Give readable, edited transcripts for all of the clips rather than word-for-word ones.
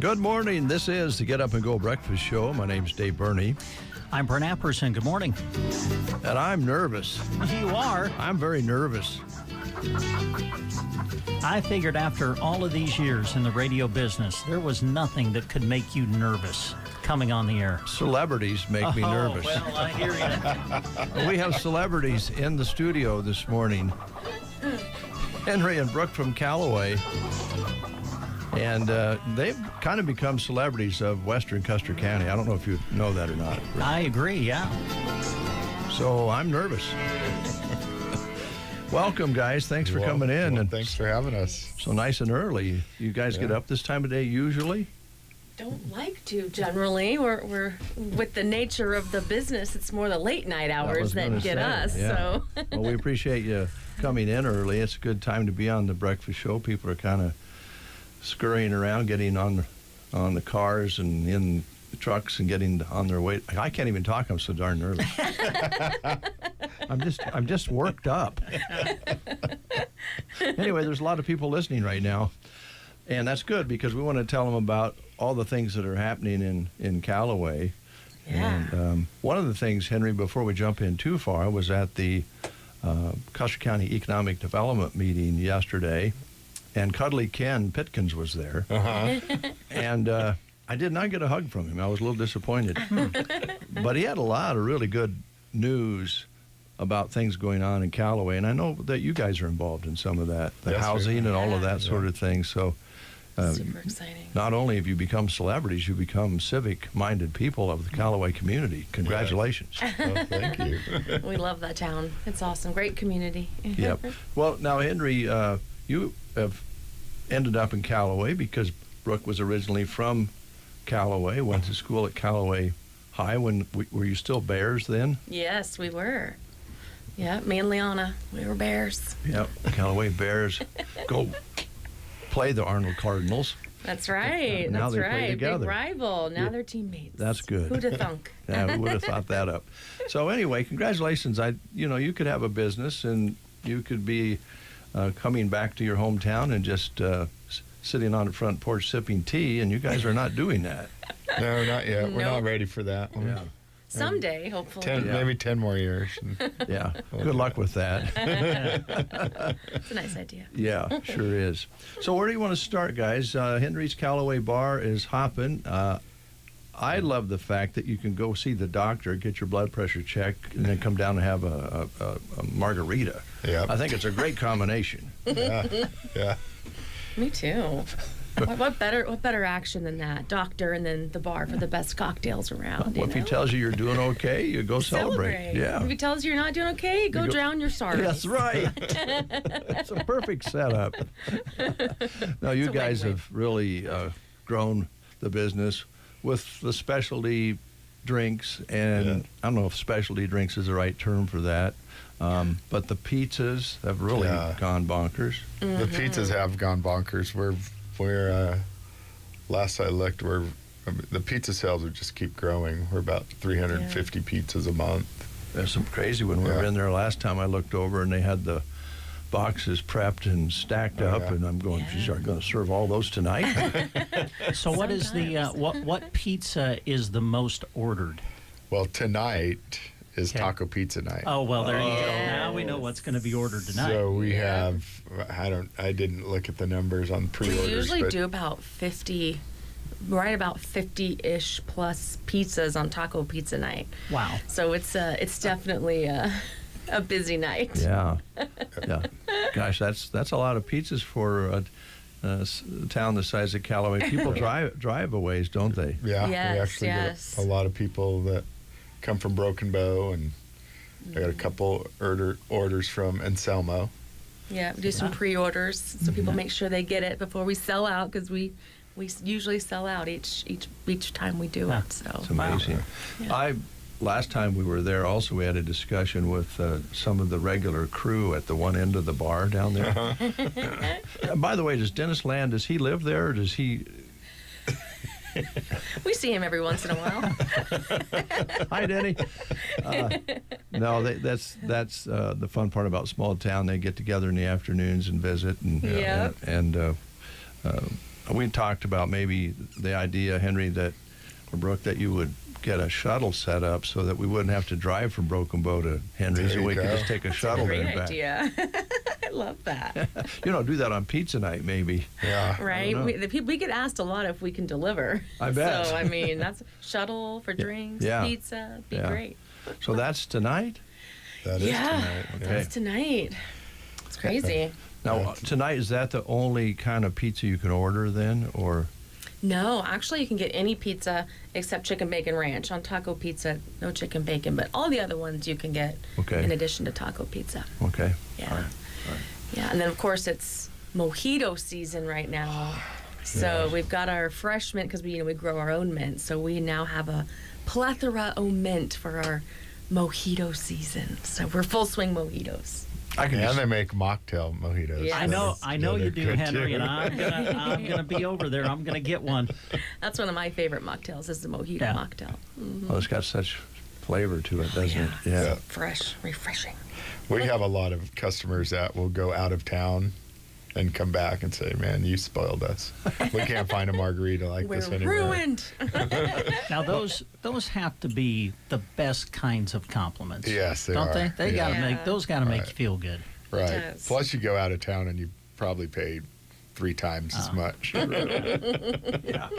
Good morning. This is the Get Up and Go Breakfast Show. My name's Dave Burney. I'm Brent Apperson. Good morning. And I'm nervous. You are? I'm very nervous. I figured after all of these years in the radio business, there was nothing that could make you nervous coming on the air. Celebrities make me nervous. Well, I hear you. We have celebrities in the studio this morning. Henry and Brooke from Callaway. And they've kind of become celebrities of Western Custer County. I don't know if you know that or not. I agree, yeah. So I'm nervous. Welcome, guys. Thanks for coming in. And thanks for having us. So nice and early. You guys get up this time of day usually? Don't like to generally. We're with the nature of the business, it's more the late night hours that get us. Yeah. So well, we appreciate you coming in early. It's a good time to be on the breakfast show. People are kind of scurrying around, getting on the cars and in the trucks and getting on their way. I can't even talk. I'm so darn nervous. I'm just worked up. Anyway, there's a lot of people listening right now, and that's good because we want to tell them about all the things that are happening in Callaway. Yeah. And one of the things, Henry, before we jump in too far, was at the Custer County Economic Development meeting yesterday, and Cuddly Ken Pitkins was there. And I did not get a hug from him. I was a little disappointed. But he had a lot of really good news about things going on in Callaway, and I know that you guys are involved in some of that, the housing and all of that sort of thing. So super exciting. Not only have you become celebrities, you become civic-minded people of the Callaway community. Congratulations. Well, thank you. We love that town. It's awesome. Great community. Yep. Well, now, Henry, you have ended up in Callaway because Brooke was originally from Callaway, went to school at Callaway High. Were you still Bears then? Yes, we were. Yeah, me and Liana, we were Bears. Yep, Callaway Bears. Go play the Arnold Cardinals. That's right. Now That's they right. play together. Big rival. Now they're teammates. That's good. Who'd have thunk? Yeah, who would have thought that up? So anyway, congratulations. You could have a business and you could be coming back to your hometown and just sitting on the front porch sipping tea, and you guys are not doing that. No, not yet. We're Nope. not ready for that. Yeah. Someday, hopefully. Maybe 10 more years. Yeah. Good luck with that. It's a nice idea. Yeah, sure is. So where do you want to start, guys? Henry's Callaway Bar is hopping. I love the fact that you can go see the doctor, get your blood pressure checked, and then come down and have a margarita. Yeah. I think it's a great combination. Yeah. Me too. What better action than that? Doctor and then the bar for the best cocktails around. Well, if he tells you you're doing okay, you go celebrate. Yeah. If he tells you you're not doing okay, go drown your sorrows. That's right. It's a perfect setup. Now, you guys have really grown the business with the specialty drinks, and I don't know if specialty drinks is the right term for that, but the pizzas have really gone bonkers. Mm-hmm. The pizzas have gone bonkers. We're last I looked, the pizza sales would just keep growing. We're about 350 pizzas a month. There's some crazy when we were in there last time. I looked over and they had the boxes prepped and stacked up, and I'm going, geez, are you going to serve all those tonight? So what is the what pizza is the most ordered? Well, tonight is Taco Pizza night. Oh, well, there you go. Now we know what's going to be ordered tonight. So we have, I didn't look at the numbers on pre-orders. We usually do about 50, right about 50-ish plus pizzas on Taco Pizza night. Wow. So it's definitely a busy night. Yeah. Gosh, that's a lot of pizzas for a town the size of Callaway. People drive a ways, don't they? Yeah. Yes, we actually get a lot of people that come from Broken Bow, and I got a couple orders from Anselmo. Yeah, we do some pre-orders so people make sure they get it before we sell out, because we usually sell out each time we do it. So it's amazing. Yeah. Last time we were there, also we had a discussion with some of the regular crew at the one end of the bar down there. By the way, does Dennis Land, does he live there, or does he... We see him every once in a while. Hi, Denny. No, that's the fun part about small town. They get together in the afternoons and visit, and we talked about maybe the idea, Henry, that, or Brooke, that you would get a shuttle set up so that we wouldn't have to drive from Broken Bow to Henry's, There and we you could go. just take a shuttle there Great and back. idea. I love that. Do that on pizza night, maybe. Yeah. Right? know. We get asked a lot if we can deliver. I bet. So, I mean, that's shuttle for drinks, Yeah. pizza, be Yeah. great. So that's tonight? That is tonight. Okay. That's tonight. It's crazy. Now, tonight, is that the only kind of pizza you can order then, or? No, actually, you can get any pizza except chicken bacon ranch. On taco pizza, no chicken bacon, but all the other ones you can get Okay. in addition to taco pizza. Okay. Yeah. All right. Yeah, and then of course it's mojito season right now. So we've got our fresh mint because we grow our own mint. So we now have a plethora of mint for our mojito season. So we're full swing mojitos. I can And just, they make mocktail mojitos. Yeah. I know They're you do, good, Henry, too. and I'm gonna be over there. I'm gonna get one. That's one of my favorite mocktails is the mojito Yeah. mocktail. well, it's got such flavor to it, doesn't it? Yeah. Fresh, refreshing. We have a lot of customers that will go out of town and come back and say, "Man, you spoiled us. We can't find a margarita like We're this anymore." ruined. Now those have to be the best kinds of compliments. Yes, they don't are. they? They gotta Yeah. make those gotta make Right. you feel good. Right. does. Plus, you go out of town and you probably pay 3 times as much. Yeah.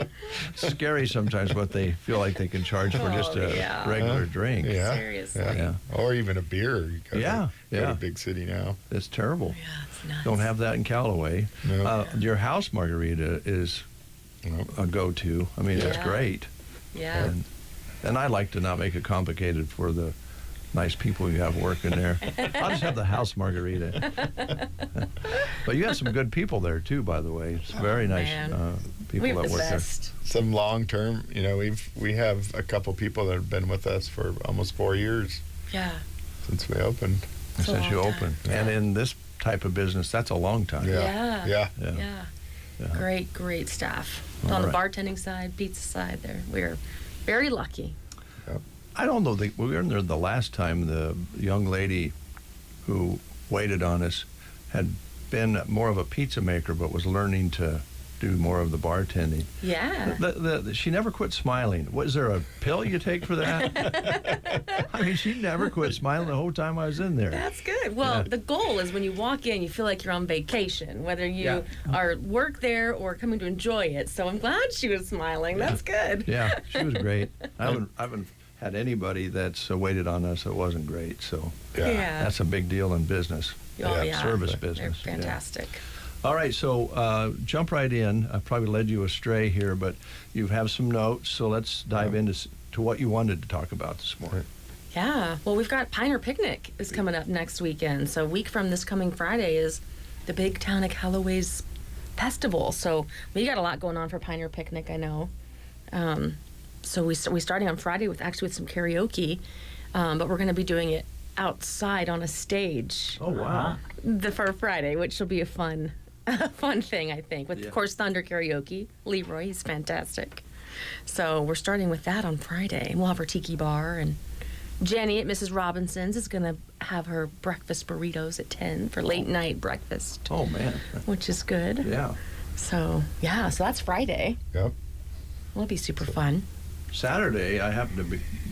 It's scary sometimes what they feel like they can charge for just a yeah. regular drink. Yeah. Seriously. Yeah. Or even a beer. You go Yeah, to, go yeah. to big city now. It's terrible. Yeah, it's nuts. Don't have that in Callaway. No. Your house margarita is No. a go-to. I mean, it's Yeah. great. Yeah. And I like to not make it complicated for the nice people you have working there. I'll just have the house margarita. But you have some good people there too, by the way. It's very nice man. people we have that the work best. Some long term, we have a couple people that have been with us for almost 4 years Yeah. since we opened. there It's a since you long opened. time. And in this type of business, that's a long time. Yeah. Yeah. Yeah. Yeah. Yeah. Great staff. All On the right. bartending side, pizza side, we're very lucky. I don't know. We were in there the last time. The young lady who waited on us had been more of a pizza maker, but was learning to do more of the bartending. Yeah. She never quit smiling. Was there a pill you take for that? I mean, she never quit smiling the whole time I was in there. That's good. Well, Yeah. the goal is when you walk in, you feel like you're on vacation, whether you are work there or coming to enjoy it. So I'm glad she was smiling. That's good. Yeah, she was great. I haven't had anybody that's waited on us that wasn't great. So Yeah. that's a big deal in business. Oh, yeah. Service They're business. yeah. fantastic. All right, so jump right in. I probably led you astray here, but you have some notes, so let's dive into to what you wanted to talk about this morning. Yeah. Well, we've got Pioneer Picnic is coming up next weekend. So a week from this coming Friday is the Big Town of Callaway's Festival. So we got a lot going on for Pioneer Picnic, I know. So we starting on Friday with some karaoke, but we're going to be doing it outside on a stage Oh, wow. for Friday, which will be a fun thing, I think. With, Yeah. of course, Thunder Karaoke. Leroy, he's fantastic. So we're starting with that on Friday. And we'll have our tiki bar. And Jenny at Mrs. Robinson's is going to have her breakfast burritos at 10 for late night breakfast, Oh, man. which is good. Yeah. So that's Friday. Yep. It'll be super fun. Saturday, I happen to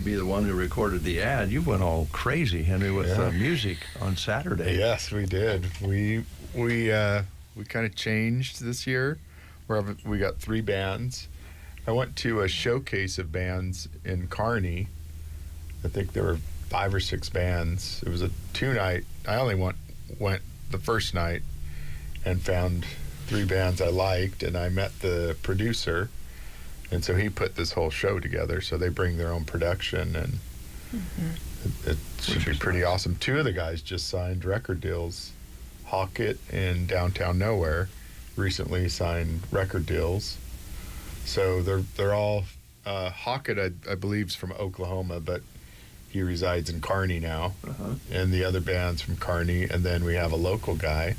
be the one who recorded the ad. You went all crazy, Henry, with Yeah. music on Saturday. Yes, we did. We kind of changed this year. We got 3 bands. I went to a showcase of bands in Kearney. I think there were 5 or 6 bands. It was a 2-night. I only went the first night and found 3 bands I liked, and I met the producer, and so he put this whole show together. So they bring their own production, and it should be pretty awesome. 2 of the guys just signed record deals. Hawkett in Downtown Nowhere recently signed record deals. So they're all Hawkett, I believe, is from Oklahoma, but he resides in Kearney now. Uh-huh. And the other band's from Kearney, and then we have a local guy,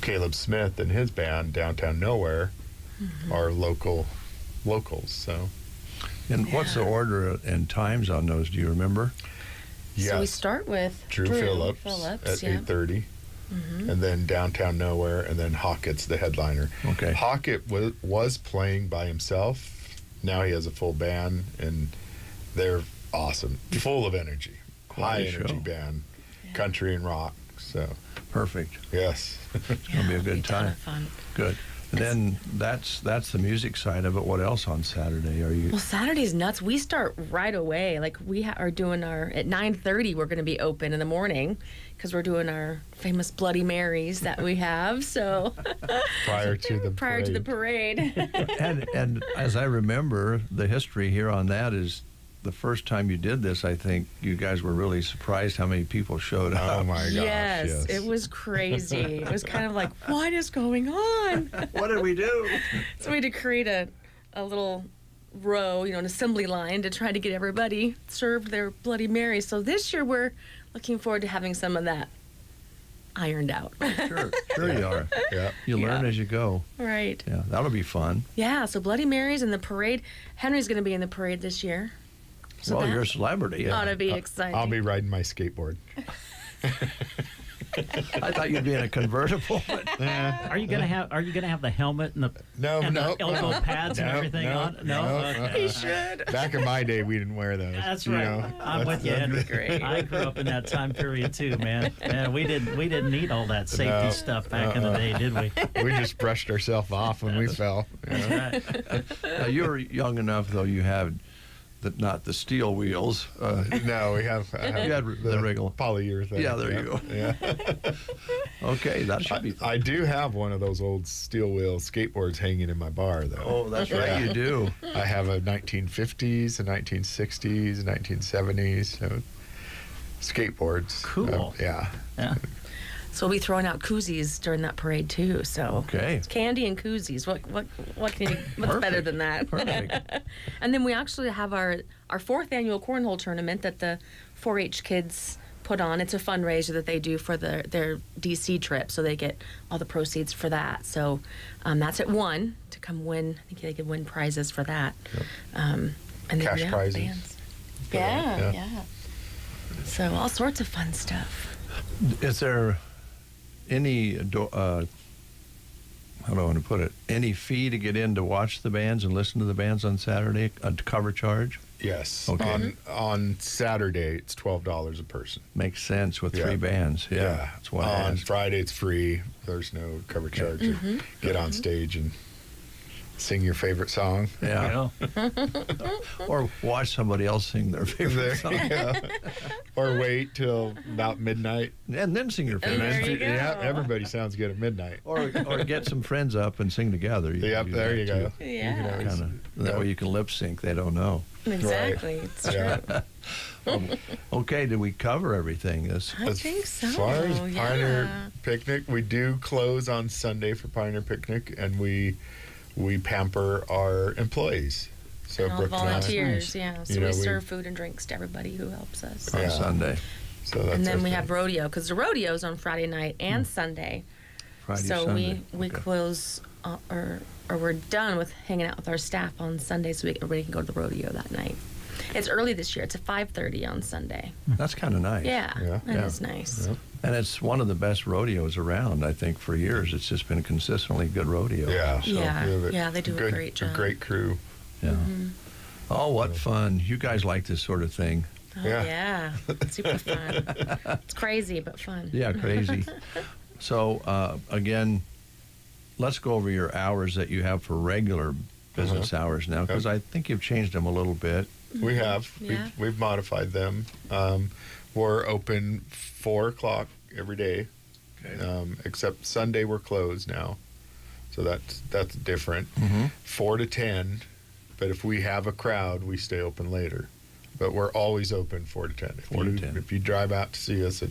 Caleb Smith, and his band Downtown Nowhere are locals. So And what's the order and times on those? Do you remember? So we yes, start with Drew Phillips at yeah. 8:30. and then Downtown Nowhere, and then Hockett's the headliner. Okay. Hockett was playing by himself. Now he has a full band, and they're awesome, full of energy, Quite high a energy show. band, country and rock. So Perfect. yes, It's going to be a good ton time. of fun. Good. And then that's the music side of it. What else on Saturday are you? Well, Saturday's nuts. We start right away. Like we are doing at 9:30. We're going to be open in the morning because we're doing our famous Bloody Marys that we have. So prior to the parade. And as I remember, the history here on that is the first time you did this, I think you guys were really surprised how many people showed up. Oh my gosh! Yes, it was crazy. It was kind of like, what is going on? What did we do? So we had to create a little row, an assembly line to try to get everybody served their Bloody Mary. So this year we're looking forward to having some of that ironed out. Sure you are. Yeah. You learn Yeah. as you go. Right. Yeah, that'll be fun. Yeah, so Bloody Marys and the parade. Henry's going to be in the parade this year. So Well, that you're a celebrity. ought Yeah. to be exciting. I'll be riding my skateboard. I thought you'd be in a convertible. But Are you gonna have the helmet and the No, and no, the elbow pads and no, everything no, on? no, Okay. He should. Back in my day, we didn't wear those. That's you right. know. I'm with you, Henry. Great. I grew up in that time period too, man. Yeah, we didn't need all that safety No. stuff back in the day, did we? We just brushed ourselves off when we fell. You know? Right. now, you were young enough, though. You had not the steel wheels. No, we have. I have You had the wriggle. polyurethane. Yeah, there you go. Yeah. Okay, that should be fun. I do have one of those old steel wheel skateboards hanging in my bar, though. Oh, that's right, Yeah. you do. I have a 1950s, a 1960s, a 1970s. So skateboards. Cool. Yeah. Yeah. So we'll be throwing out koozies during that parade too. So Okay. candy and koozies. What's better than that? Perfect. And then we actually have our fourth annual cornhole tournament that the 4-H kids put on. It's a fundraiser that they do for their DC trip, so they get all the proceeds for that. So that's at 1 to come win. I think they could win prizes for that. And then, Cash prizes. bands. Yeah. Yeah. So all sorts of fun stuff. Is there any, how do I want to put it, any fee to get in to watch the bands and listen to the bands on Saturday, a cover charge? Yes. Okay. On Saturday, it's $12 a person. Makes sense with Yeah. 3 bands. Yeah, that's why I On asked. Friday, it's free. There's no cover charge. Mm-hmm. Get on stage and sing your favorite song. Yeah. Or watch somebody else sing their favorite There song. you go. Or wait till about midnight. And then sing your And favorite there song. you go. Yeah, everybody sounds good at midnight. Or get some friends up and sing together. You Yep, can do there that you go. too. Yeah. You can always- Kinda, that way you can lip sync. They don't know. Exactly. It's true. Yeah. Okay, did we cover everything? I think so. As far as yeah. Pioneer Picnic, we do close on Sunday for Pioneer Picnic, and we pamper our employees. So And all the Brooke and I- volunteers, yeah. So You know, we we- serve food and drinks to everybody who helps us. On Yeah. Sunday, So that's And then our we thing. have rodeo, because the rodeo's on Friday night and Sunday. Friday, So Sunday. we Okay. close, or we're done with hanging out with our staff on Sunday, so everybody can go to the rodeo that night. It's early this year. It's at 5:30 on Sunday. That's kind of nice. Yeah, Yeah. that is Yeah. nice. Yep. And it's one of the best rodeos around, I think, for years. It's just been a consistently good rodeo. Yeah. So Yeah, we have yeah, they do a good, great job. great crew. Yeah. Mm-hmm. Oh, what fun. You guys like this sort of thing. Oh, Yeah. yeah. Super fun. It's crazy, but fun. Yeah, crazy. So, again, let's go over your hours that you have for regular business hours now, because I think you've changed them a little bit. We have. Yeah. We've modified them. We're open 4 o'clock every day, except Sunday we're closed now. So that's different. 4 to 10, but if we have a crowd, we stay open later. But we're always open 4 to 10. 4 to 10. If you drive out to see us at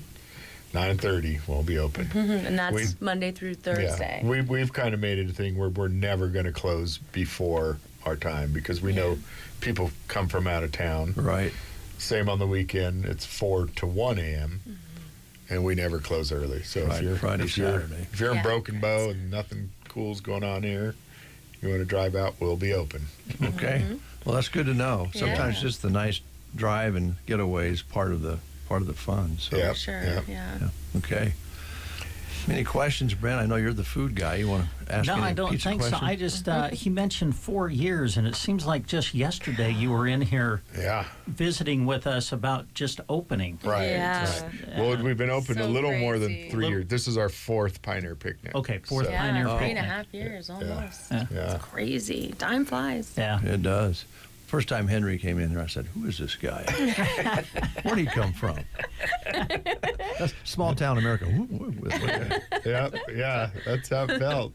9:30, we'll be open. And that's We- Monday through Thursday. Yeah, we've kind of made it a thing where we're never going to close before our time because we know people come from out of town. Right. Same on the weekend. It's 4 to 1 a.m. And we never close early. So Friday, Saturday. if you're in Yeah. Broken Bow and nothing cool's going on here, you want to drive out, we'll be open. Okay. Well, that's good to know. Sometimes Yeah. just the nice drive and getaway is part of the fun. So, Yeah. For sure, Yeah. yeah. yeah. Okay. Any questions, Brent? I know you're the food guy. You want to ask No, any I don't pizza think questions? so. I just, he mentioned 4 years, and it seems like just yesterday you were in here Yeah. visiting with us about just opening. Right. Yeah. Right. Well, we've been open a So little more than crazy. 3 years. This is our 4th Pioneer Picnic. Okay, 4th So- Pioneer Yeah, Picnic. 3.5 years almost. Yeah. Yeah. It's crazy. Time flies. Yeah. It does. First time Henry came in there, I said, "Who is this guy? Where'd he come from?" That's small town America. Yeah, that's how it felt.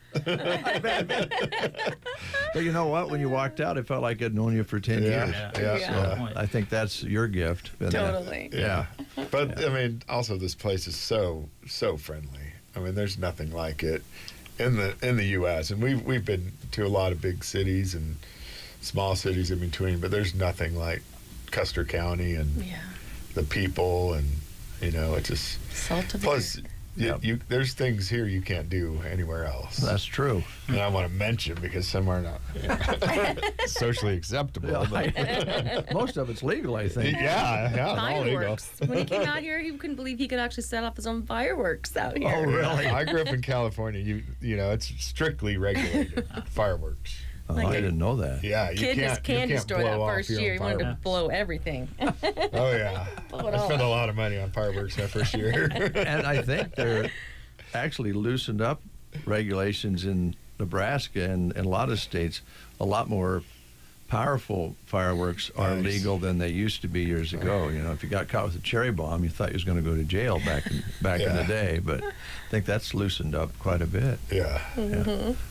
But you know what? When you walked out, it felt like I'd known you for 10 years. Yeah. Yeah. I think that's your gift. And, Totally. yeah. But I mean, also this place is so friendly. I mean, there's nothing like it in the U.S. And we've been to a lot of big cities and small cities in between, but there's nothing like Custer County and Yeah. the people, and it's just Salt of plus. the earth. You, there's things here you can't do anywhere else. That's true. And I want to mention because some are not socially acceptable. Yeah, but- most of it's legal, I think. yeah, it's all legal. Fireworks. When he came out here, he couldn't believe he could actually set off his own fireworks out here. Oh, really? I grew up in California. It's strictly regulated fireworks. Oh, I didn't know that. Yeah, you Kid in his can't. candy you can't store that blow off first your year, own he wanted to fireworks. blow everything. Oh yeah, Blow it I all spent a up. lot of money on fireworks that first year. And I think they're actually loosened up regulations in Nebraska and a lot of states. A lot more powerful fireworks are Nice. legal than they used to be years ago. If you got caught with a cherry bomb, you thought you was going to go to jail back in the Yeah. day. But I think that's loosened up quite a bit. Yeah,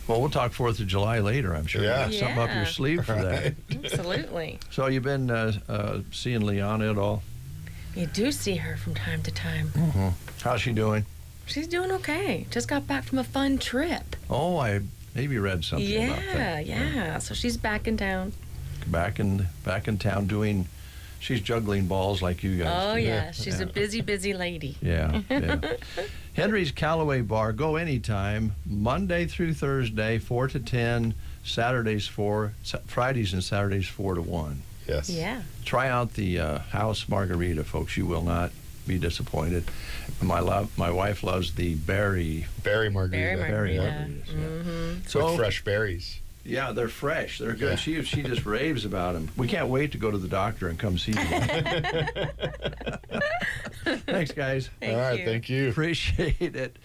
Well, we'll talk 4th of July later, I'm sure. Yeah. You got something up your Yeah. sleeve for that. Absolutely. So you've been seeing Liana at all? You do see her from time to time. How's she doing? She's doing okay. Just got back from a fun trip. Oh, I maybe read something about that. Yeah. So she's back in town. Back in town doing. She's juggling balls like you guys. Oh, do. yeah. She's a busy lady. Yeah. Henry's Callaway Bar. Go anytime. Monday through Thursday, 4 to 10. Fridays and Saturdays, 4 to 1. yes. Yeah. Try out the house margarita, folks. You will not be disappointed. My wife loves the berry Berry margarita. Berry berry margarita. margaritas. Yeah. With So fresh berries. yeah, they're fresh. They're good. Yeah. She just raves about them. We can't wait to go to the doctor and come see you. Thanks, guys. Thank All right, you. thank you. Appreciate it.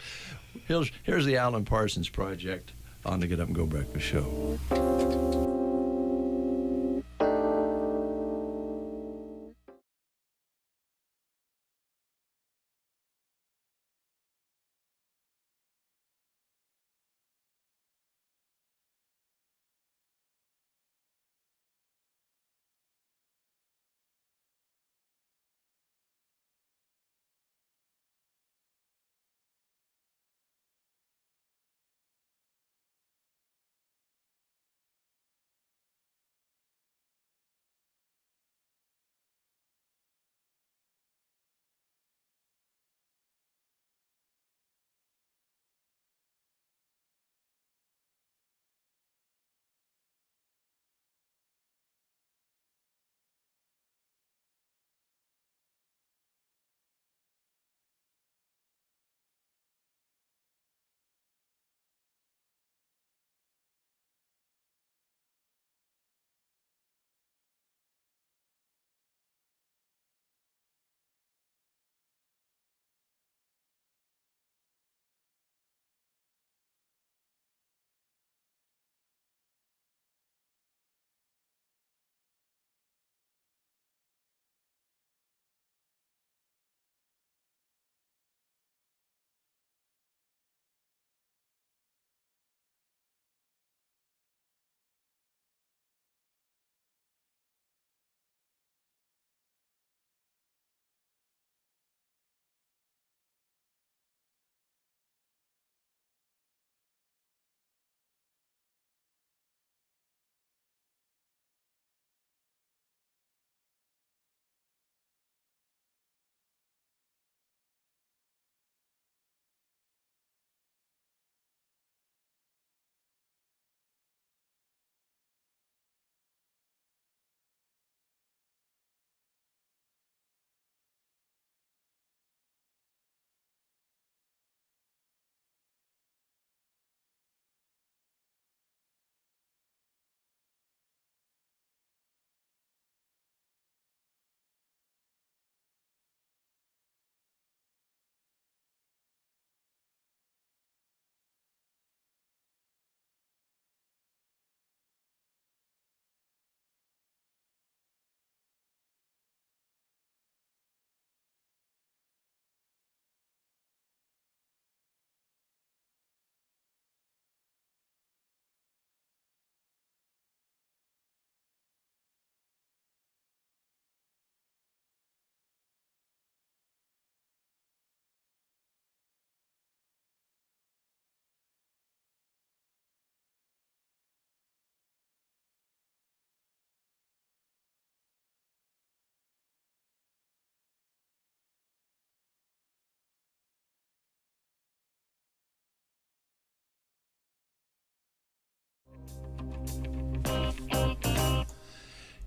Here's the Alan Parsons Project on the Get Up and Go Breakfast Show.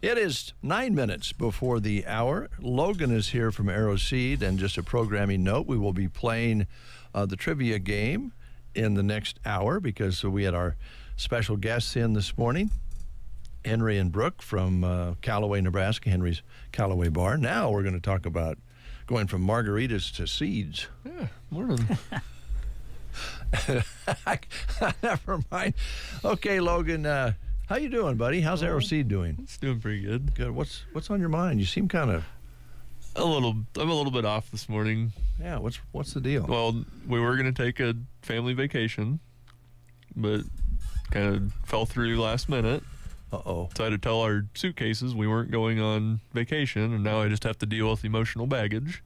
It is 9 minutes before the hour. Logan is here from Arrow Seed, and just a programming note, we will be playing the trivia game in the next hour because we had our special guests in this morning, Henry and Brooke from Callaway, Nebraska, Henry's Callaway Bar. Now we're going to talk about going from margaritas to seeds. Yeah, morning. Never mind. Okay, Logan, how you doing, buddy? How's Arrow Seed doing? It's doing pretty good. Good. What's on your mind? You seem kind of... I'm a little bit off this morning. Yeah, what's the deal? Well, we were going to take a family vacation, but kind of fell through last minute. Uh-oh. So I had to tell our suitcases we weren't going on vacation, and now I just have to deal with emotional baggage.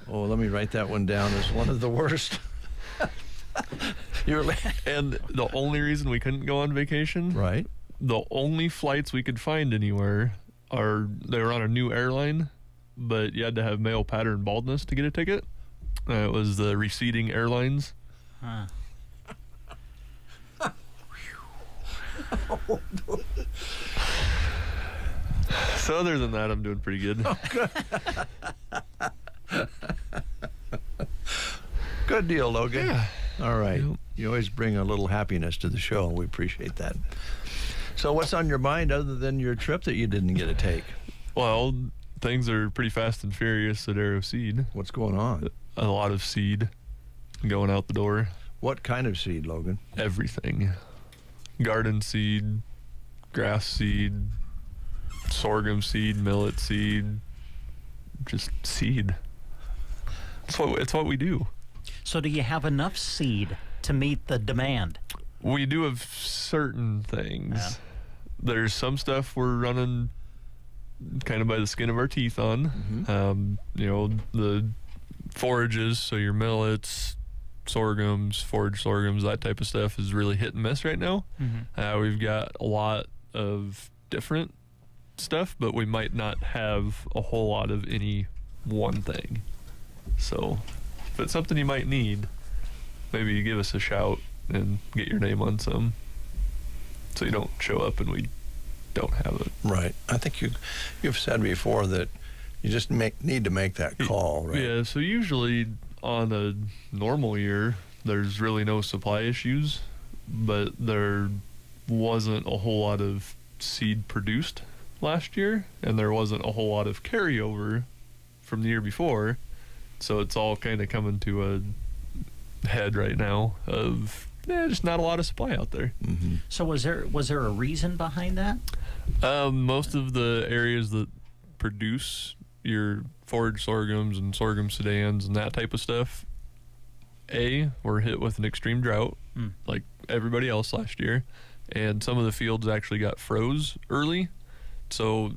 Oh, let me write that one down as one of the worst. And the only reason we couldn't go on vacation, Right. the only flights we could find anywhere they were on a new airline, but you had to have male pattern baldness to get a ticket. It was the Receding Airlines. Huh. So other than that, I'm doing pretty good. Good deal, Logan. Yeah. All right. Yep. You always bring a little happiness to the show. We appreciate that. So what's on your mind other than your trip that you didn't get to take? Well, things are pretty fast and furious at Arrow Seed. What's going on? A lot of seed going out the door. What kind of seed, Logan? Everything. Garden seed, grass seed, sorghum seed, millet seed, just seed. It's what we do. So do you have enough seed to meet the demand? We do have certain things. Yeah. There's some stuff we're running kind of by the skin of our teeth on. Mm-hmm. The forages, so your millets, sorghums, forage sorghums, that type of stuff is really hit and miss right now. Mm-hmm. We've got a lot of different stuff, but we might not have a whole lot of any one thing. So if it's something you might need, maybe you give us a shout and get your name on some, so you don't show up and we don't have it. Right. I think you've said before that you just need to make that call, right? Yeah, so usually on a normal year, there's really no supply issues, but there wasn't a whole lot of seed produced last year, and there wasn't a whole lot of carryover from the year before, so it's all kind of coming to a head right now of just not a lot of supply out there. Mm-hmm. So was there a reason behind that? Most of the areas that produce your forage sorghums and sorghum sedans and that type of stuff, were hit with an extreme drought, like everybody else last year, and some of the fields actually got froze early. So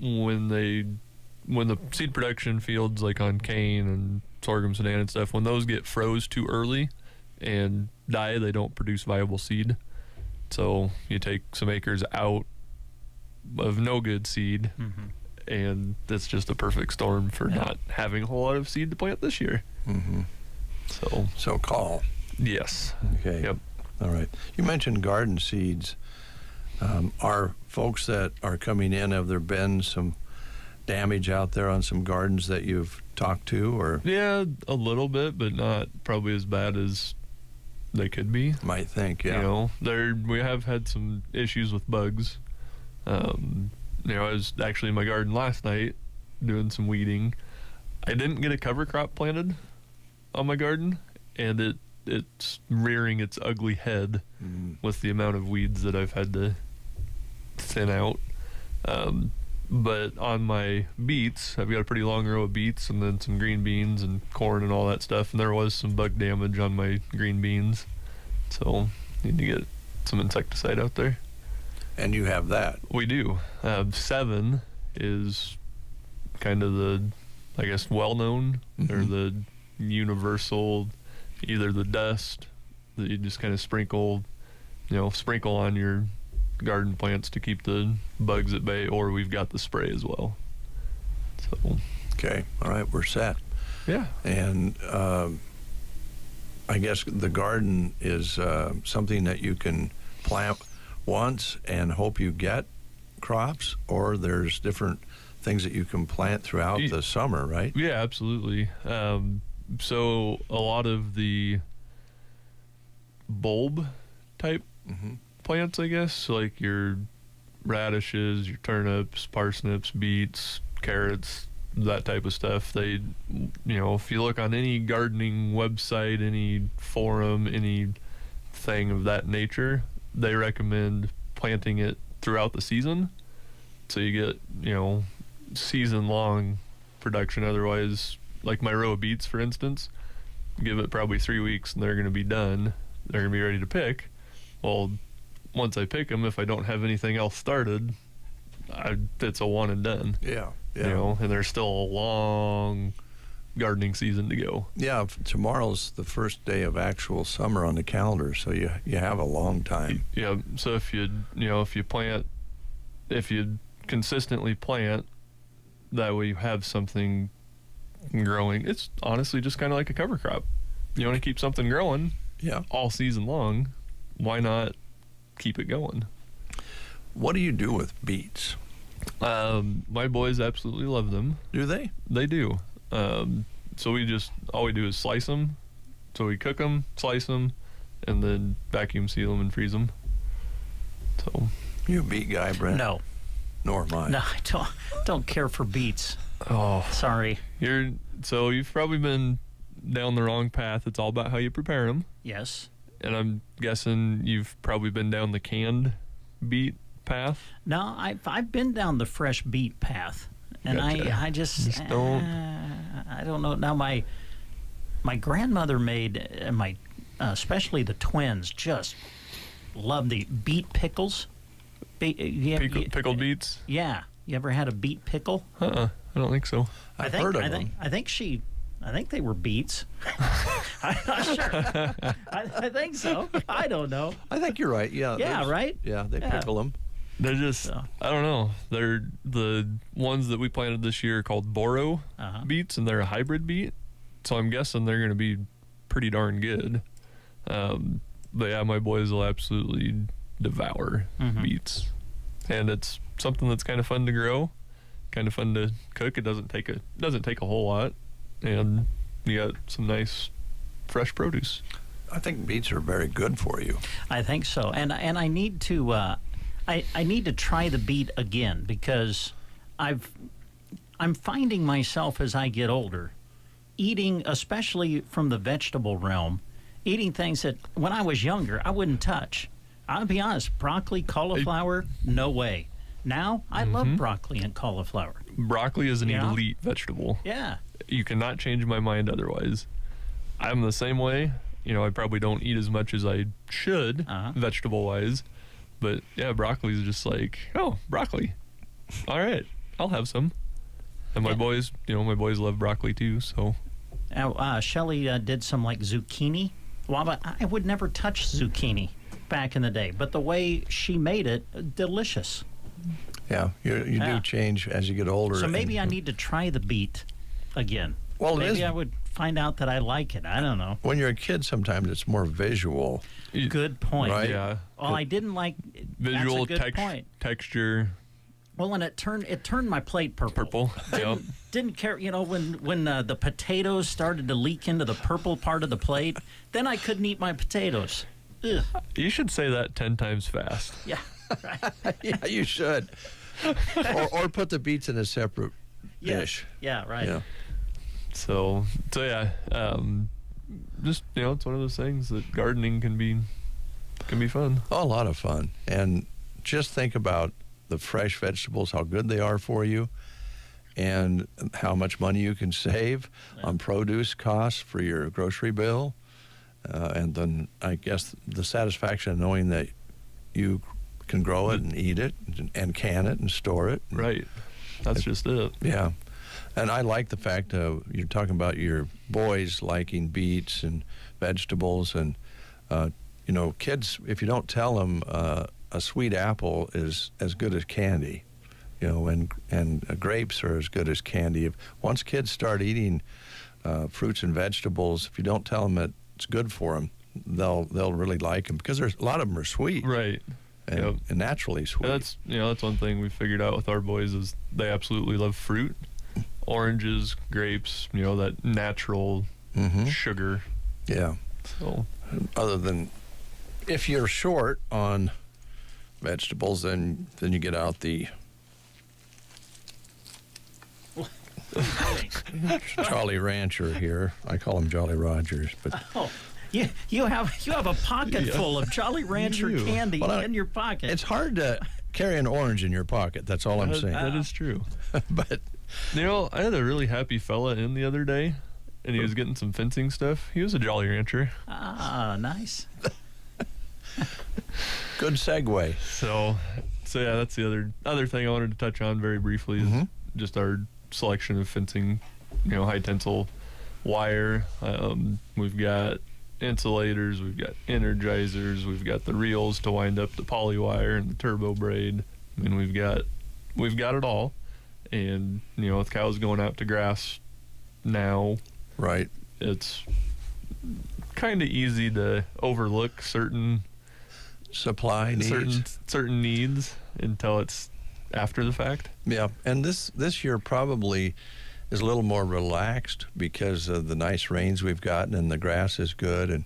when the seed production fields like on cane and sorghum sedan and stuff, when those get froze too early and die, they don't produce viable seed. So you take some acres out of no good seed, and it's just a perfect storm for not having a whole lot of seed to plant this year. Mm-hmm. So call. Yes. Okay. Yep. All right. You mentioned garden seeds. Are folks that are coming in, have there been some damage out there on some gardens that you've talked to, or? Yeah, a little bit, but not probably as bad as they could be. Might think, yeah. We have had some issues with bugs. I was actually in my garden last night doing some weeding. I didn't get a cover crop planted on my garden, and it's rearing its ugly head with the amount of weeds that I've had to thin out. But on my beets, I've got a pretty long row of beets and then some green beans and corn and all that stuff, and there was some bug damage on my green beans, so need to get some insecticide out there. And you have that. We do. 7 is kind of the, I guess, well-known or the universal, either the dust that you just kind of sprinkle on your garden plants to keep the bugs at bay, or we've got the spray as well. So Okay. All right. We're set. yeah. And I guess the garden is something that you can plant once and hope you get crops, or there's different things that you can plant throughout the summer, right? Yeah, absolutely. So a lot of the bulb type plants, I guess, so like your radishes, your turnips, parsnips, beets, carrots, that type of stuff. They, if you look on any gardening website, any forum, anything of that nature, they recommend planting it throughout the season, so you get, season-long production. Otherwise, like my row of beets, for instance, give it probably 3 weeks and they're going to be done. They're going to be ready to pick. Well, once I pick them, if I don't have anything else started, it's a one and done. Yeah. And there's still a long gardening season to go. Yeah, tomorrow's the first day of actual summer on the calendar, so you have a long time. Yeah, so if you consistently plant, that way you have something growing. It's honestly just kind of like a cover crop. You want to keep something growing all season long, why not keep it going? What do you do with beets? My boys absolutely love them. Do they? They do. So all we do is slice them. So we cook them, slice them, and then vacuum seal them and freeze them. So You a beet guy, Brent? No. Nor am I. No, I don't care for beets. Oh, Sorry. You've probably been down the wrong path. It's all about how you prepare them. Yes. And I'm guessing you've probably been down the canned beet path. No, I've been down the fresh beet path, and Gotcha. I just don't. I don't know. Now my grandmother made especially the twins just love the beet pickles. Pickled beets? Yeah. You ever had a beet pickle? I don't think so. I've heard of them. I think they were beets. I'm not sure. I think so. I don't know. I think you're right. Yeah. Yeah, right? Yeah, they pickle them. They're just, I don't know. They're the ones that we planted this year called Boro beets, and they're a hybrid beet. So I'm guessing they're going to be pretty darn good. But yeah, my boys will absolutely devour beets. And it's something that's kind of fun to grow, kind of fun to cook. It doesn't take a whole lot, and you got some nice fresh produce. I think beets are very good for you. I think so. And I need to I need to try the beet again, because I'm finding myself as I get older eating, especially from the vegetable realm, eating things that when I was younger I wouldn't touch. I'll be honest, broccoli, cauliflower, no way. Now I love broccoli and cauliflower. Broccoli is an elite vegetable. Yeah. You cannot change my mind otherwise. I'm the same way. I probably don't eat as much as I should, vegetable-wise. But, yeah, broccoli is just like, oh, broccoli. All right, I'll have some. And my boys love broccoli too, so. Shelley did some, like, zucchini. Well, but I would never touch zucchini back in the day. But the way she made it, delicious. Yeah, you do change as you get older. So maybe I need to try the beet again. Well, maybe I would find out that I like it. I don't know. When you're a kid, sometimes it's more visual. Good point. Right? Yeah. Well, I didn't like Visual, that's a good point. texture. Well, and it turned my plate purple. Yep. Didn't care, when the potatoes started to leak into the purple part of the plate, then I couldn't eat my potatoes. Ugh. You should say that 10 times fast. Yeah. Right. Yeah, you should. or put the beets in a separate dish. Yeah, right. Yeah. So yeah, just it's one of those things that gardening can be fun. Oh, a lot of fun. And just think about the fresh vegetables, how good they are for you, and how much money you can save on produce costs for your grocery bill. And then I guess the satisfaction of knowing that you can grow it and eat it and can it and store it. Right. That's just it. Yeah. And I like the fact you're talking about your boys liking beets and vegetables. And, kids, if you don't tell them a sweet apple is as good as candy, and grapes are as good as candy. Once kids start eating fruits and vegetables, if you don't tell them that it's good for them, they'll really like them because there's a lot of them are sweet, Right. and naturally sweet. And that's one thing we figured out with our boys is they absolutely love fruit, oranges, grapes. That natural sugar. Yeah. So Other than if you're short on vegetables, then you get out the Jolly Rancher here. I call him Jolly Rogers, but You have a pocket full of Jolly Rancher You do. candy Well, in your pocket. it's hard to carry an orange in your pocket. That's all I'm saying. that is true. But I had a really happy fella in the other day, and he was getting some fencing stuff. He was a Jolly Rancher. Ah, nice. good segue. So yeah, that's the other thing I wanted to touch on very briefly is just our selection of fencing, high tensile wire. We've got insulators, we've got energizers, we've got the reels to wind up the poly wire and the turbo braid. I mean, we've got it all. And with cows going out to grass now, Right. it's kind of easy to overlook certain Supply needs. certain needs until it's after the fact. Yeah, and this year probably is a little more relaxed because of the nice rains we've gotten and the grass is good, and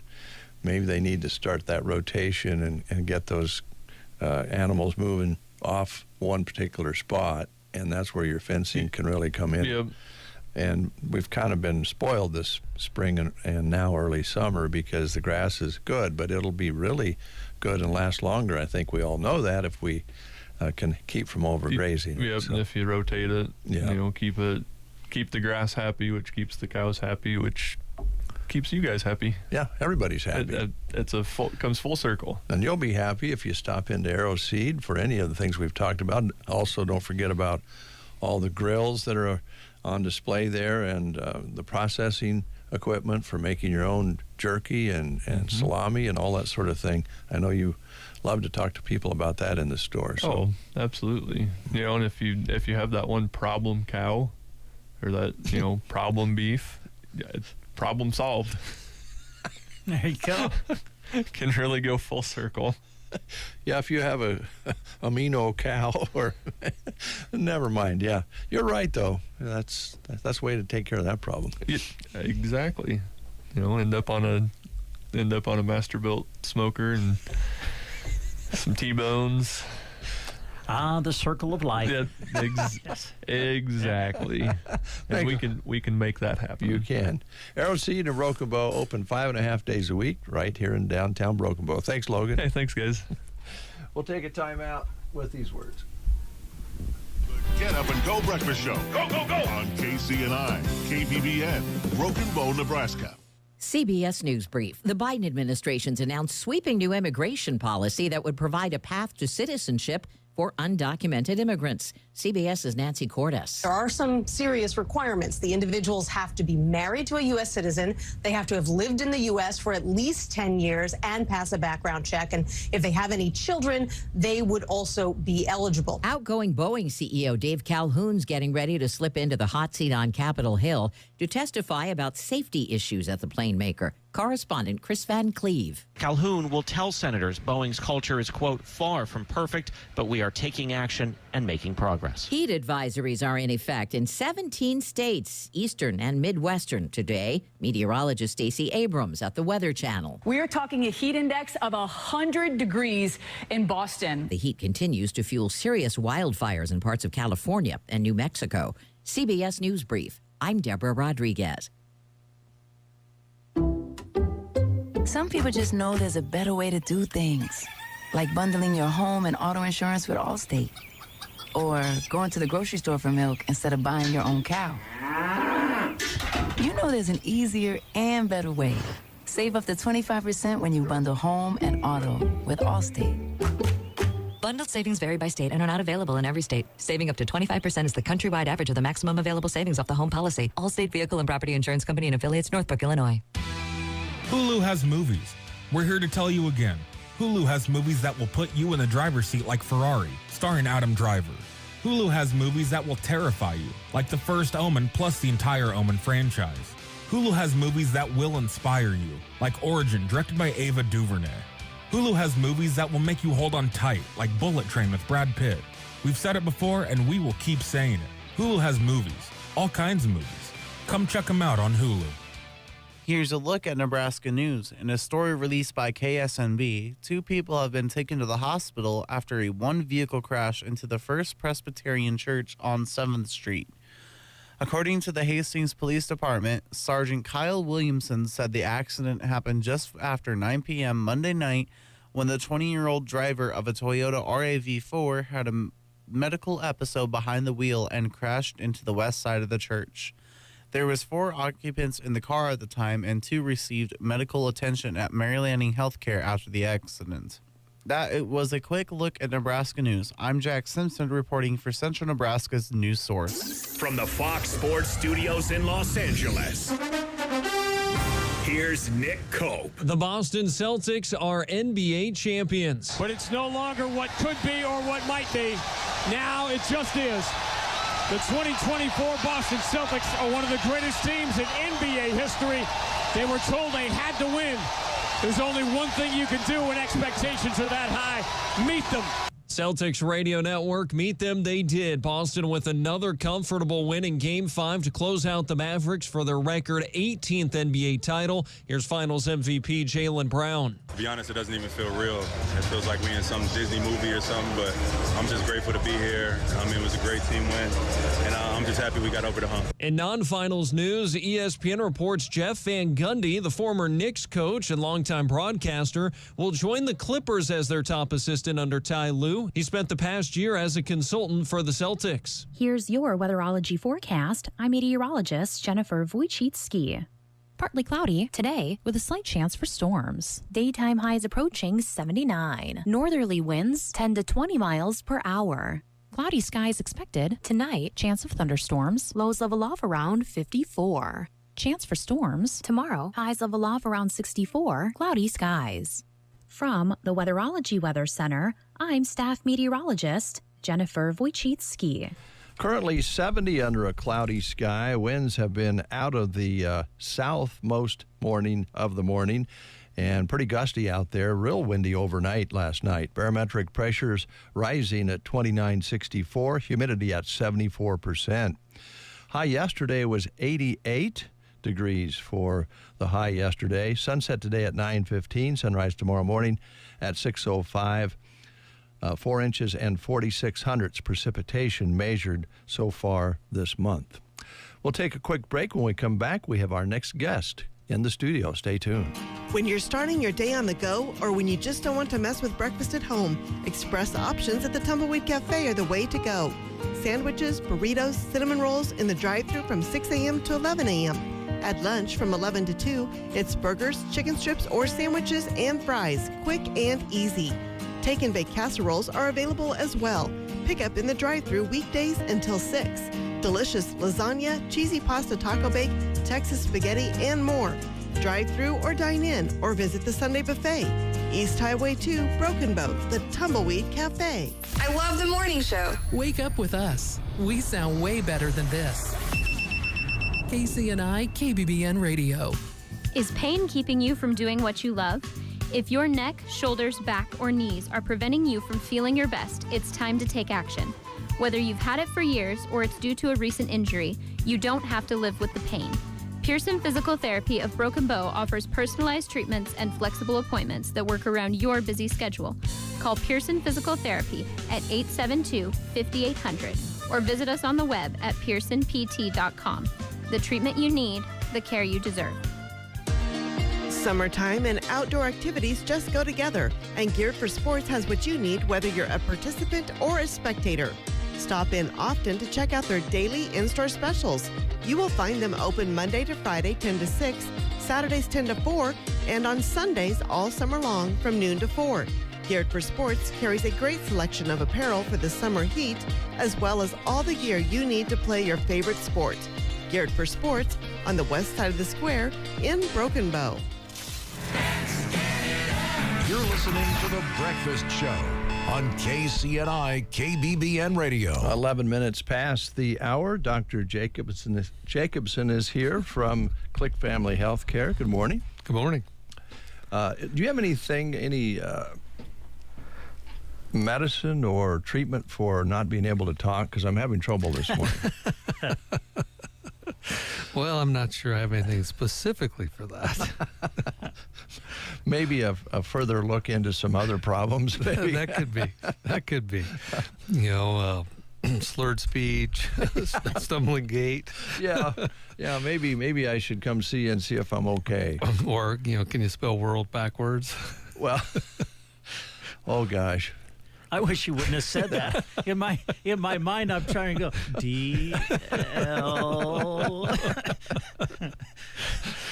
maybe they need to start that rotation and get those animals moving off one particular spot, and that's where your fencing can really come in. Yep. And we've kind of been spoiled this spring and now early summer because the grass is good, but it'll be really good and last longer. I think we all know that if we can keep from overgrazing. Yep. So, And if you rotate it, Yeah. keep the grass happy, which keeps the cows happy, which keeps you guys happy. yeah, everybody's happy. Comes full circle. And you'll be happy if you stop into Arrow Seed for any of the things we've talked about. Also, don't forget about all the grills that are on display there and the processing equipment for making your own jerky and salami and all that sort of thing. I know you love to talk to people about that in the store. So. Oh, absolutely. And if you have that one problem cow or that, problem beef, it's problem solved. There you go. Can really go full circle. Yeah, if you have a amino cow or never mind. Yeah, you're right though. That's the way to take care of that problem. Yeah, exactly. End up on a master built smoker and some T-bones. Ah, the circle of life. Yeah, exactly. And we can make that happen. You can. Arrow Seed and Broken Bow open 5.5 days a week right here in downtown Broken Bow. Thanks, Logan. Hey, thanks, guys. We'll take a time out with these words. The Get Up and Go Breakfast Show. Go, go, go! On KCNI, KBBN, Broken Bow, Nebraska. CBS News Brief. The Biden administration's announced sweeping new immigration policy that would provide a path to citizenship for undocumented immigrants. CBS's Nancy Cordes. There are some serious requirements. The individuals have to be married to a U.S. citizen. They have to have lived in the U.S. for at least 10 years and pass a background check. And if they have any children, they would also be eligible. Outgoing Boeing CEO Dave Calhoun's getting ready to slip into the hot seat on Capitol Hill to testify about safety issues at the plane maker. Correspondent Chris Van Cleve. Calhoun will tell senators Boeing's culture is, quote, far from perfect, but we are taking action and making progress. Heat advisories are in effect in 17 states, eastern and midwestern. Today, meteorologist Stacey Abrams at the Weather Channel. We are talking a heat index of 100 degrees in Boston. The heat continues to fuel serious wildfires in parts of California and New Mexico. CBS News Brief. I'm Deborah Rodriguez. Some people just know there's a better way to do things, like bundling your home and auto insurance with Allstate, or going to the grocery store for milk instead of buying your own cow. You know there's an easier and better way. Save up to 25% when you bundle home and auto with Allstate. Bundled savings vary by state and are not available in every state. Saving up to 25% is the countrywide average of the maximum available savings off the home policy. Allstate Vehicle and Property Insurance Company and affiliates, Northbrook, Illinois. Hulu has movies. We're here to tell you again. Hulu has movies that will put you in the driver's seat like Ferrari, starring Adam Driver. Hulu has movies that will terrify you, like The First Omen plus the entire Omen franchise. Hulu has movies that will inspire you, like Origin, directed by Ava DuVernay. Hulu has movies that will make you hold on tight, like Bullet Train with Brad Pitt. We've said it before, and we will keep saying it. Hulu has movies, all kinds of movies. Come check them out on Hulu. Here's a look at Nebraska news. In a story released by KSNB, 2 people have been taken to the hospital after a one-vehicle crash into the First Presbyterian Church on 7th Street. According to the Hastings Police Department, Sergeant Kyle Williamson said the accident happened just after 9 p.m. Monday night when the 20-year-old driver of a Toyota RAV4 had a medical episode behind the wheel and crashed into the west side of the church. There was 4 occupants in the car at the time, and 2 received medical attention at Mary Lanning Healthcare after the accident. That was a quick look at Nebraska news. I'm Jack Simpson reporting for Central Nebraska's news source. From the Fox Sports Studios in Los Angeles, here's Nick Cope. The Boston Celtics are NBA champions. But it's no longer what could be or what might be. Now it just is. The 2024 Boston Celtics are one of the greatest teams in NBA history. They were told they had to win. There's only one thing you can do when expectations are that high. Meet them. Celtics Radio Network, meet them, they did. Boston with another comfortable win in Game 5 to close out the Mavericks for their record 18th NBA title. Here's Finals MVP Jaylen Brown. To be honest, it doesn't even feel real. It feels like we're in some Disney movie or something, but I'm just grateful to be here. I mean, it was a great team win, and I'm just happy we got over the hump. In non-finals news, ESPN reports Jeff Van Gundy, the former Knicks coach and longtime broadcaster, will join the Clippers as their top assistant under Ty Lue. He spent the past year as a consultant for the Celtics. Here's your weatherology forecast. I'm meteorologist Jennifer Wojcicki. Partly cloudy today with a slight chance for storms. Daytime highs approaching 79. Northerly winds 10 to 20 miles per hour. Cloudy skies expected tonight. Chance of thunderstorms. Lows level off around 54. Chance for storms tomorrow. Highs level off around 64. Cloudy skies. From the Weatherology Weather Center, I'm staff meteorologist Jennifer Wojcicki. Currently 70 under a cloudy sky. Winds have been out of the south most morning of the morning and pretty gusty out there. Real windy overnight last night. Barometric pressures rising at 2964, humidity at 74%. High yesterday was 88 degrees for the high yesterday. Sunset today at 9:15. Sunrise tomorrow morning at 6:05. 4 inches and 46 hundredths precipitation measured so far this month. We'll take a quick break. When we come back, we have our next guest in the studio. Stay tuned. When you're starting your day on the go, or when you just don't want to mess with breakfast at home, express options at the Tumbleweed Cafe are the way to go. Sandwiches, burritos, cinnamon rolls in the drive-thru from 6 a.m. to 11 a.m. At lunch from 11 to 2, it's burgers, chicken strips, or sandwiches and fries, quick and easy. Take and bake casseroles are available as well. Pick up in the drive-thru weekdays until 6. Delicious lasagna, cheesy pasta taco bake, Texas spaghetti, and more. Drive-thru or dine in, or visit the Sunday buffet. East Highway 2, Broken Boat, the Tumbleweed Cafe. I love the morning show. Wake up with us. We sound way better than this. KCNI KBBN Radio. Is pain keeping you from doing what you love? If your neck, shoulders, back, or knees are preventing you from feeling your best, it's time to take action. Whether you've had it for years or it's due to a recent injury, you don't have to live with the pain. Pearson Physical Therapy of Broken Bow offers personalized treatments and flexible appointments that work around your busy schedule. Call Pearson Physical Therapy at 872-5800 or visit us on the web at pearsonpt.com. The treatment you need, the care you deserve. Summertime and outdoor activities just go together, and Geared for Sports has what you need whether you're a participant or a spectator. Stop in often to check out their daily in-store specials. You will find them open Monday to Friday 10 to 6, Saturdays 10 to 4, and on Sundays all summer long from noon to 4. Geared for Sports carries a great selection of apparel for the summer heat, as well as all the gear you need to play your favorite sport. Geared for Sports on the west side of the square in Broken Bow. You're listening to The Breakfast Show on KCNI KBBN Radio. 11 minutes past the hour. Dr. Jacobson is here from Click Family Healthcare. Good morning. Good morning. Do you have any medicine or treatment for not being able to talk? Because I'm having trouble this morning. Well, I'm not sure I have anything specifically for that. Maybe a further look into some other problems. Maybe. That could be. Slurred speech, stumbling gait. Yeah. Maybe I should come see you and see if I'm okay. Or can you spell world backwards? Well, oh gosh. I wish you wouldn't have said that. In my mind, I'm trying to go D-L.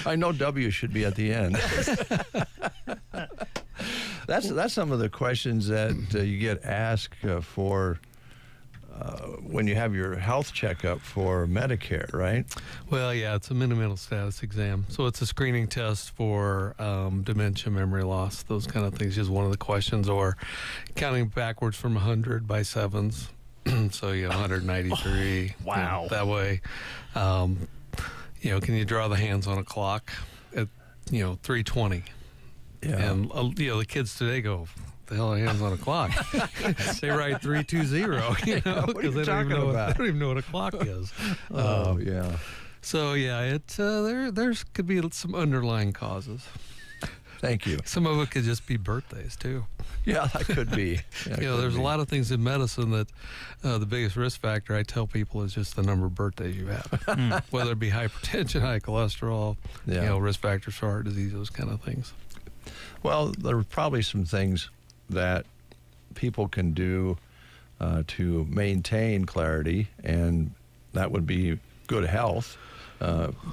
I know W should be at the end. That's some of the questions that you get asked for when you have your health checkup for Medicare, right? Well, yeah, it's a mental status exam. So it's a screening test for dementia, memory loss, those kind of things is one of the questions, or counting backwards from 100 by sevens. So, 193. Oh, wow. That way, can you draw the hands on a clock at, 3:20? Yeah. And, the kids today go, the hell are hands on a clock? They write 3:20, because they don't even know what a clock is. Yeah. So there could be some underlying causes. Thank you. Some of it could just be birthdays too. Yeah, that could be. There's a lot of things in medicine that the biggest risk factor I tell people is just the number of birthdays you have, whether it be hypertension, high cholesterol, risk factors for heart disease, those kind of things. Well, there are probably some things that people can do to maintain clarity, and that would be good health.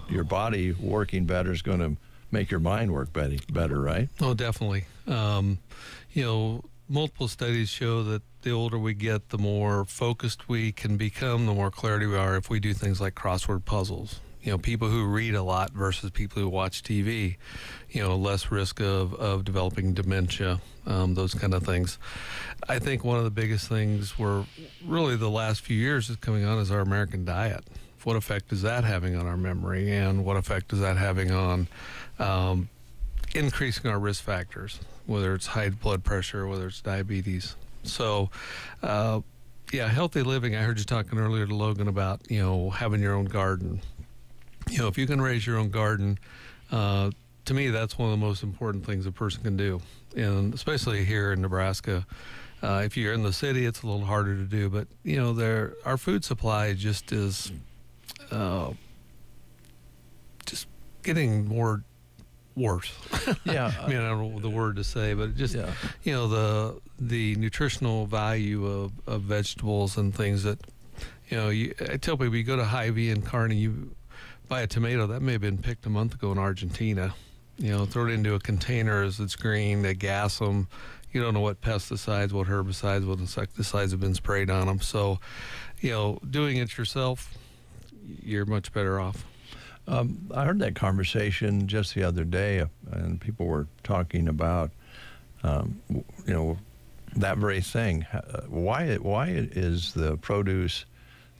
Your body working better is going to make your mind work better, right? Oh, definitely. Multiple studies show that the older we get, the more focused we can become, the more clarity we are if we do things like crossword puzzles. People who read a lot versus people who watch TV, less risk of developing dementia, those kind of things. I think one of the biggest things we're really the last few years is coming on is our American diet. What effect is that having on our memory, and what effect is that having on increasing our risk factors, whether it's high blood pressure, whether it's diabetes. So, healthy living. I heard you talking earlier to Logan about, having your own garden. If you can raise your own garden, to me, that's one of the most important things a person can do. And especially here in Nebraska, if you're in the city, it's a little harder to do. But, our food supply just is just getting more worse. Yeah. I mean, I don't know the word to say, but just, the nutritional value of vegetables and things that, I tell people, you go to Hy-Vee and Kearney, you buy a tomato that may have been picked a month ago in Argentina. Throw it into a container as it's green, they gas them. You don't know what pesticides, what herbicides, what insecticides have been sprayed on them. So, doing it yourself, you're much better off. I heard that conversation just the other day, and people were talking about, that very thing. Why is the produce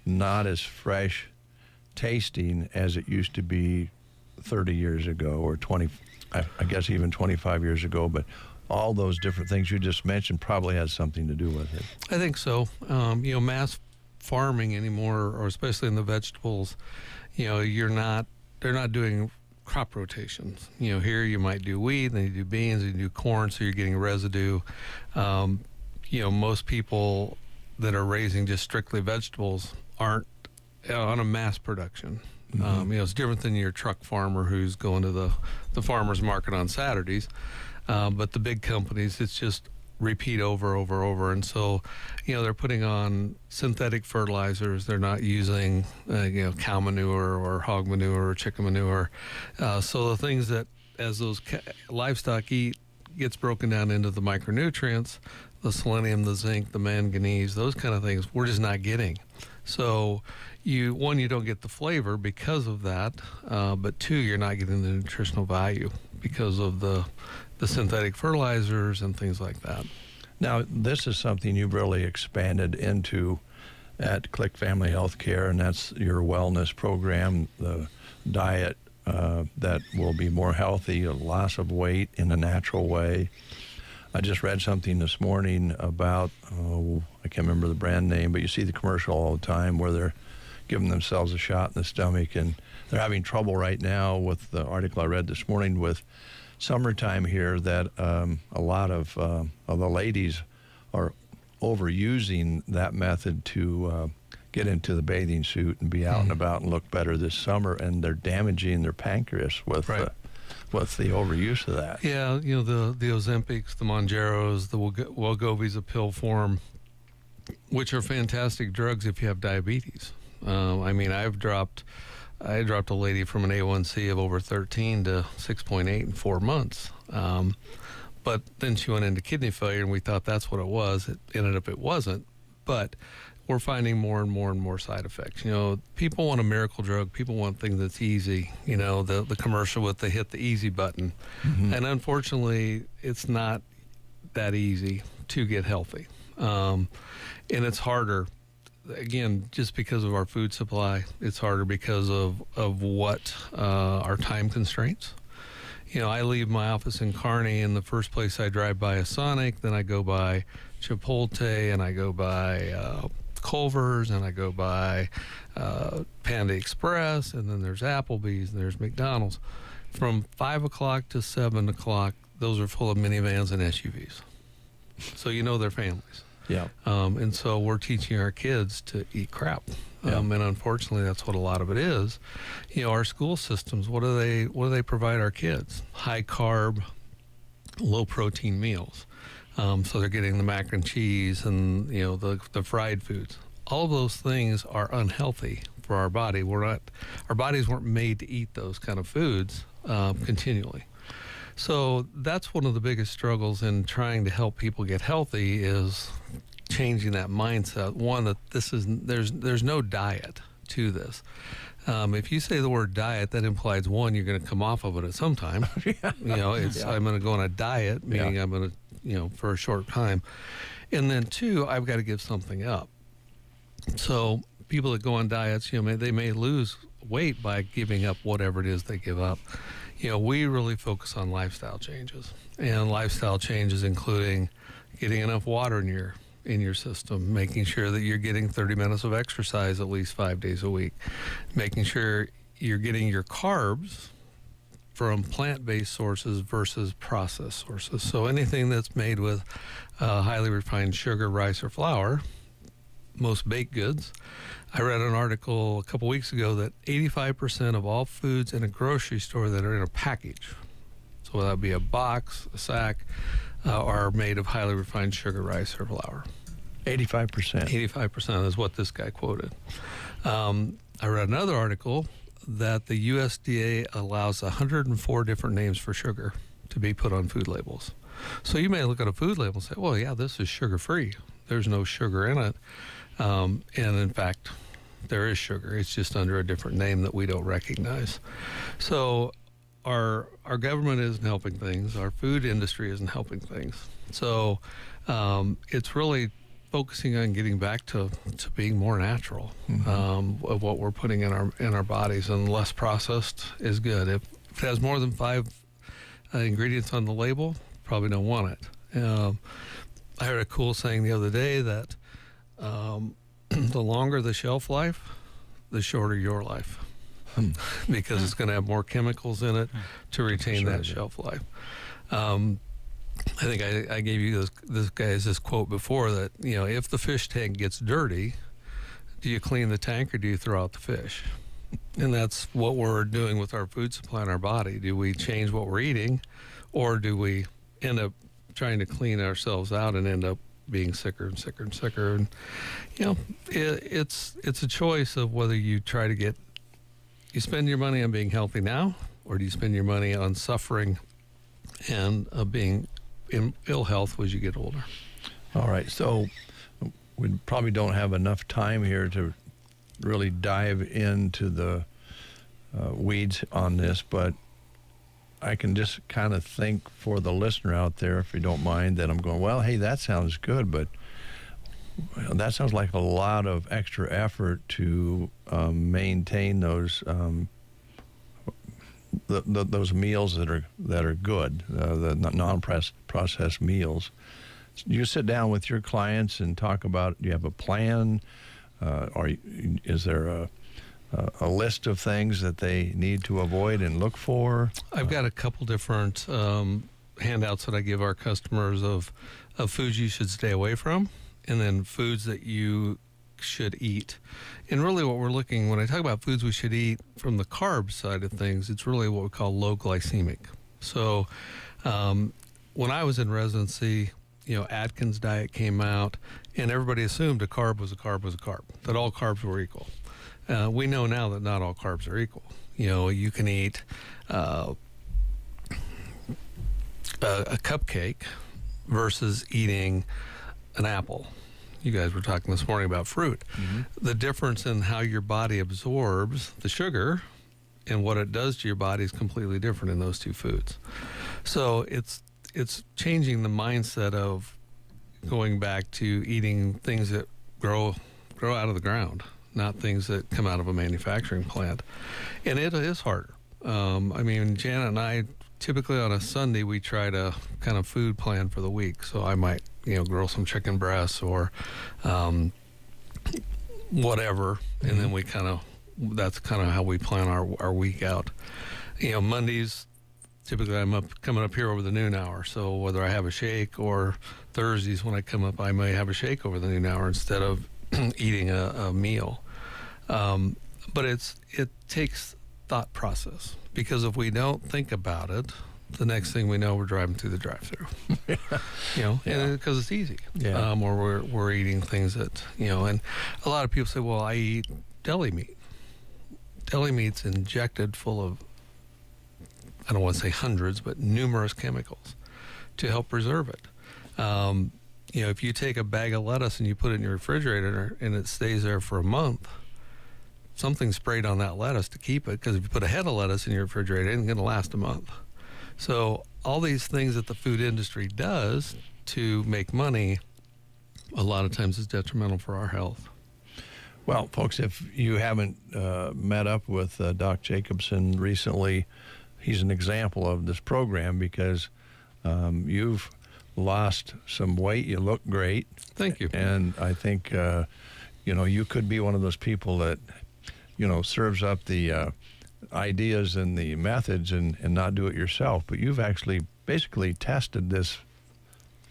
not as fresh tasting as it used to be 30 years ago or 20, I guess even 25 years ago, but all those different things you just mentioned probably has something to do with it. I think so. Mass farming anymore, or especially in the vegetables, they're not doing crop rotations. Here you might do wheat, then you do beans, then you do corn, so you're getting residue. Most people that are raising just strictly vegetables aren't on a mass production. It's different than your truck farmer who's going to the farmer's market on Saturdays. But the big companies, it's just repeat over. And so, they're putting on synthetic fertilizers. They're not using, cow manure or hog manure or chicken manure. So the things that as those livestock eat gets broken down into the micronutrients, the selenium, the zinc, the manganese, those kind of things we're just not getting. So you don't get the flavor because of that, but two, you're not getting the nutritional value because of the synthetic fertilizers and things like that. Now, this is something you've really expanded into at Click Family Healthcare, and that's your wellness program, the diet that will be more healthy, a loss of weight in a natural way. I just read something this morning about, I can't remember the brand name, but you see the commercial all the time where they're giving themselves a shot in the stomach, and they're having trouble right now with the article I read this morning with summertime here that a lot of the ladies are overusing that method to get into the bathing suit and be out and about and look better this summer, and they're damaging their pancreas with the overuse of that. Yeah, you know, the Ozempics, the Mounjaros, the Wegovy's a pill form, which are fantastic drugs if you have diabetes. I mean, I dropped a lady from an A1C of over 13 to 6.8 in 4 months. But then she went into kidney failure, and we thought that's what it was. It ended up it wasn't. But we're finding more and more and more side effects. You know, people want a miracle drug. People want things that's easy. You know, the commercial with the hit the easy button. Mm-hmm. And unfortunately, it's not that easy to get healthy. And it's harder. Again, just because of our food supply, it's harder because of what our time constraints. You know, I leave my office in Kearney, and the first place I drive by is Sonic, then I go by Chipotle, and I go by Culver's, and I go by Panda Express, and then there's Applebee's, and there's McDonald's. From 5 o'clock to 7 o'clock, those are full of minivans and SUVs. So you know they're families. Yeah. And so we're teaching our kids to eat crap. And unfortunately, that's what a lot of it is. You know, our school systems, what do they provide our kids? High carb, low protein meals. So they're getting the mac and cheese and, you know, the fried foods. All of those things are unhealthy for our body. Our bodies weren't made to eat those kind of foods continually. So that's one of the biggest struggles in trying to help people get healthy is changing that mindset. One, that there's no diet to this. If you say the word diet, that implies one, you're going to come off of it at some time. You know, I'm going to go on a diet, meaning I'm going to, you know, for a short time. And then two, I've got to give something up. So people that go on diets, you know, they may lose weight by giving up whatever it is they give up. You know, we really focus on lifestyle changes, and lifestyle changes including getting enough water in your system, making sure that you're getting 30 minutes of exercise at least 5 days a week, making sure you're getting your carbs from plant-based sources versus processed sources. So anything that's made with highly refined sugar, rice, or flour, most baked goods. I read an article a couple weeks ago that 85% of all foods in a grocery store that are in a package, so that would be a box, a sack, are made of highly refined sugar, rice, or flour. 85%. 85% is what this guy quoted. I read another article that the USDA allows 104 different names for sugar to be put on food labels. So you may look at a food label and say, well, yeah, this is sugar-free. There's no sugar in it. And in fact, there is sugar. It's just under a different name that we don't recognize. So our government isn't helping things. Our food industry isn't helping things. So it's really focusing on getting back to being more natural of what we're putting in our bodies, and less processed is good. If it has more than 5 ingredients on the label, probably don't want it. I heard a cool saying the other day that the longer the shelf life, the shorter your life, because it's going to have more chemicals in it to retain that shelf life. I think I gave you this quote before that, you know, if the fish tank gets dirty, do you clean the tank or do you throw out the fish? And that's what we're doing with our food supply in our body. Do we change what we're eating, or do we end up trying to clean ourselves out and end up being sicker and sicker and sicker? And, you know, it's a choice of whether you try to you spend your money on being healthy now, or do you spend your money on suffering and being in ill health as you get older? All right, so we probably don't have enough time here to really dive into the weeds on this, but I can just kind of think for the listener out there, if you don't mind, that I'm going, well, hey, that sounds good, but that sounds like a lot of extra effort to maintain those those meals that are good, the non-processed meals. You sit down with your clients and talk about, do you have a plan? Or is there a list of things that they need to avoid and look for? I've got a couple different handouts that I give our customers of foods you should stay away from, and then foods that you should eat. And really what we're looking, when I talk about foods we should eat from the carb side of things, it's really what we call low glycemic. So when I was in residency, Atkins diet came out, and everybody assumed a carb was a carb was a carb, that all carbs were equal. We know now that not all carbs are equal. You can eat a cupcake versus eating an apple. You guys were talking this morning about fruit. Mm-hmm. The difference in how your body absorbs the sugar and what it does to your body is completely different in those two foods. So it's changing the mindset of going back to eating things that grow out of the ground, not things that come out of a manufacturing plant. And it is harder. Janet and I, typically on a Sunday, we try to kind of food plan for the week. So I might, grill some chicken breasts or whatever. Mm-hmm. And then that's kind of how we plan our week out. Mondays, typically I'm coming up here over the noon hour. So whether I have a shake, or Thursdays when I come up, I may have a shake over the noon hour instead of eating a meal. But it takes thought process, because if we don't think about it, the next thing we know, we're driving through the drive-through. And because it's easy. Yeah. Or we're eating things that, and a lot of people say, well, I eat deli meat. Deli meat's injected full of, I don't want to say hundreds, but numerous chemicals to help preserve it. If you take a bag of lettuce and you put it in your refrigerator and it stays there for a month, something's sprayed on that lettuce to keep it, because if you put a head of lettuce in your refrigerator, it ain't going to last a month. So all these things that the food industry does to make money, a lot of times is detrimental for our health. Well, folks, if you haven't met up with Doc Jacobson recently, he's an example of this program, because you've lost some weight. You look great. Thank you. And I think, you could be one of those people that, serves up the ideas and the methods and not do it yourself. But you've actually basically tested this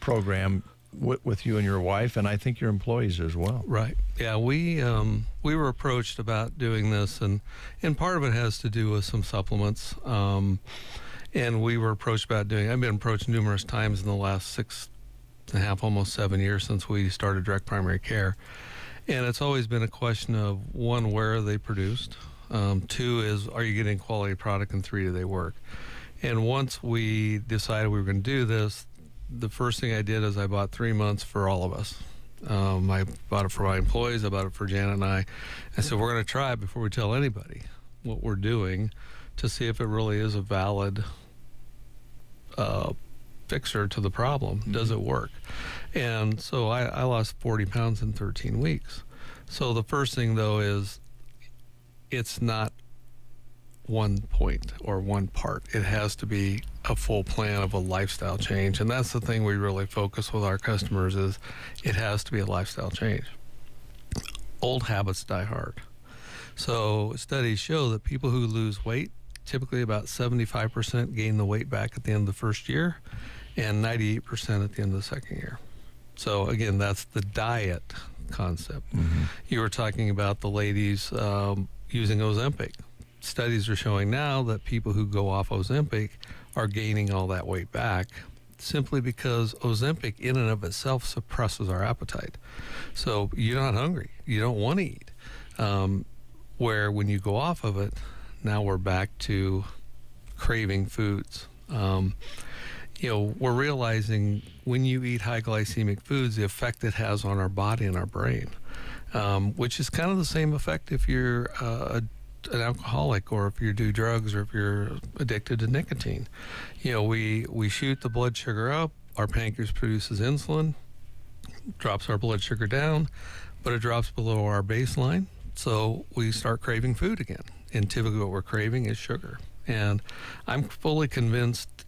program with you and your wife, and I think your employees as well. Right. Yeah, we were approached about doing this, and part of it has to do with some supplements. And we were approached about I've been approached numerous times in the last 6.5, almost 7 years since we started direct primary care. And it's always been a question of, one, where are they produced? 2 is, are you getting quality product? And 3, do they work? And once we decided we were going to do this, the first thing I did is I bought 3 months for all of us. I bought it for my employees. I bought it for Janet and I. And so we're going to try it before we tell anybody what we're doing, to see if it really is a valid fixer to the problem. Does it work? And so I lost 40 pounds in 13 weeks. So the first thing, though, is it's not one point or one part. It has to be a full plan of a lifestyle change. And that's the thing we really focus with our customers, is it has to be a lifestyle change. Old habits die hard. So studies show that people who lose weight, typically about 75% gain the weight back at the end of the first year, and 98% at the end of the second year. So again, that's the diet concept. Mm-hmm. You were talking about the ladies using Ozempic. Studies are showing now that people who go off Ozempic are gaining all that weight back, simply because Ozempic in and of itself suppresses our appetite. So you're not hungry. You don't want to eat. Where when you go off of it, now we're back to craving foods. We're realizing when you eat high glycemic foods, the effect it has on our body and our brain, which is kind of the same effect if you're an alcoholic, or if you do drugs, or if you're addicted to nicotine. We shoot the blood sugar up, our pancreas produces insulin, drops our blood sugar down, but it drops below our baseline, so we start craving food again. And typically what we're craving is sugar. And I'm fully convinced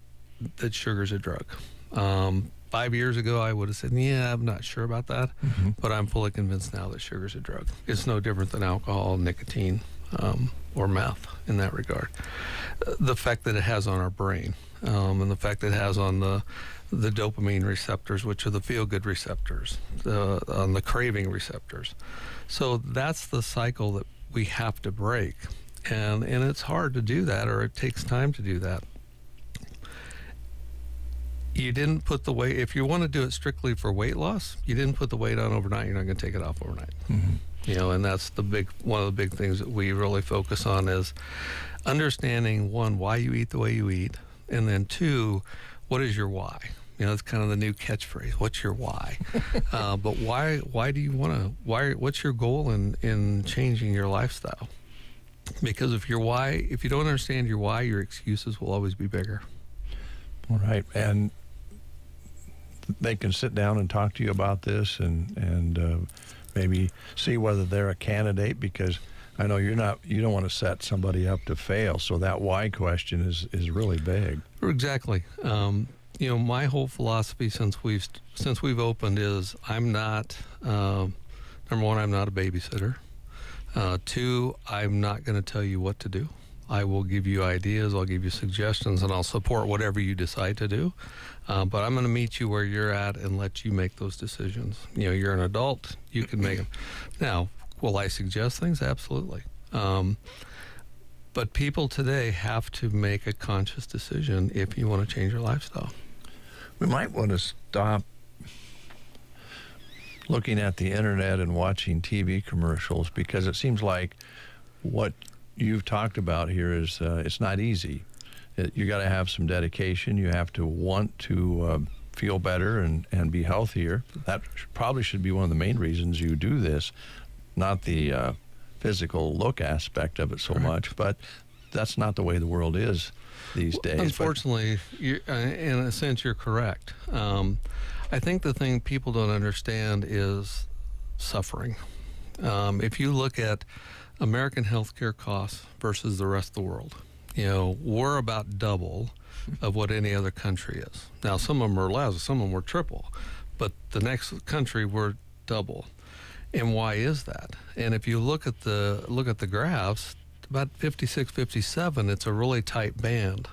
that sugar's a drug. 5 years ago, I would have said, yeah, I'm not sure about that, but I'm fully convinced now that sugar's a drug. It's no different than alcohol, nicotine, or meth in that regard. The effect that it has on our brain, and the effect that it has on the dopamine receptors, which are the feel-good receptors, on the craving receptors. So that's the cycle that we have to break. And it's hard to do that, or it takes time to do that. You didn't put the weight, if you want to do it strictly for weight loss, you didn't put the weight on overnight, you're not going to take it off overnight. And that's one of the big things that we really focus on is understanding, one, why you eat the way you eat, and then two, what is your why? It's kind of the new catchphrase. What's your why? But why do you want to, what's your goal in changing your lifestyle? Because if you don't understand your why, your excuses will always be bigger. All right. And they can sit down and talk to you about this and maybe see whether they're a candidate, because I know you don't want to set somebody up to fail. So that why question is really big. Exactly. My whole philosophy since we've opened is I'm not, number one, I'm not a babysitter. Two, I'm not going to tell you what to do. I will give you ideas, I'll give you suggestions, and I'll support whatever you decide to do. But I'm going to meet you where you're at and let you make those decisions. You're an adult, you can make them. Now, will I suggest things? Absolutely. But people today have to make a conscious decision if you want to change your lifestyle. We might want to stop looking at the internet and watching TV commercials, because it seems like what you've talked about here is it's not easy. You got to have some dedication. You have to want to feel better and be healthier. That probably should be one of the main reasons you do this, not the physical look aspect of it so much, but that's not the way the world is these days. Unfortunately, in a sense, you're correct. I think the thing people don't understand is suffering. If you look at American healthcare costs versus the rest of the world, we're about double of what any other country is. Now, some of them are less, some of them were triple, but the next country we're double. And why is that? And if you look at the graphs, about 56, 57, it's a really tight band.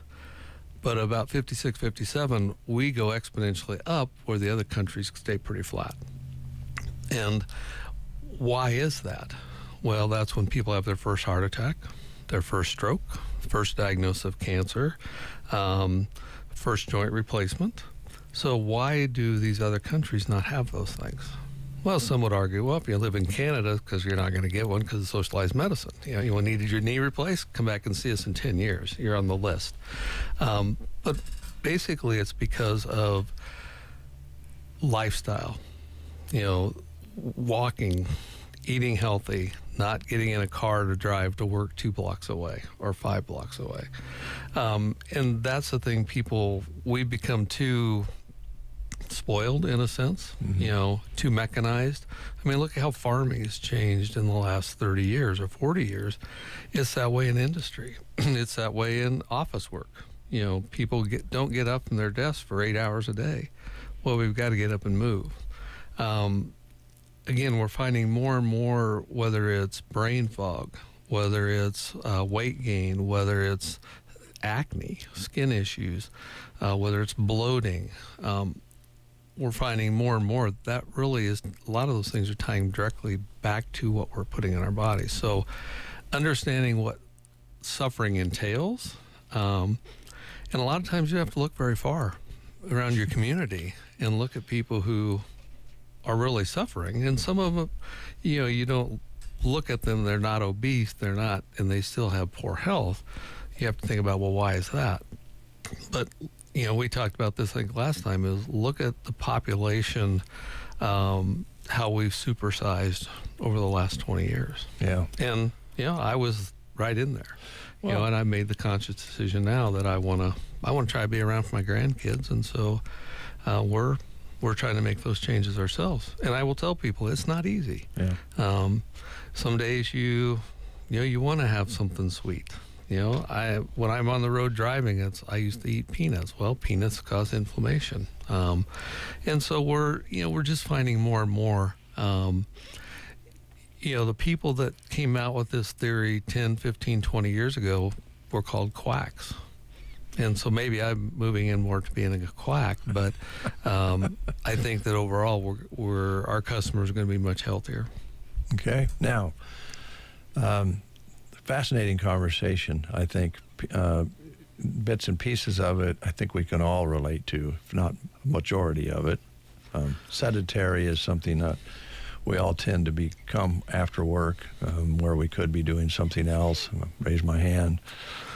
But about 56, 57, we go exponentially up where the other countries stay pretty flat. And why is that? Well, that's when people have their first heart attack, their first stroke, first diagnosis of cancer, first joint replacement. So why do these other countries not have those things? Well, some would argue, well, if you live in Canada, because you're not going to get one because of socialized medicine. You needed your knee replaced, come back and see us in 10 years. You're on the list. But basically it's because of lifestyle, walking, eating healthy, not getting in a car to drive to work 2 blocks away or 5 blocks away. And that's the thing, we become too spoiled in a sense, too mechanized. I mean, look at how farming has changed in the last 30 years or 40 years. It's that way in industry. It's that way in office work. People don't get up from their desks for 8 hours a day. Well, we've got to get up and move. Again, we're finding more and more, whether it's brain fog, whether it's weight gain, whether it's acne, skin issues, whether it's bloating. We're finding more and more that really is, a lot of those things are tying directly back to what we're putting in our bodies. So understanding what suffering entails, and a lot of times you have to look very far around your community and look at people who are really suffering. And some of them, you don't look at them, they're not obese, they're not, and they still have poor health. You have to think about, well, why is that? But we talked about this, I think, last time, is look at the population, how we've supersized over the last 20 years. Yeah. And, I was right in there. Well, And I made the conscious decision now that I want to try to be around for my grandkids, and so we're trying to make those changes ourselves. And I will tell people it's not easy. Yeah. Some days you want to have something sweet. When I'm on the road driving, I used to eat peanuts. Well, peanuts cause inflammation, and so we're just finding more and more. The people that came out with this theory 10, 15, 20 years ago were called quacks. And so maybe I'm moving in more to being a quack, but I think that overall our customers are going to be much healthier. Okay. Now, fascinating conversation. I think bits and pieces of it, I think we can all relate to, if not majority of it. Sedentary is something that we all tend to become after work, where we could be doing something else. Raise my hand.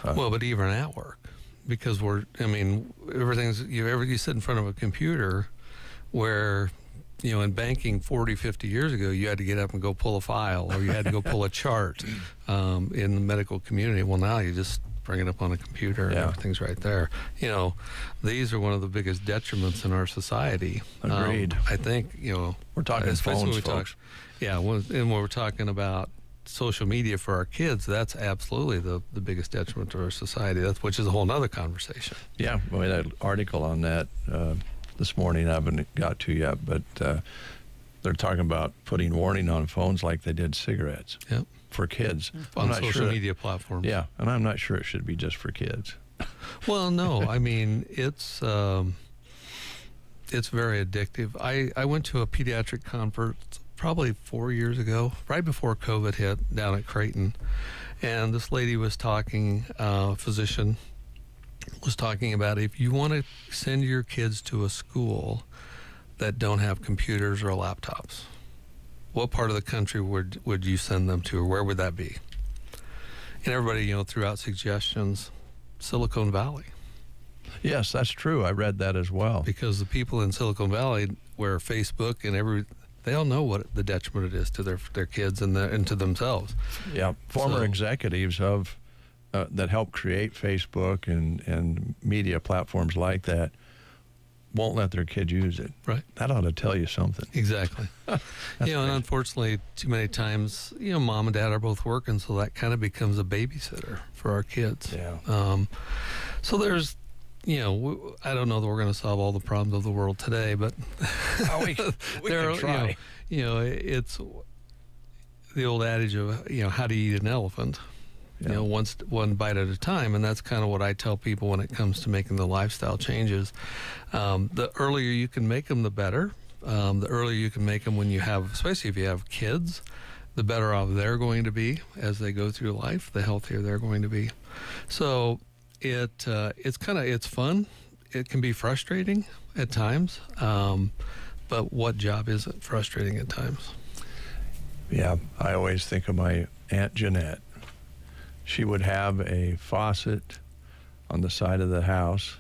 But even at work, because everything's, you sit in front of a computer where, in banking 40, 50 years ago, you had to get up and go pull a file, or you had to go pull a chart in the medical community. Well, now you just bring it up on a computer and everything's right there. These are one of the biggest detriments in our society. Agreed. I think, we're talking phones, folks. When we're talking about social media for our kids, that's absolutely the biggest detriment to our society, which is a whole nother conversation. Yeah, we had an article on that this morning I haven't got to yet, but they're talking about putting warning on phones like they did cigarettes for kids. On social media platforms. Yeah, and I'm not sure it should be just for kids. Well, no, it's very addictive. I went to a pediatric conference probably 4 years ago, right before COVID hit, down at Creighton, and this lady was talking, physician was talking about, if you want to send your kids to a school that don't have computers or laptops, what part of the country would you send them to, or where would that be? And everybody, threw out suggestions. Silicon Valley. Yes, that's true. I read that as well. Because the people in Silicon Valley, where Facebook and they all know what the detriment it is to their kids and to themselves. Yeah, former executives of that helped create Facebook and media platforms like that won't let their kids use it. Right. That ought to tell you something. Exactly. And unfortunately, too many times, mom and dad are both working, so that kind of becomes a babysitter for our kids. Yeah. So there's, I don't know that we're going to solve all the problems of the world today, but we can try. It's the old adage of, how do you eat an elephant? Yeah. One bite at a time, and that's kind of what I tell people when it comes to making the lifestyle changes. The earlier you can make them, the better. The earlier you can make them especially if you have kids, the better off they're going to be as they go through life, the healthier they're going to be. So it's fun. It can be frustrating at times, but what job isn't frustrating at times? Yeah, I always think of my Aunt Jeanette. She would have a faucet on the side of the house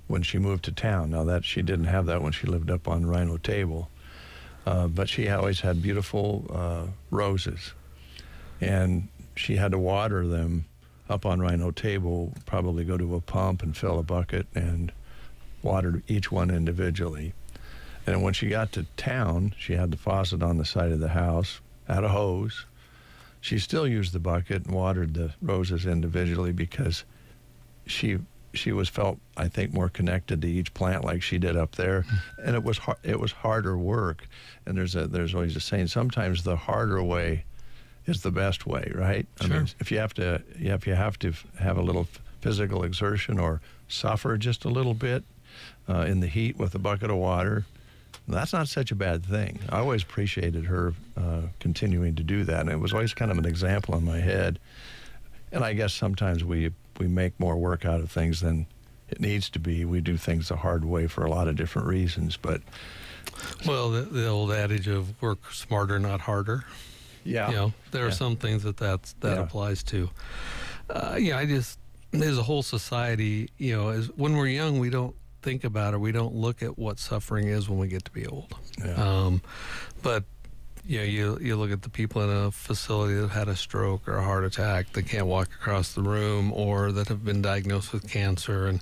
when she moved to town. Now, that she didn't have that when she lived up on Rhino Table, but she always had beautiful roses, and she had to water them up on Rhino Table, probably go to a pump and fill a bucket and water each one individually. And when she got to town, she had the faucet on the side of the house, had a hose. She still used the bucket and watered the roses individually because she was felt, I think, more connected to each plant like she did up there. And it was harder work. And there's always a saying, sometimes the harder way is the best way, right? Sure. I mean, if you have to have a little physical exertion or suffer just a little bit in the heat with a bucket of water, that's not such a bad thing. I always appreciated her continuing to do that, and it was always kind of an example in my head. And I guess sometimes we make more work out of things than it needs to be. We do things the hard way for a lot of different reasons, but... Well, the old adage of work smarter, not harder. Yeah. There are some things that applies to. There's a whole society, when we're young, we don't think about it. We don't look at what suffering is when we get to be old. Yeah. But, You look at the people in a facility that had a stroke or a heart attack that can't walk across the room, or that have been diagnosed with cancer. And,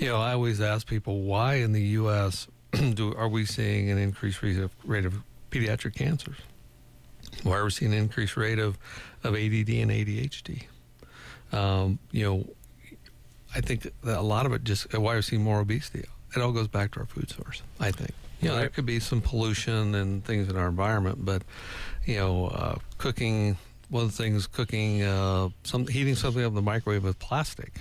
I always ask people, why in the U.S. are we seeing an increased rate of pediatric cancers? Why are we seeing an increased rate of ADD and ADHD? I think that a lot of it just, why we're seeing more obesity, it all goes back to our food source, I think. There could be some pollution and things in our environment, but, cooking, one of the things, heating something up in the microwave with plastic.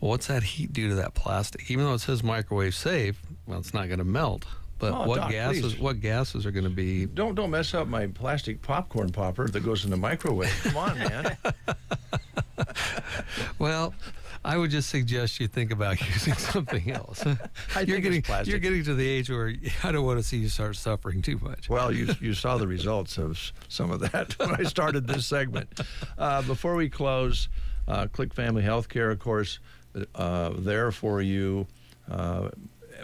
Well, what's that heat do to that plastic? Even though it says microwave safe, well, it's not going to melt. But what gases are going to be? Don't mess up my plastic popcorn popper that goes in the microwave. Come on, man. Well, I would just suggest you think about using something else. You're getting to the age where I don't want to see you start suffering too much. Well, you saw the results of some of that when I started this segment. Before we close, Click Family Healthcare, of course, there for you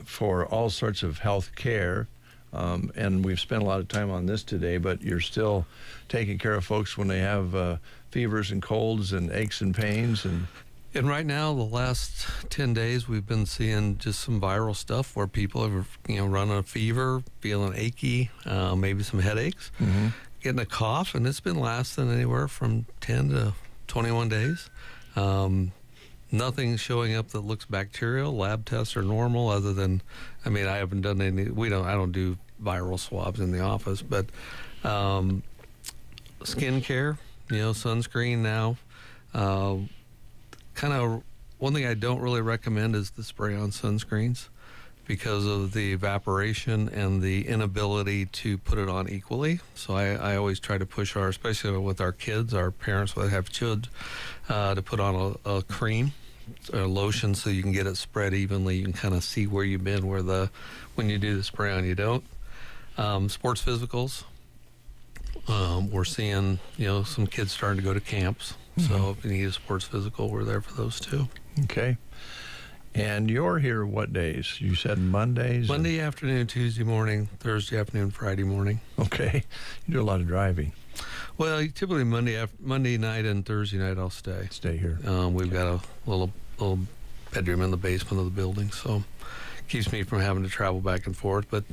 for all sorts of health care. And we've spent a lot of time on this today, but you're still taking care of folks when they have fevers and colds and aches and pains. And right now, the last 10 days, we've been seeing just some viral stuff where people have, running a fever, feeling achy, maybe some headaches, getting a cough, and it's been lasting anywhere from 10 to 21 days. Nothing showing up that looks bacterial. Lab tests are normal, other than, I haven't done any. I don't do viral swabs in the office, but skin care, sunscreen now. Kind of one thing I don't really recommend is the spray-on sunscreens, because of the evaporation and the inability to put it on equally. So I always try to push especially with our kids, our parents that have children, to put on a cream, a lotion, so you can get it spread evenly. You can kind of see where you've been, when you do the spray-on, you don't. Sports physicals. We're seeing, some kids starting to go to camps. So if you need a sports physical, we're there for those too. Okay. And you're here what days? You said Mondays? Monday afternoon, Tuesday morning, Thursday afternoon, Friday morning. Okay. You do a lot of driving. Well, typically Monday night and Thursday night I'll stay. Stay here. We've got a little bedroom in the basement of the building, so keeps me from having to travel back and forth. But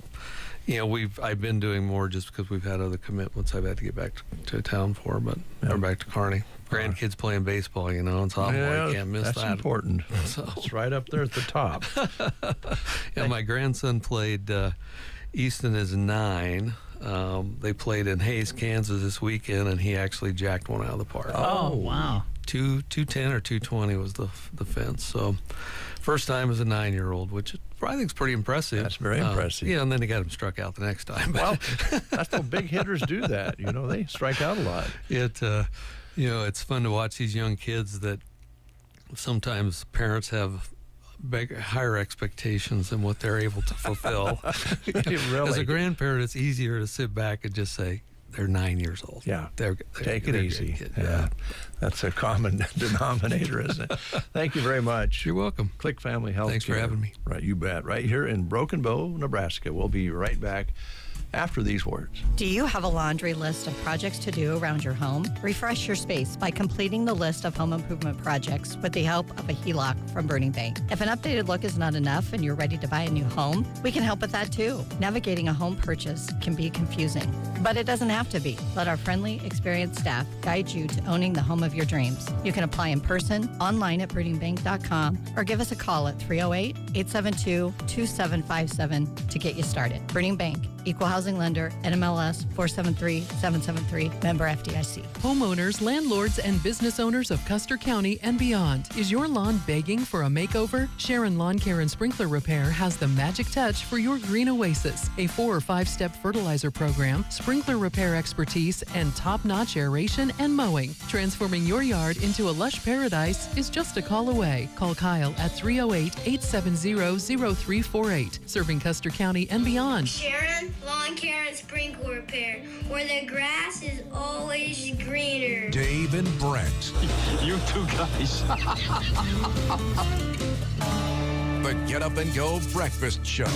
I've been doing more just because we've had other commitments I've had to get back to town for. But we're back to Kearney. Grandkids playing baseball, it's awful. You can't miss that. That's important. So it's right up there at the top. My grandson played. Easton is 9. They played in Hayes, Kansas this weekend, and he actually jacked one out of the park. Oh, wow. 210 or 220 was the fence. So first time as a 9-year-old, which I think is pretty impressive. That's very impressive. And then he got him struck out the next time. Well, that's how big hitters do that. They strike out a lot. It's fun to watch these young kids that sometimes parents have higher expectations than what they're able to fulfill. Really? As a grandparent, it's easier to sit back and just say, they're 9 years old. Yeah. Take it easy. Yeah. That's a common denominator, isn't it? Thank you very much. You're welcome. Click Family Health Thanks for having me. Right, you bet. Right here in Broken Bow, Nebraska. We'll be right back after these words. Do you have a laundry list of projects to do around your home? Refresh your space by completing the list of home improvement projects with the help of a HELOC from Burning Bank. If an updated look is not enough and you're ready to buy a new home, we can help with that too. Navigating a home purchase can be confusing, but it doesn't have to be. Let our friendly, experienced staff guide you to owning the home of your dreams. You can apply in person, online at burningbank.com, or give us a call at 308-872-2757 to get you started. Burning Bank, Equal Housing Lender, NMLS 473773, member FDIC. Homeowners, landlords, and business owners of Custer County and beyond. Is your lawn begging for a makeover? Sharon Lawn Care and Sprinkler Repair has the magic touch for your green oasis. A 4 or 5-step fertilizer program, sprinkler repair expertise, and top-notch aeration and mowing. Transforming your yard into a lush paradise is just a call away. Call Kyle at 308-870-0348. Serving Custer County and beyond. Sharon Lawn Care and Sprinkler Repair, where the grass is always greener. Dave and Brent. You two guys. The Get Up and Go Breakfast Show.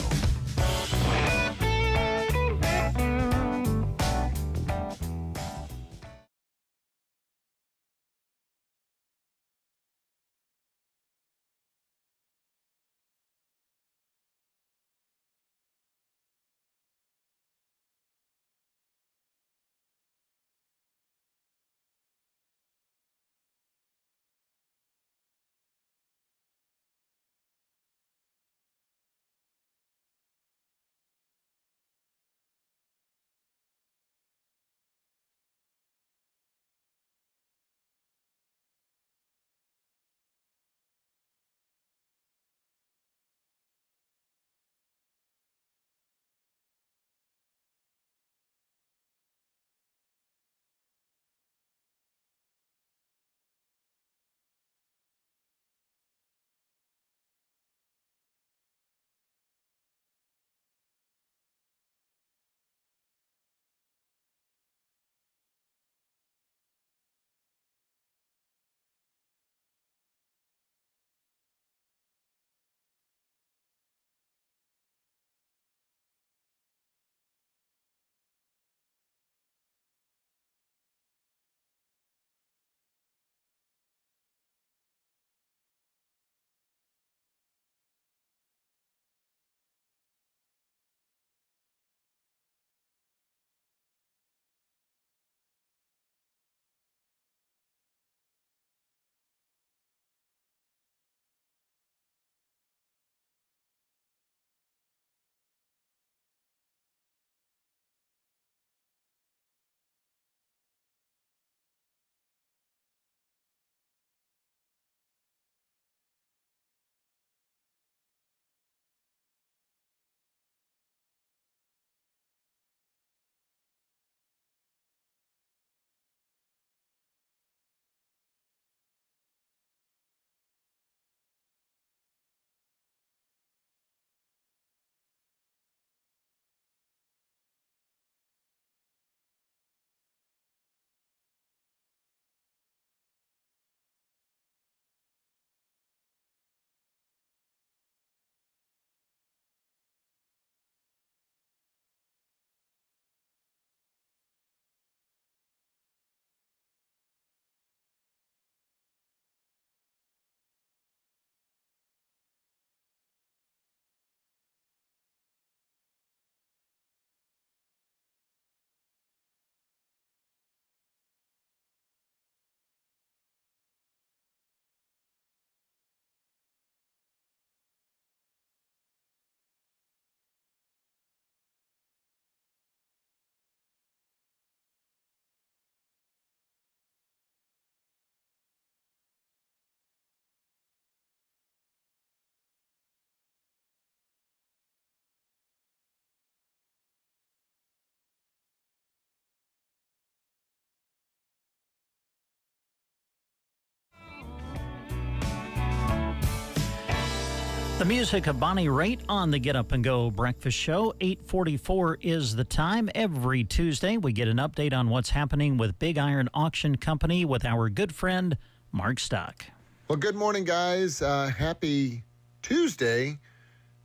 The music of Bonnie Raitt on the Get Up and Go Breakfast Show. 8:44 is the time. Every Tuesday, we get an update on what's happening with Big Iron Auction Company with our good friend, Mark Stock. Well, good morning, guys. Happy Tuesday,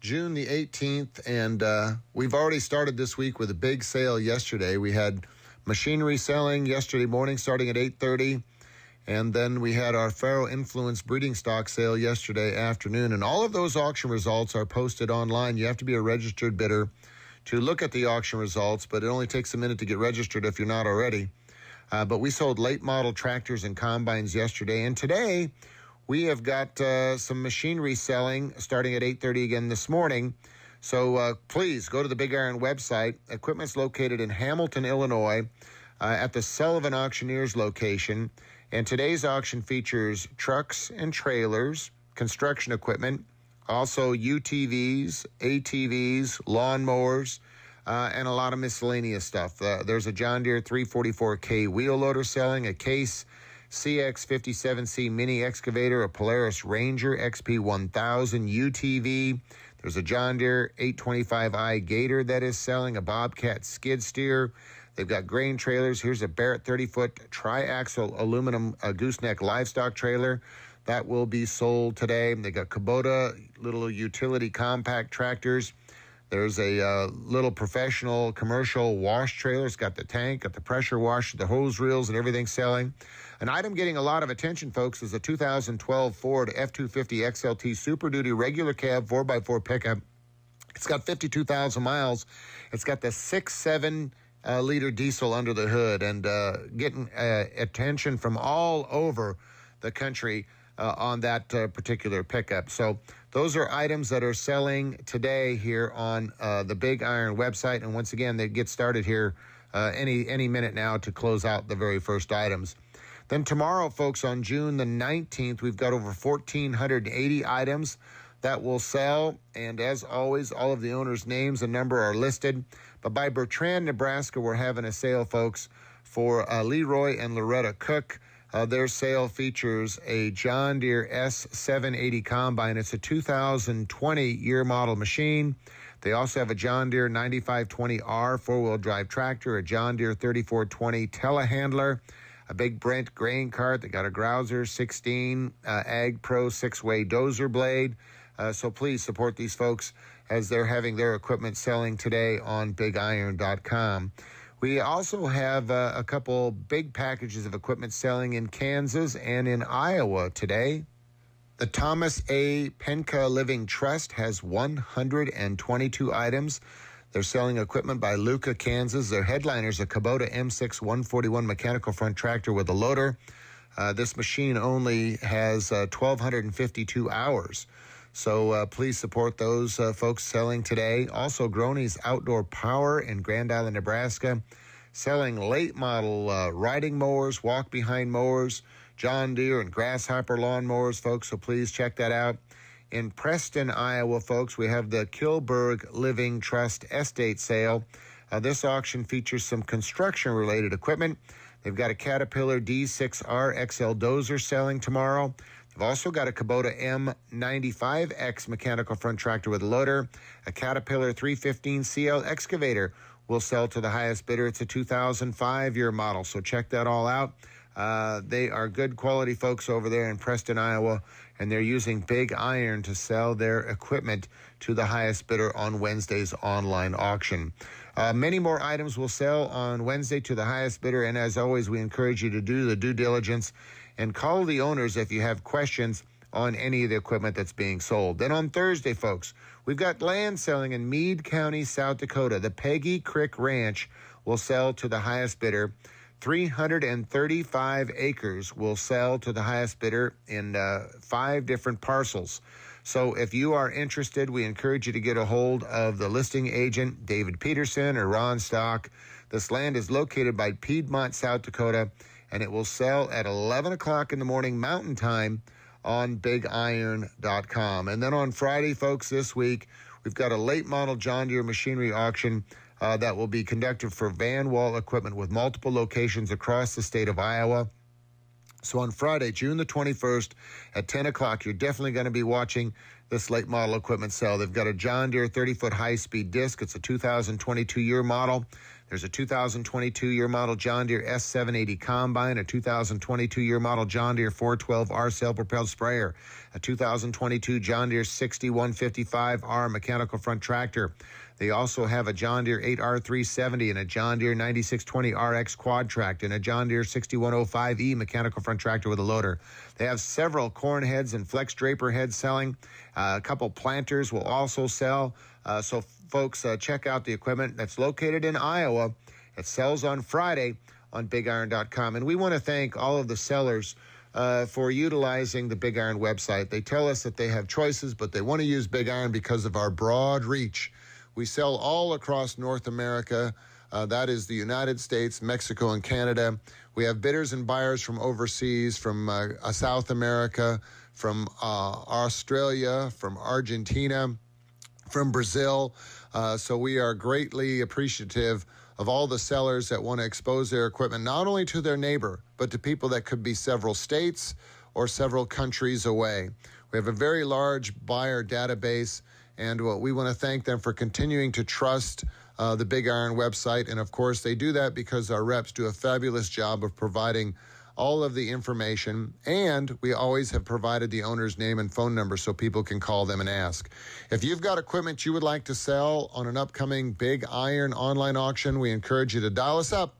June the 18th. And we've already started this week with a big sale yesterday. We had machinery selling yesterday morning starting at 8:30. And then we had our Faro Influence breeding stock sale yesterday afternoon. And all of those auction results are posted online. You have to be a registered bidder to look at the auction results, but it only takes a minute to get registered if you're not already. But we sold late model tractors and combines yesterday. And today we have got some machinery selling starting at 8:30 again this morning. So please go to the Big Iron website. Equipment's located in Hamilton, Illinois, at the Sullivan Auctioneers location. And today's auction features trucks and trailers, construction equipment, also UTVs, ATVs, lawnmowers, and a lot of miscellaneous stuff. There's a John Deere 344K wheel loader selling, a Case CX57C mini excavator, a Polaris Ranger XP1000 UTV. There's a John Deere 825i Gator that is selling, a Bobcat skid steer. They've got grain trailers. Here's a Barrett 30-foot tri-axle aluminum gooseneck livestock trailer. That will be sold today. They got Kubota little utility compact tractors. There's a little professional commercial wash trailer. It's got the tank, got the pressure washer, the hose reels, and everything selling. An item getting a lot of attention, folks, is a 2012 Ford F-250 XLT Super Duty regular cab 4x4 pickup. It's got 52,000 miles. It's got the 6.7 liter diesel under the hood, and getting attention from all over the country on that particular pickup. So those are items that are selling today here on the Big Iron website. And once again, they get started here any minute now to close out the very first items. Then tomorrow, folks, on June the 19th, we've got over 1,480 items that will sell. And as always, all of the owners' names and number are listed. But by Bertrand, Nebraska, we're having a sale, folks, for Leroy and Loretta Cook. Their sale features a John Deere S780 combine. It's a 2020 year model machine. They also have a John Deere 9520R four-wheel drive tractor, a John Deere 3420 telehandler, a Big Brent grain cart. They got a Grouser 16 Ag Pro 6-way dozer blade. So please support these folks as they're having their equipment selling today on BigIron.com. We also have a couple big packages of equipment selling in Kansas and in Iowa today. The Thomas A. Penka Living Trust has 122 items. They're selling equipment by Luca, Kansas. Their headliners a Kubota M6 141 mechanical front tractor with a loader. This machine only has 1,252 hours. So please support those folks selling today. Also, Groney's Outdoor Power in Grand Island, Nebraska, selling late model riding mowers, walk-behind mowers, John Deere and Grasshopper lawn mowers, folks. So please check that out. In Preston, Iowa, folks, we have the Kilberg Living Trust Estate Sale. This auction features some construction-related equipment. They've got a Caterpillar D6R XL dozer selling tomorrow. They've also got a Kubota M95X mechanical front tractor with a loader. A Caterpillar 315 CL excavator will sell to the highest bidder. It's a 2005 year model, so check that all out. They are good quality folks over there in Preston, Iowa, and they're using Big Iron to sell their equipment to the highest bidder on Wednesday's online auction. Many more items will sell on Wednesday to the highest bidder, and as always, we encourage you to do the due diligence and call the owners if you have questions on any of the equipment that's being sold. Then on Thursday, folks, we've got land selling in Meade County, South Dakota. The Peggy Creek Ranch will sell to the highest bidder. 335 acres will sell to the highest bidder in 5 different parcels. So if you are interested, we encourage you to get a hold of the listing agent, David Peterson or Ron Stock. This land is located by Piedmont, South Dakota, and it will sell at 11 o'clock in the morning Mountain Time on BigIron.com. And then on Friday, folks, this week, we've got a late model John Deere machinery auction that will be conducted for van wall equipment with multiple locations across the state of Iowa. So on Friday, June the 21st at 10 o'clock, you're definitely going to be watching this late model equipment sale. They've got a John Deere 30-foot high-speed disc. It's a 2022 year model. There's a 2022 year model John Deere S780 combine, a 2022 year model John Deere 412R sail-propelled sprayer, a 2022 John Deere 6155R mechanical front tractor. They also have a John Deere 8R370 and a John Deere 9620RX quad tract and a John Deere 6105E mechanical front tractor with a loader. They have several corn heads and flex draper heads selling. A couple planters will also sell. So folks, check out the equipment that's located in Iowa. It sells on Friday on BigIron.com. And we want to thank all of the sellers for utilizing the Big Iron website. They tell us that they have choices, but they want to use Big Iron because of our broad reach. We sell all across North America. That is the United States, Mexico, and Canada. We have bidders and buyers from overseas, from South America, from Australia, from Argentina, from Brazil. So we are greatly appreciative of all the sellers that want to expose their equipment, not only to their neighbor, but to people that could be several states or several countries away. We have a very large buyer database, and we want to thank them for continuing to trust the Big Iron website. And, of course, they do that because our reps do a fabulous job of providing all of the information, and we always have provided the owner's name and phone number so people can call them and ask. If you've got equipment you would like to sell on an upcoming Big Iron online auction, we encourage you to dial us up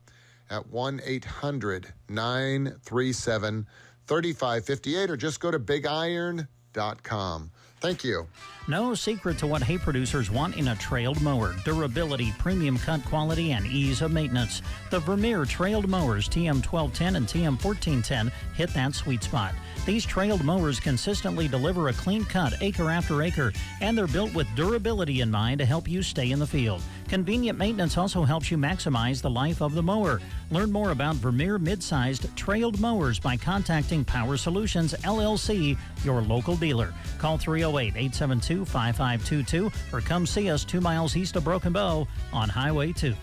at 1-800-937-3558 or just go to bigiron.com. Thank you. No secret to what hay producers want in a trailed mower: durability, premium cut quality, and ease of maintenance. The Vermeer trailed mowers TM1210 and TM1410 hit that sweet spot. These trailed mowers consistently deliver a clean cut acre after acre, and they're built with durability in mind to help you stay in the field. Convenient maintenance also helps you maximize the life of the mower. Learn more about Vermeer mid-sized trailed mowers by contacting Power Solutions, LLC, your local dealer. Call 308-872-5522 or come see us 2 miles east of Broken Bow on Highway 2.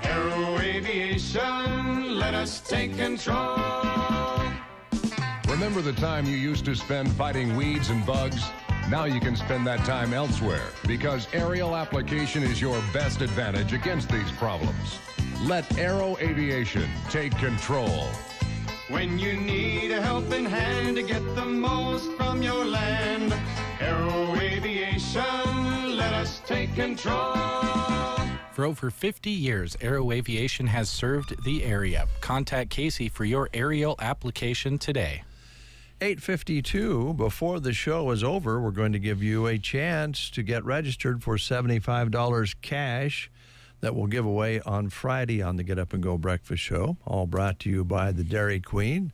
Aero Aviation, let us take control. Remember the time you used to spend fighting weeds and bugs? Now you can spend that time elsewhere because aerial application is your best advantage against these problems. Let Aero Aviation take control. When you need a helping hand to get the most from your land, Aero Aviation, let us take control. For over 50 years, Aero Aviation has served the area. Contact Casey for your aerial application today. 8:52, before the show is over, we're going to give you a chance to get registered for $75 cash that we'll give away on Friday on the Get Up and Go Breakfast Show, all brought to you by the Dairy Queen,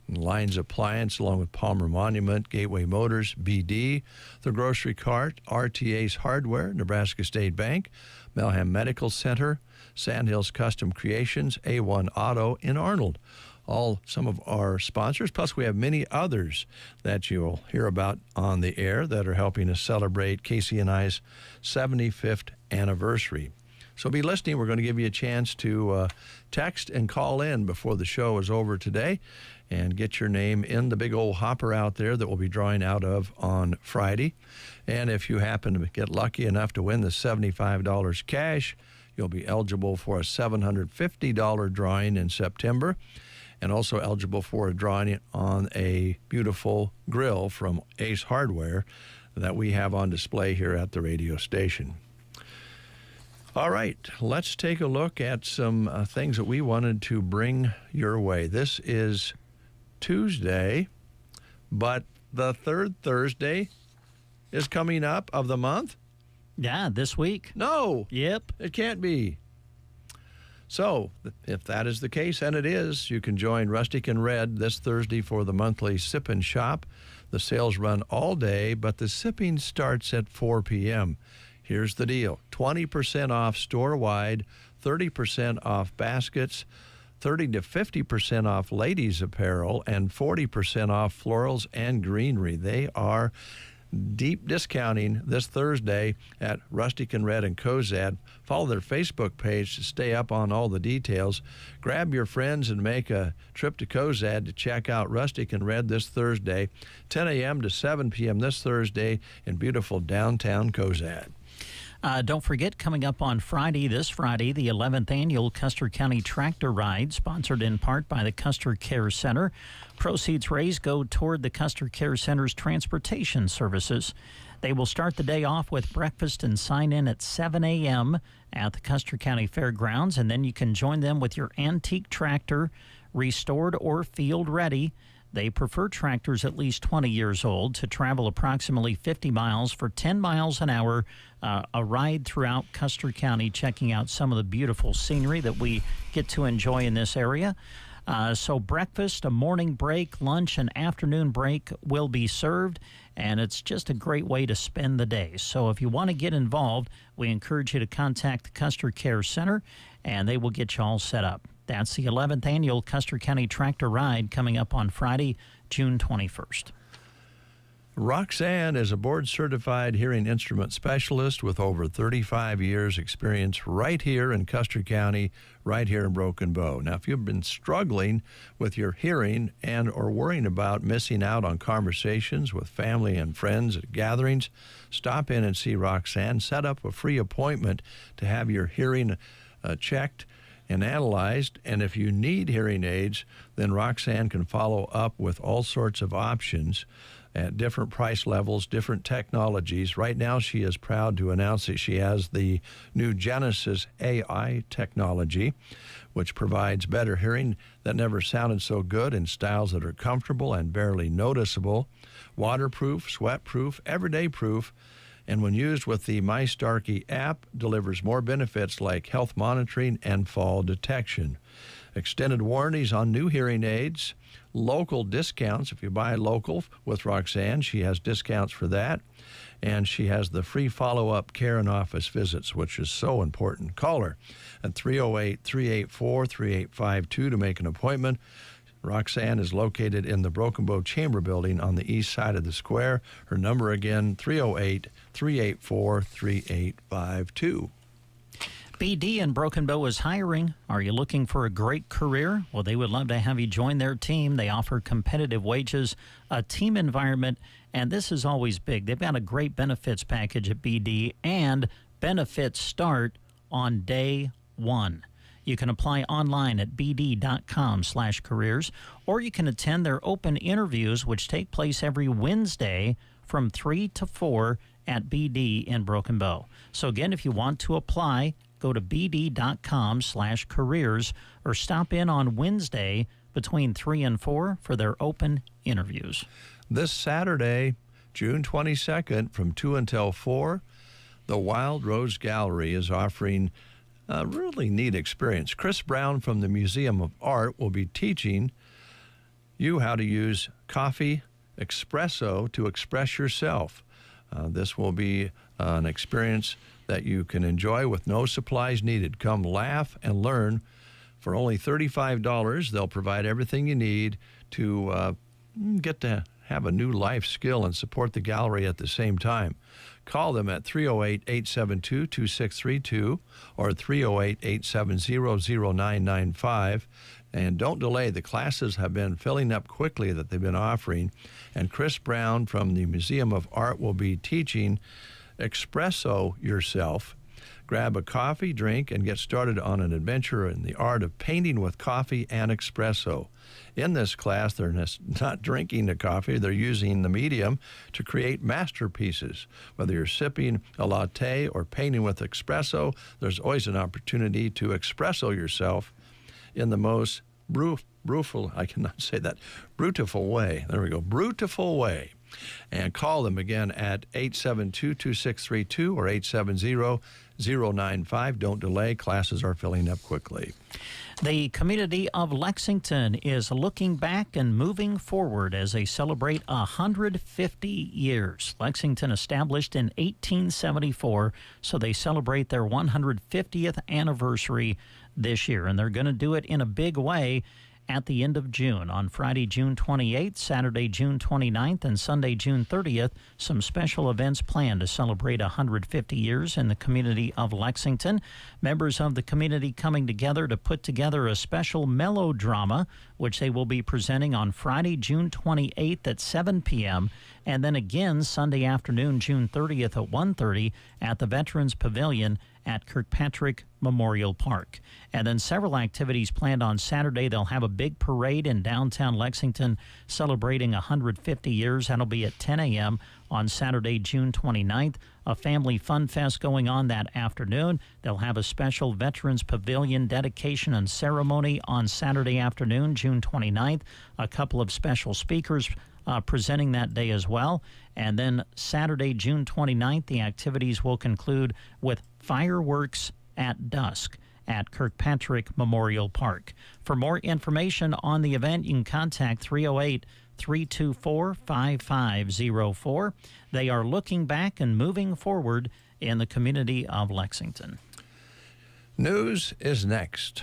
Lines Appliance, along with Palmer Monument, Gateway Motors, BD, The Grocery Cart, RTA's Hardware, Nebraska State Bank, Melham Medical Center, Sandhills Custom Creations, A1 Auto in Arnold. All some of our sponsors, plus we have many others that you'll hear about on the air that are helping us celebrate KCNI's 75th anniversary. So be listening. We're going to give you a chance to text and call in before the show is over today and get your name in the big old hopper out there that we'll be drawing out of on Friday. And if you happen to get lucky enough to win the $75 cash, you'll be eligible for a $750 drawing in September, and also eligible for a drawing on a beautiful grill from Ace Hardware that we have on display here at the radio station. All right, let's take a look at some things that we wanted to bring your way. This is Tuesday, but the third Thursday is coming up of the month? Yeah, this week. No. Yep. It can't be. So, if that is the case, and it is, you can join Rustic and Red this Thursday for the monthly Sip and Shop. The sales run all day, but the sipping starts at 4 p.m. Here's the deal. 20% off store-wide, 30% off baskets, 30 to 50% off ladies' apparel, and 40% off florals and greenery. They are deep discounting this Thursday at Rustic and Red and Cozad. Follow their Facebook page to stay up on all the details. Grab your friends and make a trip to Cozad to check out Rustic and Red this Thursday, 10 a.m. to 7 p.m. this Thursday in beautiful downtown Cozad. Don't forget, coming up on this Friday, the 11th annual Custer County Tractor Ride, sponsored in part by the Custer Care Center. Proceeds raised go toward the Custer Care Center's transportation services. They will start the day off with breakfast and sign in at 7 a.m. at the Custer County Fairgrounds, and then you can join them with your antique tractor, restored or field ready. They prefer tractors at least 20 years old to travel approximately 50 miles for 10 miles an hour, a ride throughout Custer County, checking out some of the beautiful scenery that we get to enjoy in this area. So breakfast, a morning break, lunch, and afternoon break will be served, and it's just a great way to spend the day. So if you want to get involved, we encourage you to contact the Custer Care Center, and they will get you all set up. That's the 11th annual Custer County Tractor Ride coming up on Friday, June 21st. Roxanne is a board-certified hearing instrument specialist with over 35 years' experience right here in Custer County, right here in Broken Bow. Now, if you've been struggling with your hearing and or worrying about missing out on conversations with family and friends at gatherings, stop in and see Roxanne. Set up a free appointment to have your hearing checked and analyzed, and if you need hearing aids, then Roxanne can follow up with all sorts of options at different price levels, different technologies. Right now, she is proud to announce that she has the new Genesis AI technology, which provides better hearing that never sounded so good in styles that are comfortable and barely noticeable, waterproof, sweat-proof, everyday-proof, and when used with the MyStarkey app, delivers more benefits like health monitoring and fall detection. Extended warranties on new hearing aids, local discounts. If you buy local with Roxanne, she has discounts for that. And she has the free follow-up care and office visits, which is so important. Call her at 308-384-3852 to make an appointment. Roxanne is located in the Broken Bow Chamber Building on the east side of the square. Her number again, 308-384-3852. BD in Broken Bow is hiring. Are you looking for a great career? Well, they would love to have you join their team. They offer competitive wages, a team environment, and this is always big. They've got a great benefits package at BD, and benefits start on day one. You can apply online at bd.com/careers, or you can attend their open interviews, which take place every Wednesday from 3 to 4 at BD in Broken Bow. So again, if you want to apply, go to bd.com/careers or stop in on Wednesday between 3 and 4 for their open interviews. This Saturday, June 22nd, from 2 until 4, the Wild Rose Gallery is offering a really neat experience. Chris Brown from the Museum of Art will be teaching you how to use coffee espresso to express yourself. This will be an experience that you can enjoy with no supplies needed. Come laugh and learn. For only $35, they'll provide everything you need to get to have a new life skill and support the gallery at the same time. Call them at 308-872-2632 or 308-870-0995. And don't delay. The classes have been filling up quickly that they've been offering. And Chris Brown from the Museum of Art will be teaching Espresso Yourself. Grab a coffee, drink, and get started on an adventure in the art of painting with coffee and espresso. In this class, they're not drinking the coffee, they're using the medium to create masterpieces. Whether you're sipping a latte or painting with espresso, there's always an opportunity to espresso yourself in the most brutal way. There we go, brutiful way. And call them again at 872-2632 or 870-095. Don't delay. Classes are filling up quickly. The community of Lexington is looking back and moving forward as they celebrate 150 years. Lexington established in 1874, so they celebrate their 150th anniversary this year, and they're going to do it in a big way at the end of June. On Friday, June 28th, Saturday, June 29th, and Sunday, June 30th, some special events planned to celebrate 150 years in the community of Lexington. Members of the community coming together to put together a special melodrama, which they will be presenting on Friday, June 28th at 7 p.m., and then again Sunday afternoon, June 30th at 1:30 at the Veterans Pavilion at Kirkpatrick Memorial Park. And then several activities planned on Saturday. They'll have a big parade in downtown Lexington celebrating 150 years. That'll be at 10 a.m. on Saturday, June 29th. A family fun fest going on that afternoon. They'll have a special Veterans Pavilion dedication and ceremony on Saturday afternoon, June 29th. A couple of special speakers presenting that day as well. And then Saturday, June 29th, the activities will conclude with fireworks at dusk at Kirkpatrick Memorial Park. For more information on the event, you can contact 308-324-5504. They are looking back and moving forward in the community of Lexington. News is next.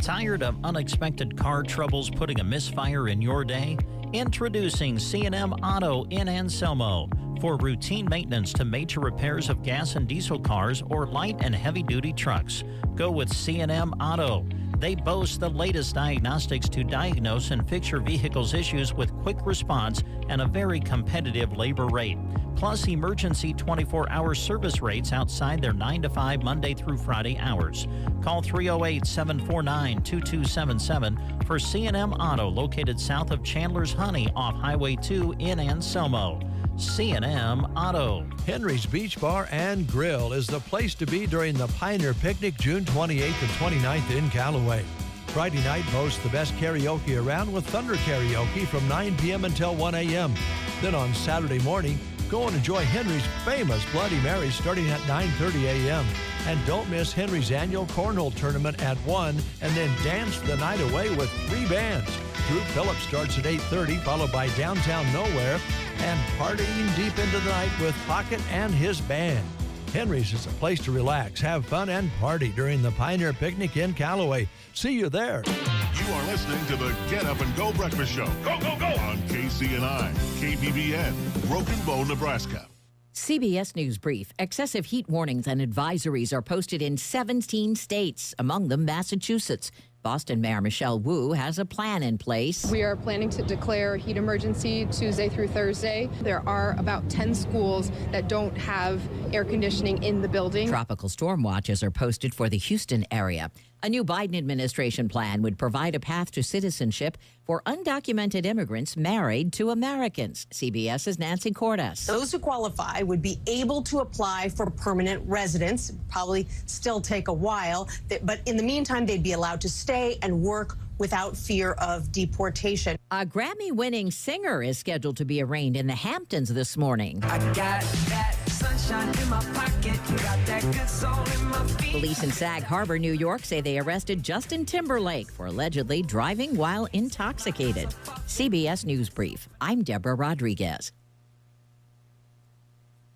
Tired of unexpected car troubles putting a misfire in your day? Introducing C&M Auto in Anselmo. For routine maintenance to major repairs of gas and diesel cars or light and heavy-duty trucks, go with C&M Auto. They boast the latest diagnostics to diagnose and fix your vehicle's issues with quick response and a very competitive labor rate. Plus emergency 24-hour service rates outside their 9 to 5 Monday through Friday hours. Call 308-749-2277 for C&M Auto, located south of Chandler's Honey off Highway 2 in Anselmo. C&M Auto. Henry's Beach Bar and Grill is the place to be during the Pioneer Picnic, June 28th and 29th in Callaway. Friday night boasts the best karaoke around with Thunder Karaoke from 9 p.m. until 1 a.m. Then on Saturday morning, go and enjoy Henry's famous Bloody Mary starting at 9:30 a.m. And don't miss Henry's annual Cornhole Tournament at 1, and then dance the night away with 3 bands. Drew Phillips starts at 8:30, followed by Downtown Nowhere, and partying deep into the night with Pocket and his band. Henry's is a place to relax, have fun, and party during the Pioneer Picnic in Callaway. See you there. You are listening to the Get Up and Go Breakfast Show. Go, go, go! On KCNI, KBBN, Broken Bow, Nebraska. CBS News Brief. Excessive heat warnings and advisories are posted in 17 states, among them Massachusetts. Boston Mayor Michelle Wu has a plan in place. We are planning to declare a heat emergency Tuesday through Thursday. There are about 10 schools that don't have air conditioning in the building. Tropical storm watches are posted for the Houston area. A new Biden administration plan would provide a path to citizenship for undocumented immigrants married to Americans. CBS's Nancy Cordes. Those who qualify would be able to apply for permanent residence. Probably still take a while, but in the meantime, they'd be allowed to stay and work without fear of deportation. A Grammy-winning singer is scheduled to be arraigned in the Hamptons this morning. I got that sunshine in my pocket, got that good soul in my feet. Police in Sag Harbor, New York, say they arrested Justin Timberlake for allegedly driving while intoxicated. CBS News Brief. I'm Deborah Rodriguez.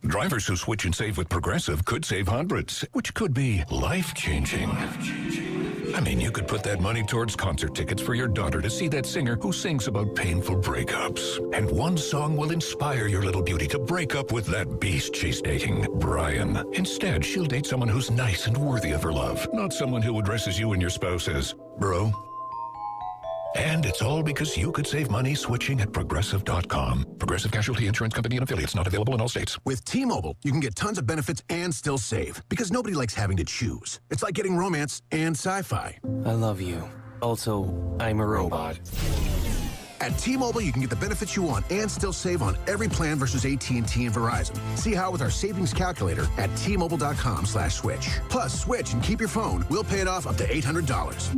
Drivers who switch and save with Progressive could save hundreds, which could be life-changing. I mean, you could put that money towards concert tickets for your daughter to see that singer who sings about painful breakups. And one song will inspire your little beauty to break up with that beast she's dating, Brian. Instead, she'll date someone who's nice and worthy of her love, not someone who addresses you and your spouse as bro. And it's all because you could save money switching at Progressive.com. Progressive Casualty Insurance Company and affiliates, not available in all states. With T-Mobile, you can get tons of benefits and still save, because nobody likes having to choose. It's like getting romance and sci-fi. I love you. Also, I'm a robot. At T-Mobile, you can get the benefits you want and still save on every plan versus AT&T and Verizon. See how with our savings calculator at T-Mobile.com/switch. Plus, switch and keep your phone. We'll pay it off up to $800.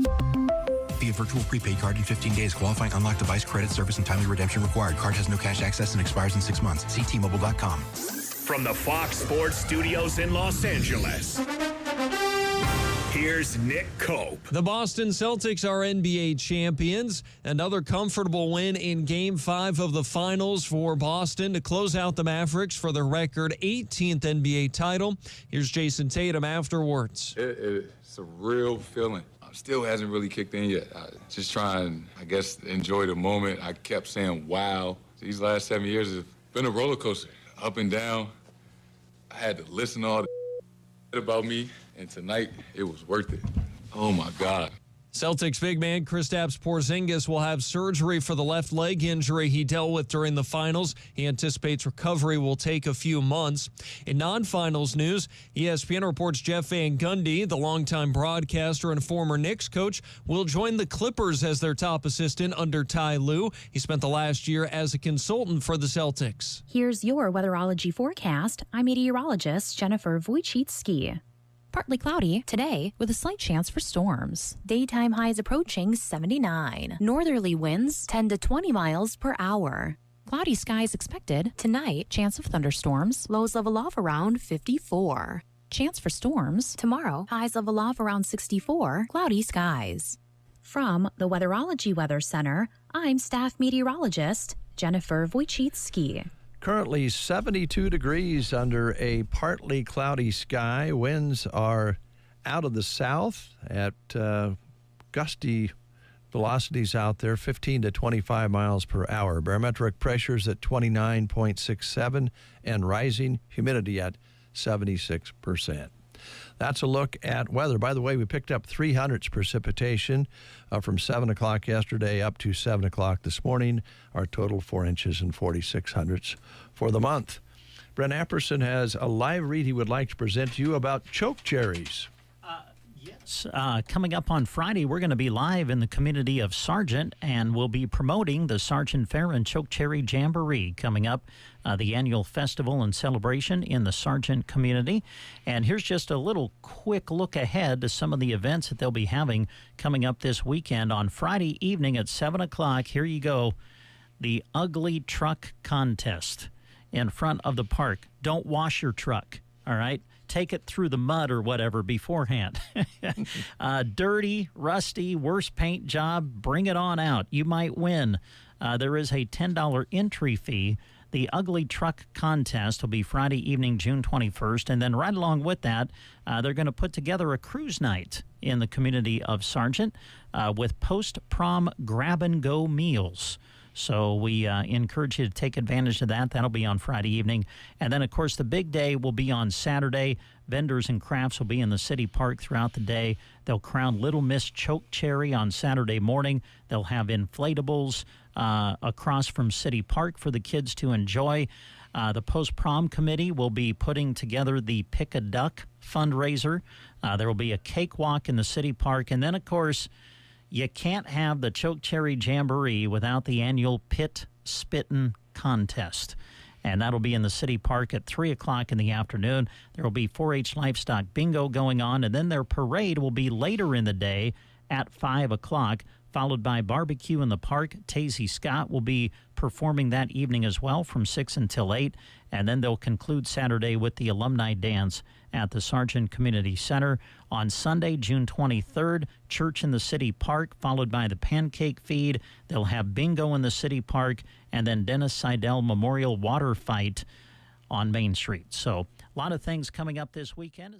Via virtual prepaid card in 15 days. Qualifying unlocked device credit service and timely redemption required. Card has no cash access and expires in 6 months. See T-Mobile.com. From the Fox Sports Studios in Los Angeles, here's Nick Cope. The Boston Celtics are NBA champions. Another comfortable win in Game 5 of the Finals for Boston to close out the Mavericks for their record 18th NBA title. Here's Jason Tatum afterwards. It's a real feeling. still hasn't really kicked in yet. Just trying, I guess, enjoy the moment. I kept saying, wow. These last 7 years have been a roller coaster, up and down. I had to listen to all the about me, and tonight it was worth it. Oh, my God. Celtics big man Kristaps Porzingis will have surgery for the left leg injury he dealt with during the finals. He anticipates recovery will take a few months. In non-finals news, ESPN reports Jeff Van Gundy, the longtime broadcaster and former Knicks coach, will join the Clippers as their top assistant under Ty Lue. He spent the last year as a consultant for the Celtics. Here's your weatherology forecast. I'm meteorologist Jennifer Wojcicki. Partly cloudy today with a slight chance for storms. Daytime highs approaching 79. Northerly winds 10 to 20 miles per hour. Cloudy skies expected tonight. Chance of thunderstorms. Lows level off around 54. Chance for storms tomorrow. Highs level off around 64. Cloudy skies. From the Weatherology Weather Center, I'm staff meteorologist Jennifer Wojcicki. Currently 72 degrees under a partly cloudy sky. Winds are out of the south at gusty velocities out there, 15 to 25 miles per hour. Barometric pressures at 29.67 and rising. Humidity at 76%. That's a look at weather. By the way, we picked up 300s precipitation from 7 o'clock yesterday up to 7 o'clock this morning. Our total 4 inches and 46 hundredths for the month. Brent Apperson has a live read he would like to present to you about choke cherries. Yes. Coming up on Friday, we're going to be live in the community of Sargent, and we'll be promoting the Sargent Fair and Choke Cherry Jamboree coming up, the annual festival and celebration in the Sargent community. And here's just a little quick look ahead to some of the events that they'll be having coming up this weekend. On Friday evening at 7 o'clock, here you go, the Ugly Truck Contest in front of the park. Don't wash your truck, all right? Take it through the mud or whatever beforehand. Dirty, rusty, worst paint job, bring it on out. You might win. There is a $10 entry fee. The Ugly Truck Contest will be Friday evening, June 21st. And then right along with that, they're going to put together a cruise night in the community of Sargent with post-prom grab-and-go meals. So we encourage you to take advantage of that. That'll be on Friday evening. And then, of course, the big day will be on Saturday. Vendors and crafts will be in the city park throughout the day. They'll crown Little Miss Choke Cherry on Saturday morning. They'll have inflatables across from City Park for the kids to enjoy. The post-prom committee will be putting together the Pick a Duck fundraiser. There will be a cakewalk in the city park. And then, of course, you can't have the Choke Cherry Jamboree without the annual Pit Spittin' Contest. And that'll be in the city park at 3 o'clock in the afternoon. There will be 4-H livestock bingo going on, and then their parade will be later in the day at 5 o'clock, followed by barbecue in the park. Tazy Scott will be performing that evening as well from 6 until 8. And then they'll conclude Saturday with the alumni dance at the Sargent Community Center. On Sunday, June 23rd, church in the city park, followed by the pancake feed. They'll have bingo in the city park, and then Dennis Seidel Memorial Water Fight on Main Street. So a lot of things coming up this weekend.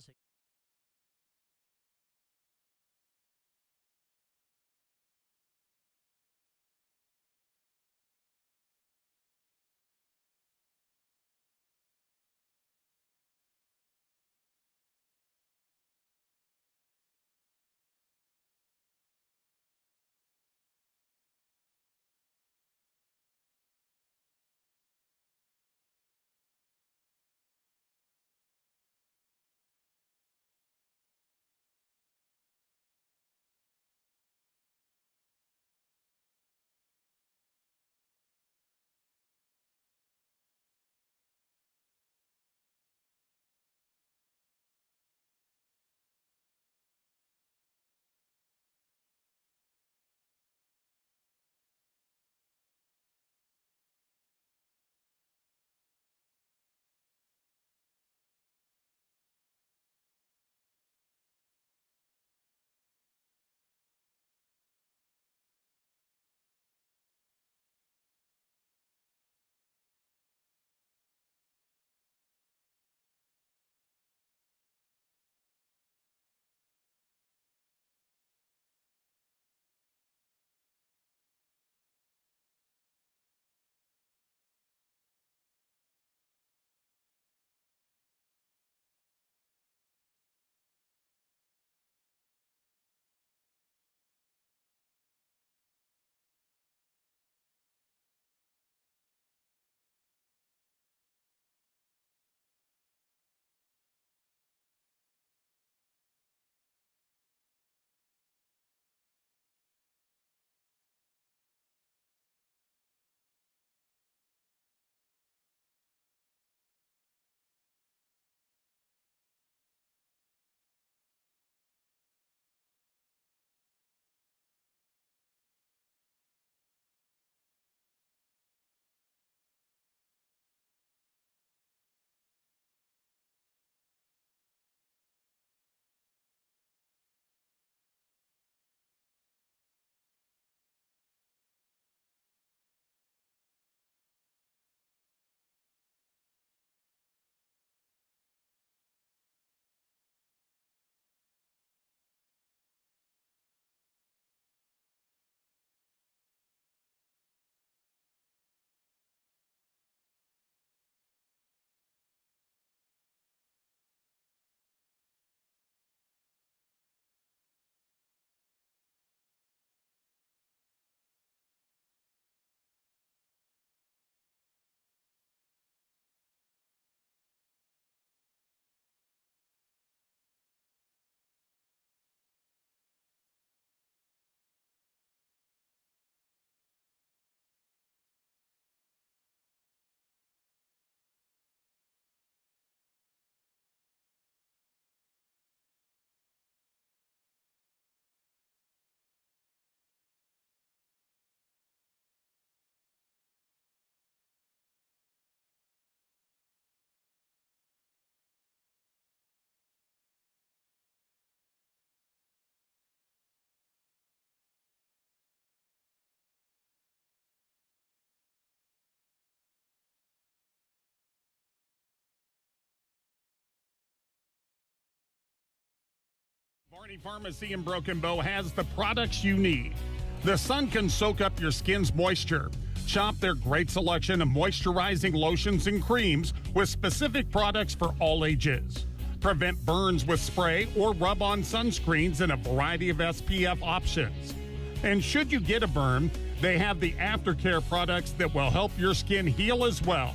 Barney Pharmacy in Broken Bow has the products you need. The sun can soak up your skin's moisture. Shop their great selection of moisturizing lotions and creams with specific products for all ages. Prevent burns with spray or rub-on sunscreens in a variety of SPF options. And should you get a burn, they have the aftercare products that will help your skin heal as well.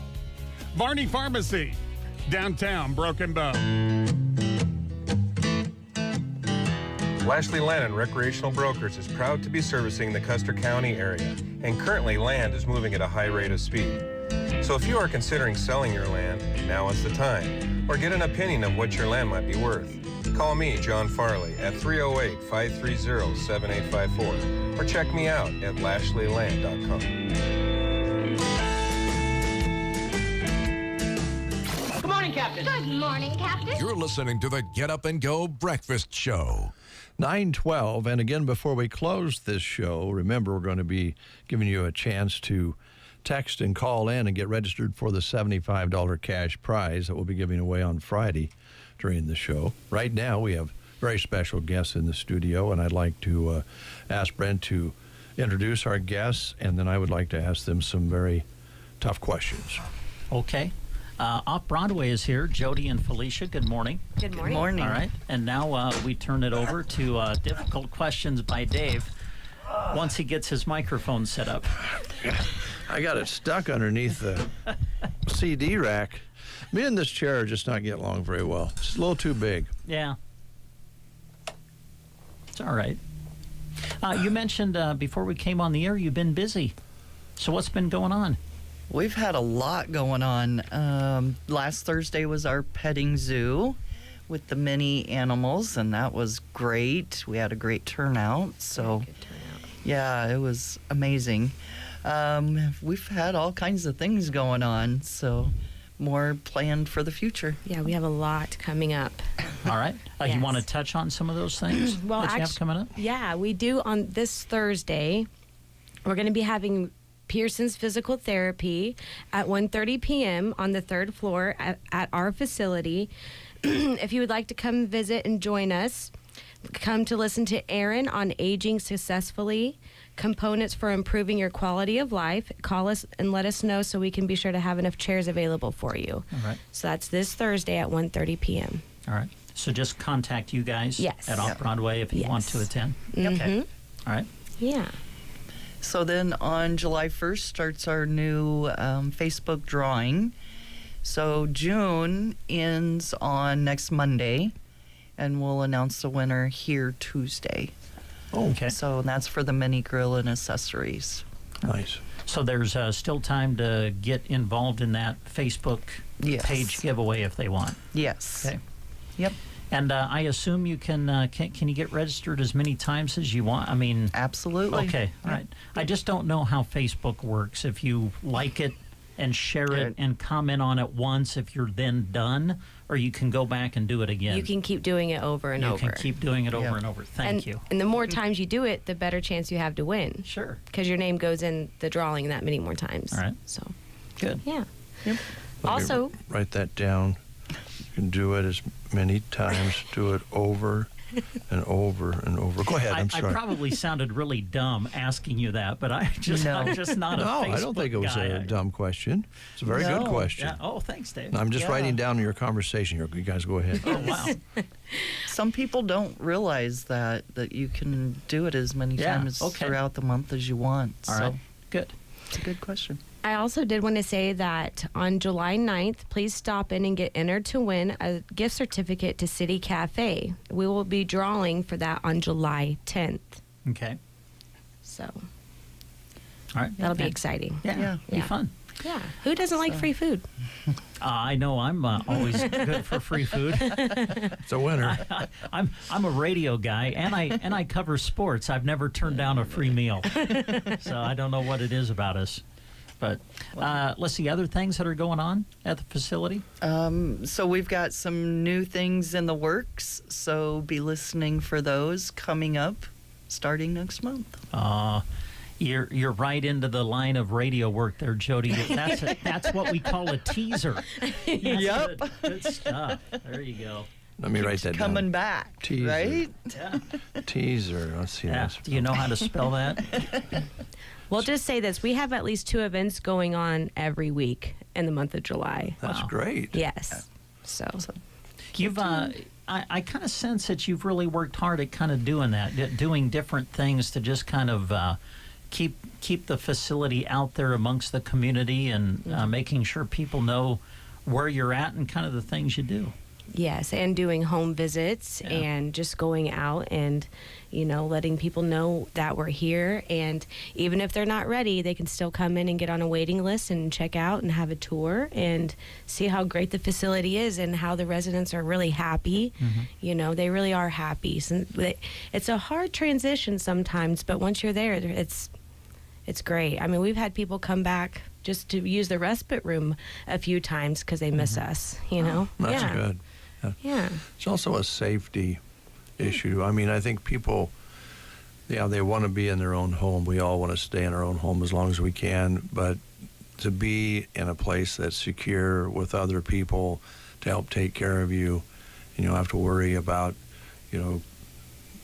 Barney Pharmacy, downtown Broken Bow. Lashley Land and Recreational Brokers is proud to be servicing the Custer County area, and currently land is moving at a high rate of speed. So if you are considering selling your land, now is the time, or get an opinion of what your land might be worth. Call me, John Farley, at 308-530-7854, or check me out at lashleyland.com. Good morning, Captain. Good morning, Captain. You're listening to the Get Up and Go Breakfast Show. 9:12, and again, before we close this show, remember we're going to be giving you a chance to text and call in and get registered for the $75 cash prize that we'll be giving away on Friday during the show. Right now, we have very special guests in the studio, and I'd like to ask Brent to introduce our guests, and then I would like to ask them some very tough questions. Okay. Off-Broadway is here. Jody and Felicia, good morning. Good morning. Good morning. All right. And now we turn it over to difficult questions by Dave once he gets his microphone set up. I got it stuck underneath the CD rack. Me and this chair are just not getting along very well. It's a little too big. Yeah. It's all right. You mentioned before we came on the air you've been busy. So what's been going on? We've had a lot going on. Last Thursday was our petting zoo with the mini animals, and that was great. We had a great turnout. So, yeah, it was amazing. We've had all kinds of things going on, so more planned for the future. Yeah, we have a lot coming up. All right. Yes. You want to touch on some of those things well, that you have coming up? Yeah, we do on this Thursday. We're going to be having Pearson's Physical Therapy at 1:30 p.m. on the third floor at our facility. If you would like to come visit and join us, come to listen to Aaron on aging successfully, components for improving your quality of life. Call us and let us know so we can be sure to have enough chairs available for you. All right. So that's this Thursday at 1:30 p.m. All right. So just contact you guys Yes. at Off-Broadway if you want to attend. Okay. All right. Yeah. So then on July 1st starts our new Facebook drawing. So June ends on next Monday, and we'll announce the winner here Tuesday. Oh, okay. So that's for the mini grill and accessories. Nice. So there's still time to get involved in that Facebook page giveaway if they want. Yes. Okay. Yep. And I assume you can you get registered as many times as you want? I mean, absolutely. Okay, all right. I just don't know how Facebook works. If you like it and share it and comment on it once, if you're then done, or you can go back and do it again. You can keep doing it over and over. You can keep doing it over and over. Thank you. And the more times you do it, the better chance you have to win. Sure. Because your name goes in the drawing that many more times. All right. So. Good. Yeah. Yep. Also, write that down. You can do it as many times. Do it over and over and over. Go ahead. I'm sorry. I probably sounded really dumb asking you that, but I'm just not a Facebook I don't think it was guy. a dumb question. It's a very good question. Yeah. Oh, thanks, Dave. I'm just writing down your conversation here. You guys go ahead. Oh, wow. Some people don't realize that you can do it as many times throughout the month as you want. All right. Good. It's a good question. I also did want to say that on July 9th, please stop in and get entered to win a gift certificate to City Cafe. We will be drawing for that on July 10th. Okay. So. All right. That'll be exciting. Yeah. Be fun. Yeah. Who doesn't like free food? I know I'm always good for free food. It's a winner. I'm a radio guy, and I cover sports. I've never turned down a free meal, so I don't know what it is about us. But let's see, other things that are going on at the facility? So we've got some new things in the works, so be listening for those coming up starting next month. You're right into the line of radio work there, Jody. That's what we call a teaser. Yep. Good stuff. There you go. Let me write that coming down. back, Teaser. right? Yeah. Teaser. Let's see. Yeah. Do you know how to spell that? Well, just say this. We have at least 2 events going on every week in the month of July. That's great. Yes. So You've, I kind of sense that you've really worked hard at kind of doing that, doing different things to just kind of keep the facility out there amongst the community and making sure people know where you're at and kind of the things you do. yes, and doing home visits and just going out and, you know, letting people know that we're here. And even if they're not ready, they can still come in and get on a waiting list and check out and have a tour and see how great the facility is and how the residents are really happy. You know, they really are happy. It's a hard transition sometimes, but once you're there, it's great. I mean, we've had people come back just to use the respite room a few times because they miss us, you know? That's good. Yeah. It's also a safety issue. I mean, I think people, they want to be in their own home. We all want to stay in our own home as long as we can, but to be in a place that's secure with other people to help take care of you, and you don't have to worry about, you know,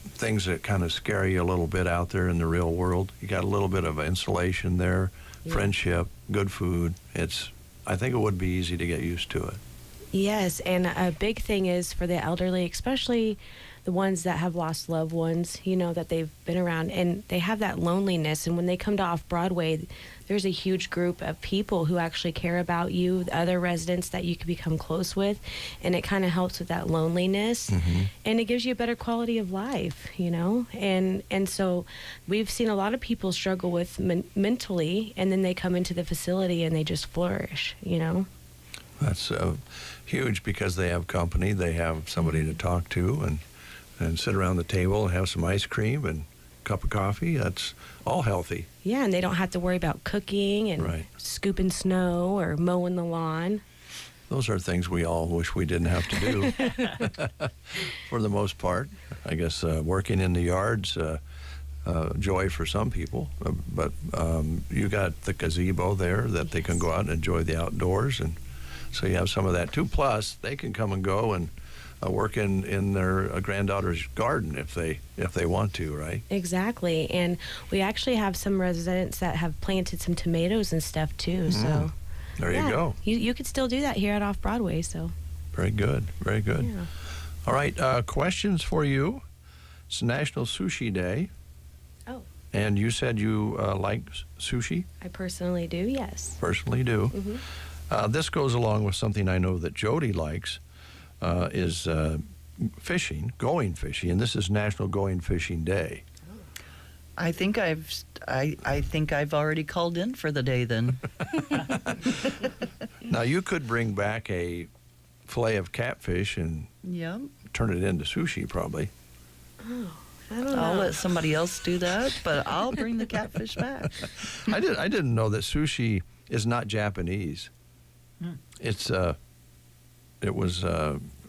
things that kind of scare you a little bit out there in the real world. You got a little bit of insulation there, friendship, good food. I think it would be easy to get used to it. Yes, and a big thing is for the elderly, especially the ones that have lost loved ones, you know, that they've been around, and they have that loneliness. And when they come to Off-Broadway, there's a huge group of people who actually care about you, the other residents that you can become close with, and it kind of helps with that loneliness, and it gives you a better quality of life, you know? And so we've seen a lot of people struggle with mentally, and then they come into the facility and they just flourish, you know? That's huge because they have company. They have somebody to talk to and sit around the table and have some ice cream and a cup of coffee. That's all healthy. Yeah, and they don't have to worry about cooking and scooping snow or mowing the lawn. Those are things we all wish we didn't have to do for the most part. I guess working in the yards, joy for some people. But you got the gazebo there that they can go out and enjoy the outdoors, and so you have some of that too. Plus, they can come and go and work in their granddaughter's garden if they want to, right? Exactly, and we actually have some residents that have planted some tomatoes and stuff too. So there you go. You could still do that here at Off-Broadway. So very good, very good. Yeah. All right, questions for you. It's National Sushi Day. Oh. And you said you like sushi? I personally do. Yes. Personally do. This goes along with something I know that Jody likes, is fishing, going fishing, and this is National Going Fishing Day. I think I've already called in for the day then. Now you could bring back a fillet of catfish and turn it into sushi, probably. Oh, I don't know. I'll let somebody else do that, but I'll bring the catfish back. I didn't know that sushi is not Japanese. It was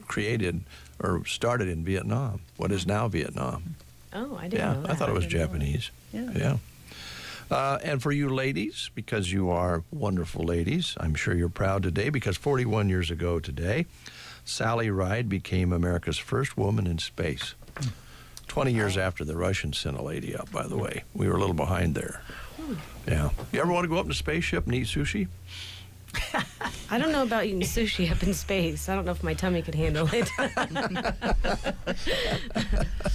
created or started in Vietnam, what is now Vietnam. Oh, I didn't know that. I thought it was Japanese. Yeah. And for you ladies, because you are wonderful ladies, I'm sure you're proud today because 41 years ago today, Sally Ride became America's first woman in space. 20 years after the Russians sent a lady up, by the way. We were a little behind there. Yeah. You ever want to go up in a spaceship and eat sushi? I don't know about eating sushi up in space. I don't know if my tummy could handle it.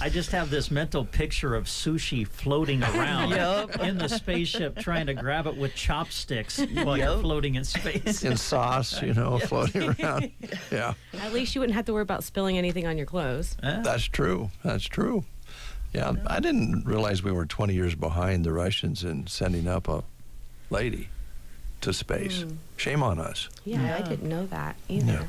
I just have this mental picture of sushi floating around in the spaceship, trying to grab it with chopsticks while you're floating in space. In sauce, floating around. Yeah. At least you wouldn't have to worry about spilling anything on your clothes. That's true. That's true. Yeah, I didn't realize we were 20 years behind the Russians in sending up a lady to space. Shame on us. Yeah, I didn't know that either.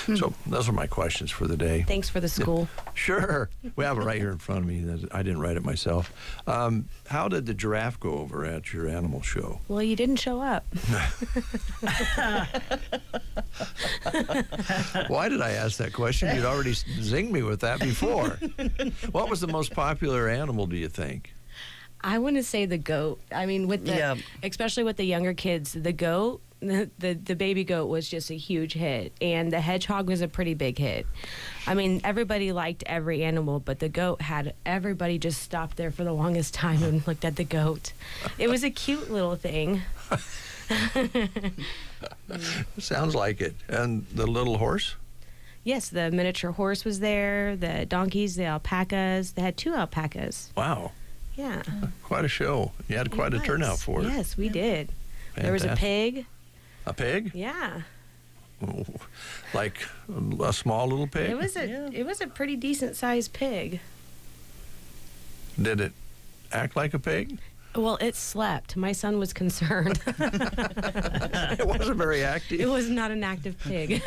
Yeah. So those are my questions for the day. Thanks for the school. Sure. We have it right here in front of me. I didn't write it myself. How did the giraffe go over at your animal show? Well, you didn't show up. Why did I ask that question? You'd already zinged me with that before. What was the most popular animal, do you think? I want to say the goat. I mean, especially with the younger kids, the goat the baby goat was just a huge hit, and the hedgehog was a pretty big hit. I mean, everybody liked every animal, but the goat had everybody just stopped there for the longest time and looked at the goat. It was a cute little thing. Sounds like it. And the little horse? Yes, the miniature horse was there, the donkeys, the alpacas. They had 2 alpacas. Wow. Yeah. Quite a show. You had quite a turnout for it. Yes, we did. Fantastic. There was a pig. A pig? Yeah. Like a small little pig? It was a pretty decent sized pig. Did it act like a pig? Well, it slept. My son was concerned. It wasn't very active. It was not an active pig.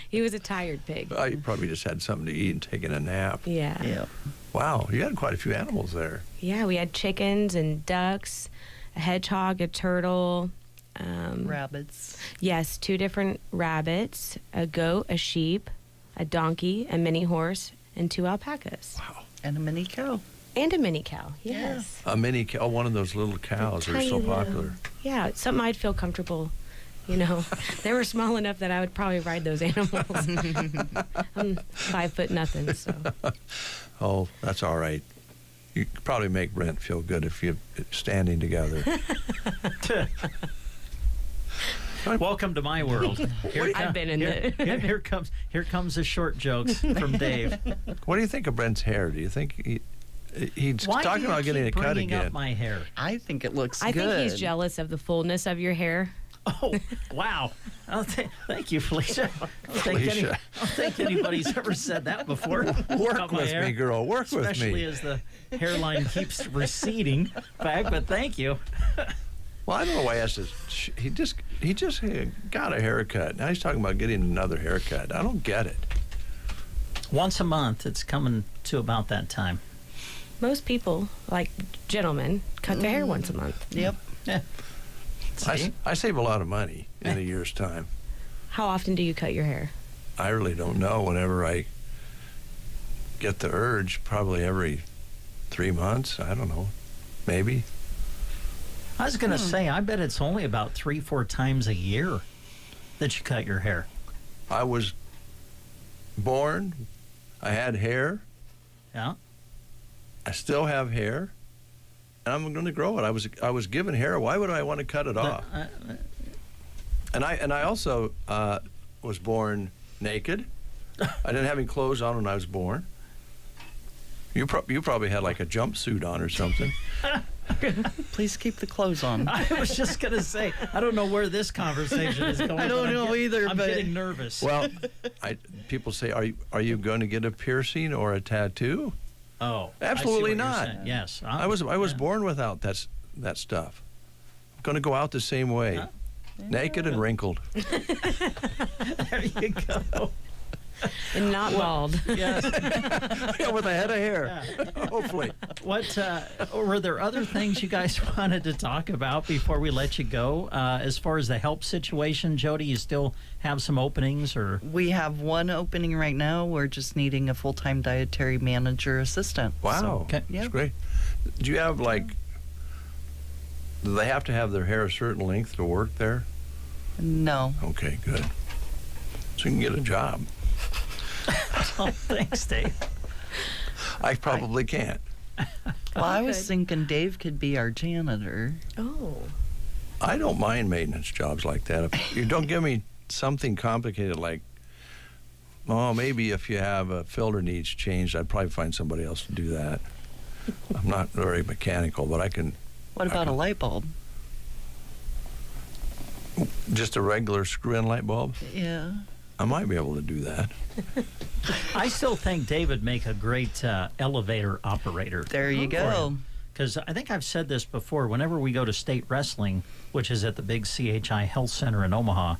He was a tired pig. Oh, you probably just had something to eat and taken a nap. Yeah. Wow, you had quite a few animals there. Yeah, we had chickens and ducks, a hedgehog, a turtle. Rabbits. Yes, 2 different rabbits, a goat, a sheep, a donkey, a mini horse, and 2 alpacas. Wow. And a mini cow. And a mini cow, yes. A mini cow, one of those little cows that are so popular. Yeah, something I'd feel comfortable. You know, they were small enough that I would probably ride those animals. I'm 5 foot nothing, so. Oh, that's all right. You could probably make Brent feel good if you're standing together. Welcome to my world. I've been in here comes the short jokes from Dave. What do you think of Brent's hair? Do you think he's Why talking do you about getting a keep cut bringing again? up my hair? I think it looks good. I think he's jealous of the fullness of your hair. Oh, wow. Thank you, Felicia. I don't think anybody's ever said that before. Work with me, girl. Work with me. Especially as the hairline keeps receding back, but thank you. Well, I don't know why I asked this. He just got a haircut. Now he's talking about getting another haircut. I don't get it. Once a month. It's coming to about that time. Most people, like gentlemen, cut their hair once a month. Yep. Yeah. I save a lot of money in a year's time. How often do you cut your hair? I really don't know. Whenever I get the urge, probably every 3 months. I don't know. Maybe. I was going to say, I bet it's only about 3-4 times a year that you cut your hair. I was born. I had hair. Yeah. I still have hair. And I'm going to grow it. I was given hair. Why would I want to cut it off? And I also was born naked. I didn't have any clothes on when I was born. You probably had like a jumpsuit on or something. Please keep the clothes on. I was just going to say, I don't know where this conversation is going. I don't know either, I'm but getting nervous. Well, people say, are you going to get a piercing or a tattoo? Oh, absolutely not. Yes, I was born without that stuff. I'm going to go out the same way, naked and wrinkled. There you go. And not bald. Yes. Yeah, with a head of hair. Yeah. Hopefully. What were there other things you guys wanted to talk about before we let you go? As far as the help situation, Jody, you still have some openings, or we have one opening right now. We're just needing a full-time dietary manager assistant. Wow, so, okay. That's great. Do you have do they have to have their hair a certain length to work there? No. Okay, good. So you can get a job. Oh, thanks, Dave. I probably can't. Well, I was thinking Dave could be our janitor. Oh. I don't mind maintenance jobs like that. If you don't give me something complicated like, maybe if you have a filter needs changed, I'd probably find somebody else to do that. I'm not very mechanical, but I can. What about a light bulb? Just a regular screw-in light bulb? Yeah. I might be able to do that. I still think Dave would make a great elevator operator. There you go. Because I think I've said this before. Whenever we go to state wrestling, which is at the big CHI Health Center in Omaha,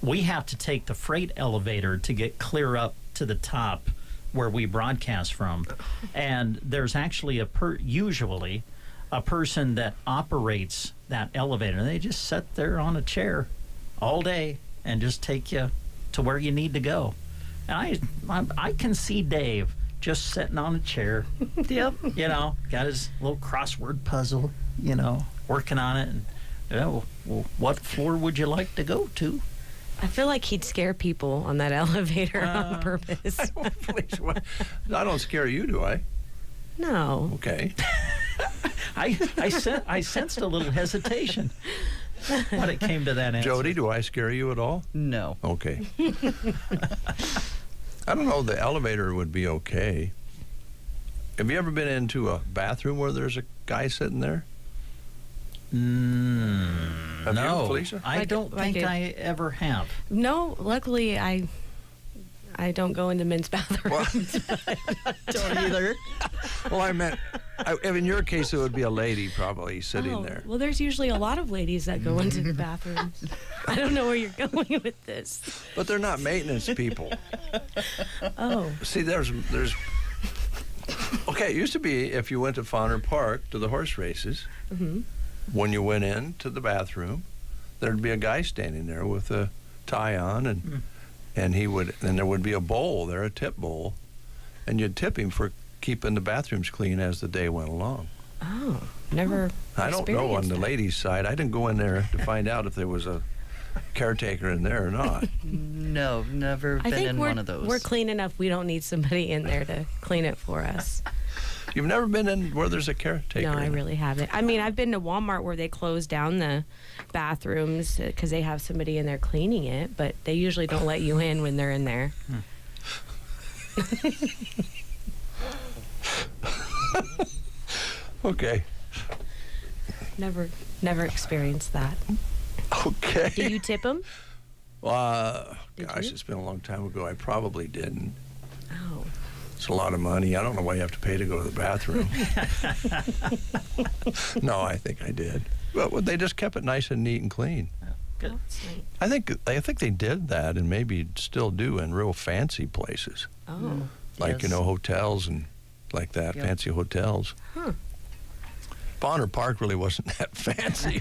we have to take the freight elevator to get clear up to the top where we broadcast from. And there's actually usually a person that operates that elevator. And they just sit there on a chair all day and just take you to where you need to go. And I can see Dave just sitting on a chair. Yep. Got his little crossword puzzle, working on it and Yeah, well, what floor would you like to go to? I feel like he'd scare people on that elevator on purpose. I don't scare you, do I? No. Okay. I sensed a little hesitation when it came to that answer. Jody, do I scare you at all? No. Okay. I don't know. The elevator would be okay. Have you ever been into a bathroom where there's a guy sitting there? Have No, you, Felicia? I don't think I ever have. No, luckily I don't go into men's bathrooms. Don't either. Well, I meant, in your case, it would be a lady probably sitting there. Well, there's usually a lot of ladies that go into the bathrooms. I don't know where you're going with this. But they're not maintenance people. Oh. See, there's. Okay, it used to be if you went to Fauner Park to the horse races, when you went into the bathroom, there'd be a guy standing there with a tie on, and there would be a bowl there, a tip bowl, and you'd tip him for keeping the bathrooms clean as the day went along. Oh, never. I don't know on the experienced ladies' side. I didn't go in there to find out if there was a caretaker in there or not. No, never I been think in one of those. we're clean enough. We don't need somebody in there to clean it for us. You've never been in where there's a caretaker? No, I really haven't. I mean, I've been to Walmart where they close down the bathrooms because they have somebody in there cleaning it, but they usually don't let you in when they're in there. Okay. Never experienced that. Okay. Do you tip them? Gosh, you? it's been a long time ago. I probably didn't. Oh. It's a lot of money. I don't know why you have to pay to go to the bathroom. No, I think I did. But they just kept it nice and neat and clean. Good. I think they did that, and maybe still do in real fancy places. Oh. Like, Yes. hotels and like that, Yep. fancy hotels. Huh. Bonner Park really wasn't that fancy.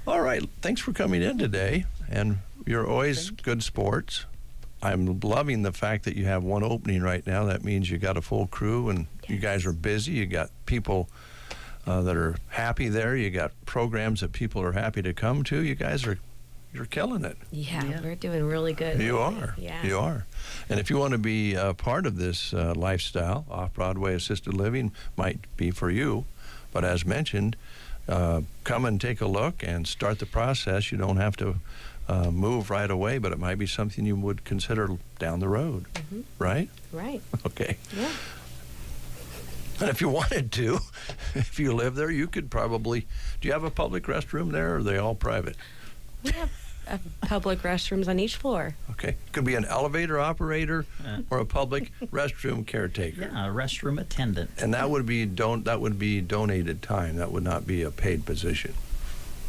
All right. Thanks for coming in today. And you're always good sports. I'm loving the fact that you have one opening right now. That means you got a full crew and you guys are busy. You got people that are happy there. You got programs that people are happy to come to. You're killing it. Yeah, we're doing really good. You are. Yeah. You are. And if you want to be a part of this lifestyle, off-Broadway assisted living might be for you. But as mentioned, come and take a look and start the process. You don't have to move right away, but it might be something you would consider down the road, right? Right. Okay. Yeah. And if you wanted to, if you live there, you could probably, do you have a public restroom there, or are they all private? We have public restrooms on each floor. Okay. Could be an elevator operator or a public restroom caretaker. Yeah, a restroom attendant. And that would be donated time. That would not be a paid position.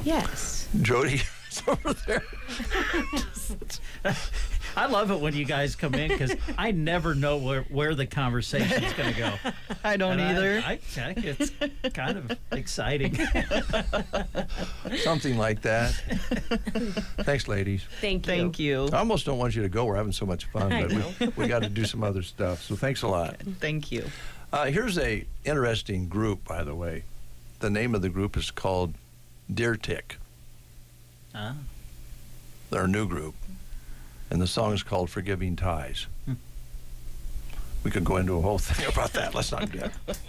Yes. Jody is over there. I love it when you guys come in because I never know where the conversation's going to go. I don't either. I think it's kind of exciting. Something like that. Thanks, ladies. Thank you. Thank you. I almost don't want you to go. We're having so much fun, but we got to do some other stuff. So thanks a lot. Thank you. Here's a interesting group, by the way. The name of the group is called Deer Tick. Ah. They're a new group. And the song is called Forgiving Ties. We could go into a whole thing about that. Let's not do that.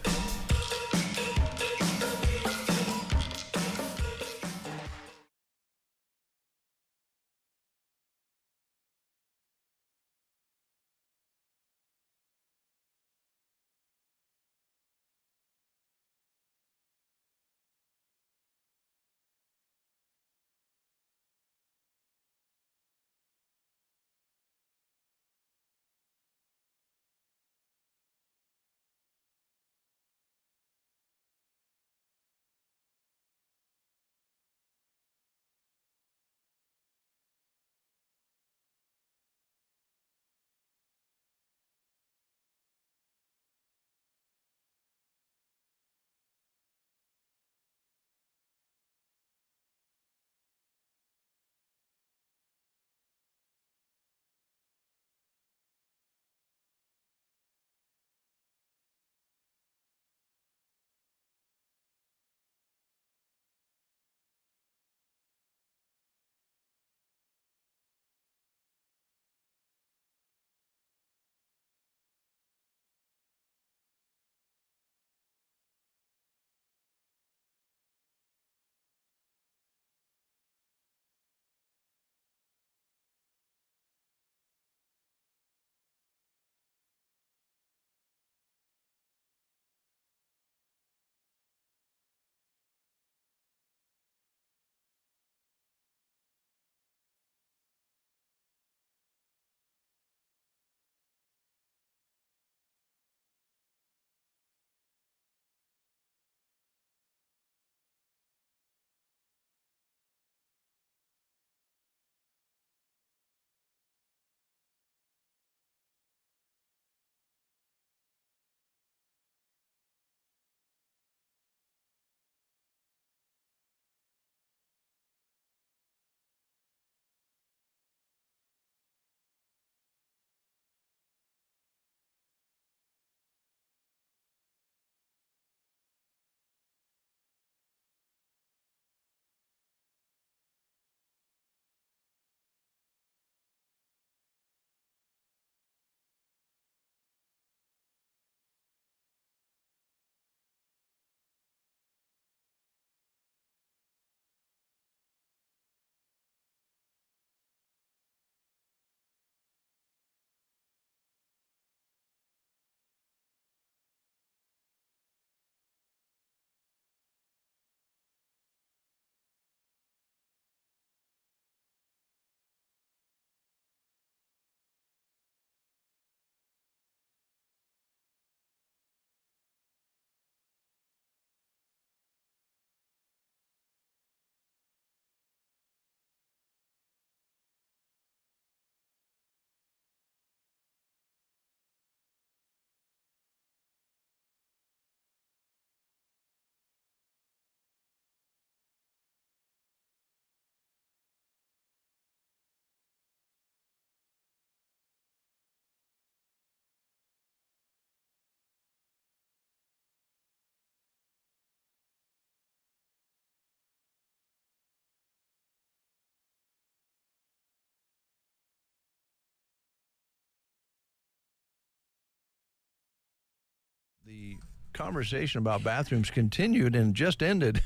The conversation about bathrooms continued and just ended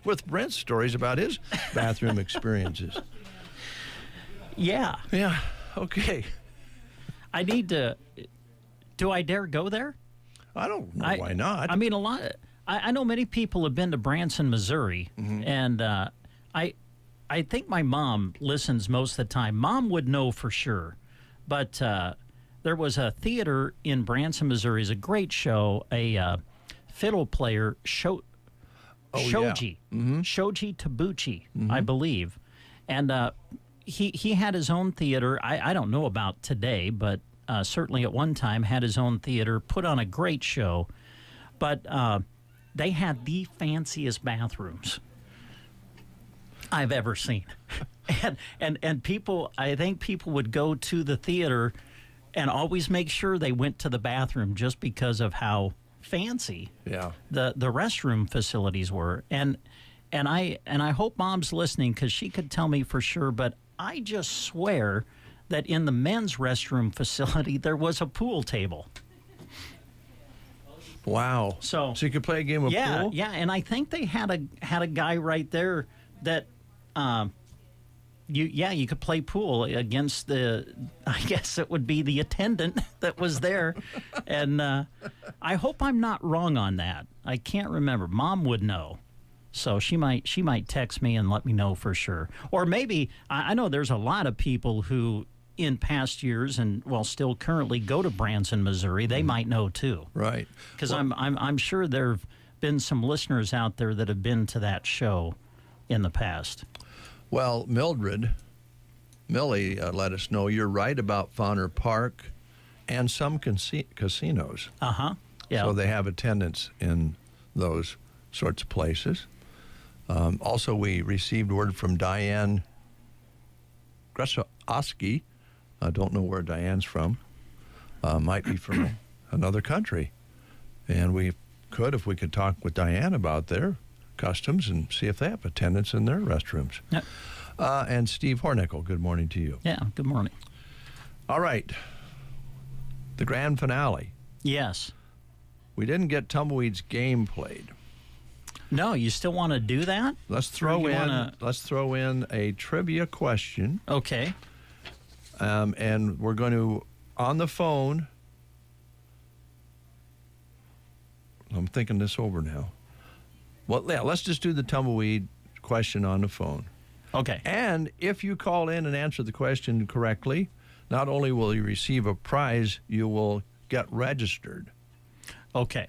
with Brent's stories about his bathroom experiences. Yeah. Yeah. Okay. I need to. Do I dare go there? I don't know why not. I mean, I know many people have been to Branson, Missouri, and I think my mom listens most of the time. Mom would know for sure, but there was a theater in Branson, Missouri. It's a great show. A fiddle player, Shoji Tabuchi, I believe, and he had his own theater. I don't know about today, but certainly at one time had his own theater, put on a great show, but they had the fanciest bathrooms I've ever seen. and people, I think people would go to the theater and always make sure they went to the bathroom just because of how fancy the restroom facilities were. And I hope Mom's listening, because she could tell me for sure, but I just swear that in the men's restroom facility there was a pool table. Wow. So you could play a game of pool? Yeah, and I think they had a guy right there that you could play pool against I guess it would be the attendant that was there. And I hope I'm not wrong on that. I can't remember. Mom would know. So she might text me and let me know for sure. Or maybe I know there's a lot of people who in past years and still currently go to Branson, Missouri. They might know too. Right. Because I'm sure there've been some listeners out there that have been to that show in the past. Well, Millie let us know you're right about Fauner Park and some casinos. Yeah. So they have attendance in those sorts of places. Also, we received word from Diane Gresoski. I don't know where Diane's from. Might be from another country. And we could, if we could talk with Diane about their customs and see if they have attendance in their restrooms. Yep. And Steve Hornickel, good morning to you. Yeah, good morning. All right. The grand finale. Yes. We didn't get Tumbleweed's game played. No, you still want to do that? Let's throw in a trivia question. Okay. And we're going to, on the phone, I'm thinking this over now. Well, yeah, let's just do the Tumbleweed question on the phone. Okay. And if you call in and answer the question correctly, not only will you receive a prize, you will get registered. Okay.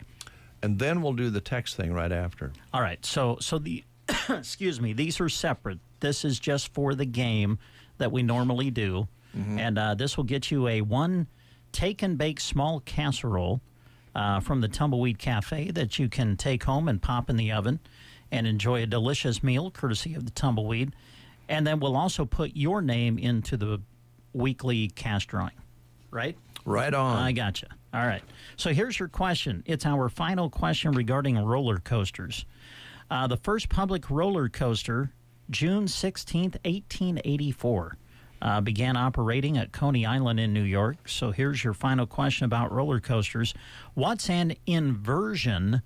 And then we'll do the text thing right after. All right. So the excuse me, these are separate. This is just for the game that we normally do. And this will get you a 1 take and bake small casserole from the Tumbleweed Cafe that you can take home and pop in the oven and enjoy a delicious meal courtesy of the Tumbleweed. And then we'll also put your name into the weekly cash drawing, right? Right on. I gotcha. All right. So here's your question. It's our final question regarding roller coasters. The first public roller coaster, June 16th, 1884. Began operating at Coney Island in New York. So here's your final question about roller coasters. What's an inversion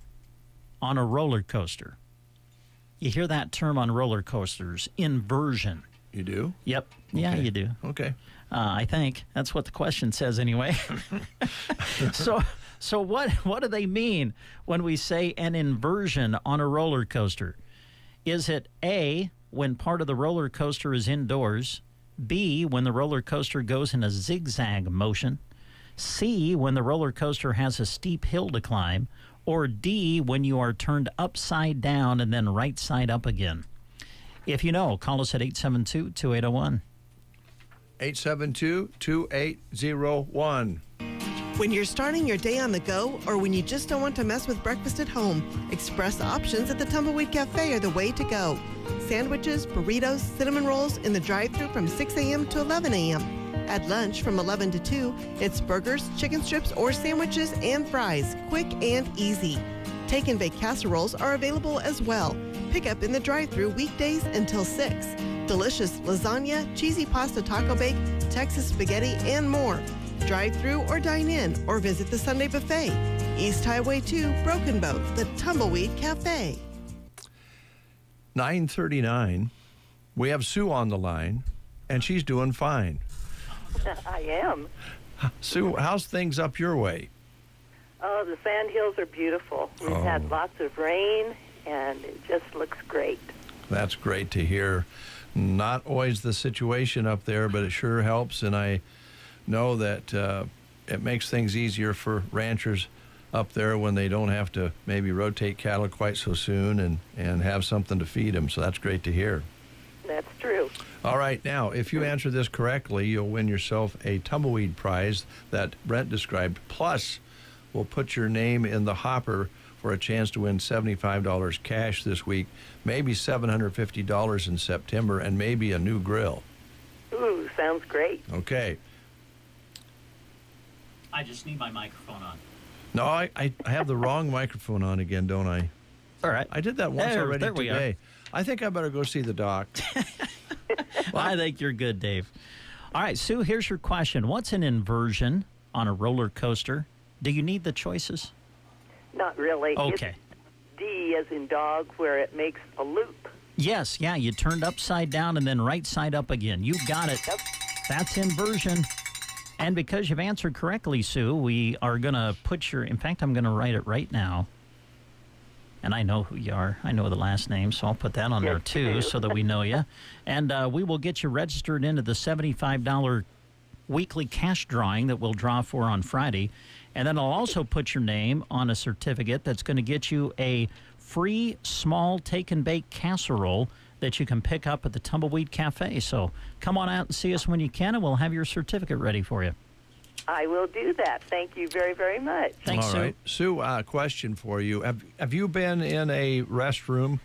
on a roller coaster? You hear that term on roller coasters, inversion. You do? Yep. Yeah, you do. Okay. I think that's what the question says anyway. So what do they mean when we say an inversion on a roller coaster? Is it A, when part of the roller coaster is indoors? B, when the roller coaster goes in a zigzag motion? C, when the roller coaster has a steep hill to climb? Or D, when you are turned upside down and then right side up again? If you know, call us at 872-2801. 872-2801. When you're starting your day on the go, or when you just don't want to mess with breakfast at home, express options at the Tumbleweed Cafe are the way to go. Sandwiches, burritos, cinnamon rolls in the drive-thru from 6 a.m. to 11 a.m. At lunch from 11 to 2, it's burgers, chicken strips, or sandwiches and fries, quick and easy. Take and bake casseroles are available as well. Pick up in the drive-thru weekdays until 6. Delicious lasagna, cheesy pasta taco bake, Texas spaghetti, and more. drive-through or dine in, or visit the Sunday Buffet. East Highway 2, Broken Boat, the Tumbleweed Cafe. 9:39. We have Sue on the line, and she's doing fine. I am. Sue, how's things up your way? Oh, the sand hills are beautiful. We've had lots of rain, and it just looks great. That's great to hear. Not always the situation up there, but it sure helps, and I know that it makes things easier for ranchers up there when they don't have to maybe rotate cattle quite so soon and have something to feed them, so that's great to hear. That's true. All right, now, if you answer this correctly, you'll win yourself a tumbleweed prize that Brent described, plus we'll put your name in the hopper for a chance to win $75 cash this week, maybe $750 in September, and maybe a new grill. Ooh, sounds great. Okay. I just need my microphone on. No, I have the wrong microphone on again, don't I? All right. I did that once already there we today. I think I better go see the doc. Well, I think you're good, Dave. All right, Sue, here's your question. What's an inversion on a roller coaster? Do you need the choices? Not really. Okay. It's D as in dog, where it makes a loop. Yes, yeah, you turned upside down and then right side up again. You got it. Yep. That's inversion. And because you've answered correctly, Sue, we are going to put your, in fact, I'm going to write it right now. And I know who you are. I know the last name, so I'll put that on there too so that we know you. And we will get you registered into the $75 weekly cash drawing that we'll draw for on Friday. And then I'll also put your name on a certificate that's going to get you a free small take-and-bake casserole that you can pick up at the Tumbleweed Cafe. So come on out and see us when you can, and we'll have your certificate ready for you. I will do that. Thank you very, very much. Thanks, All right. Sue, question for you. Have you been in a restroom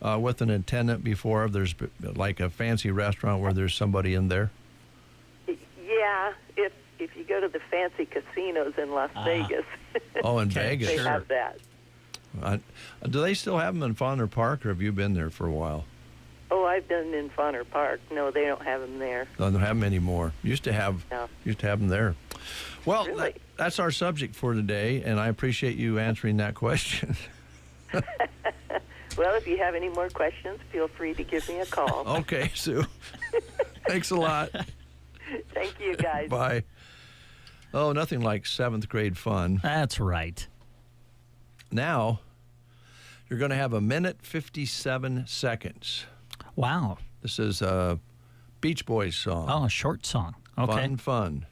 with an attendant before? There's like a fancy restaurant where there's somebody in there? Yeah, if you go to the fancy casinos in Las Vegas. Oh, in Vegas. They have that. Do they still have them in Fauner Park, or have you been there for a while? Oh, I've been in Fauner Park. No, they don't have them there. They don't have them anymore. Used to have them there. Well, Really? that's our subject for today, and I appreciate you answering that question. Well, if you have any more questions, feel free to give me a call. Okay, Sue. Thanks a lot. Thank you, guys. Bye. Oh, nothing like seventh grade fun. That's right. Now, you're going to have 1:57 seconds. Wow. This is a Beach Boys song. Oh, a short song. Okay. Fun.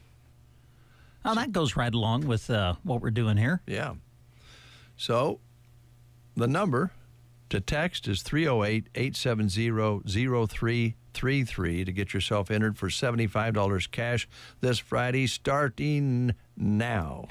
Oh, that goes right along with what we're doing here. Yeah. So, the number to text is 308-870-0333 to get yourself entered for $75 cash this Friday, starting now.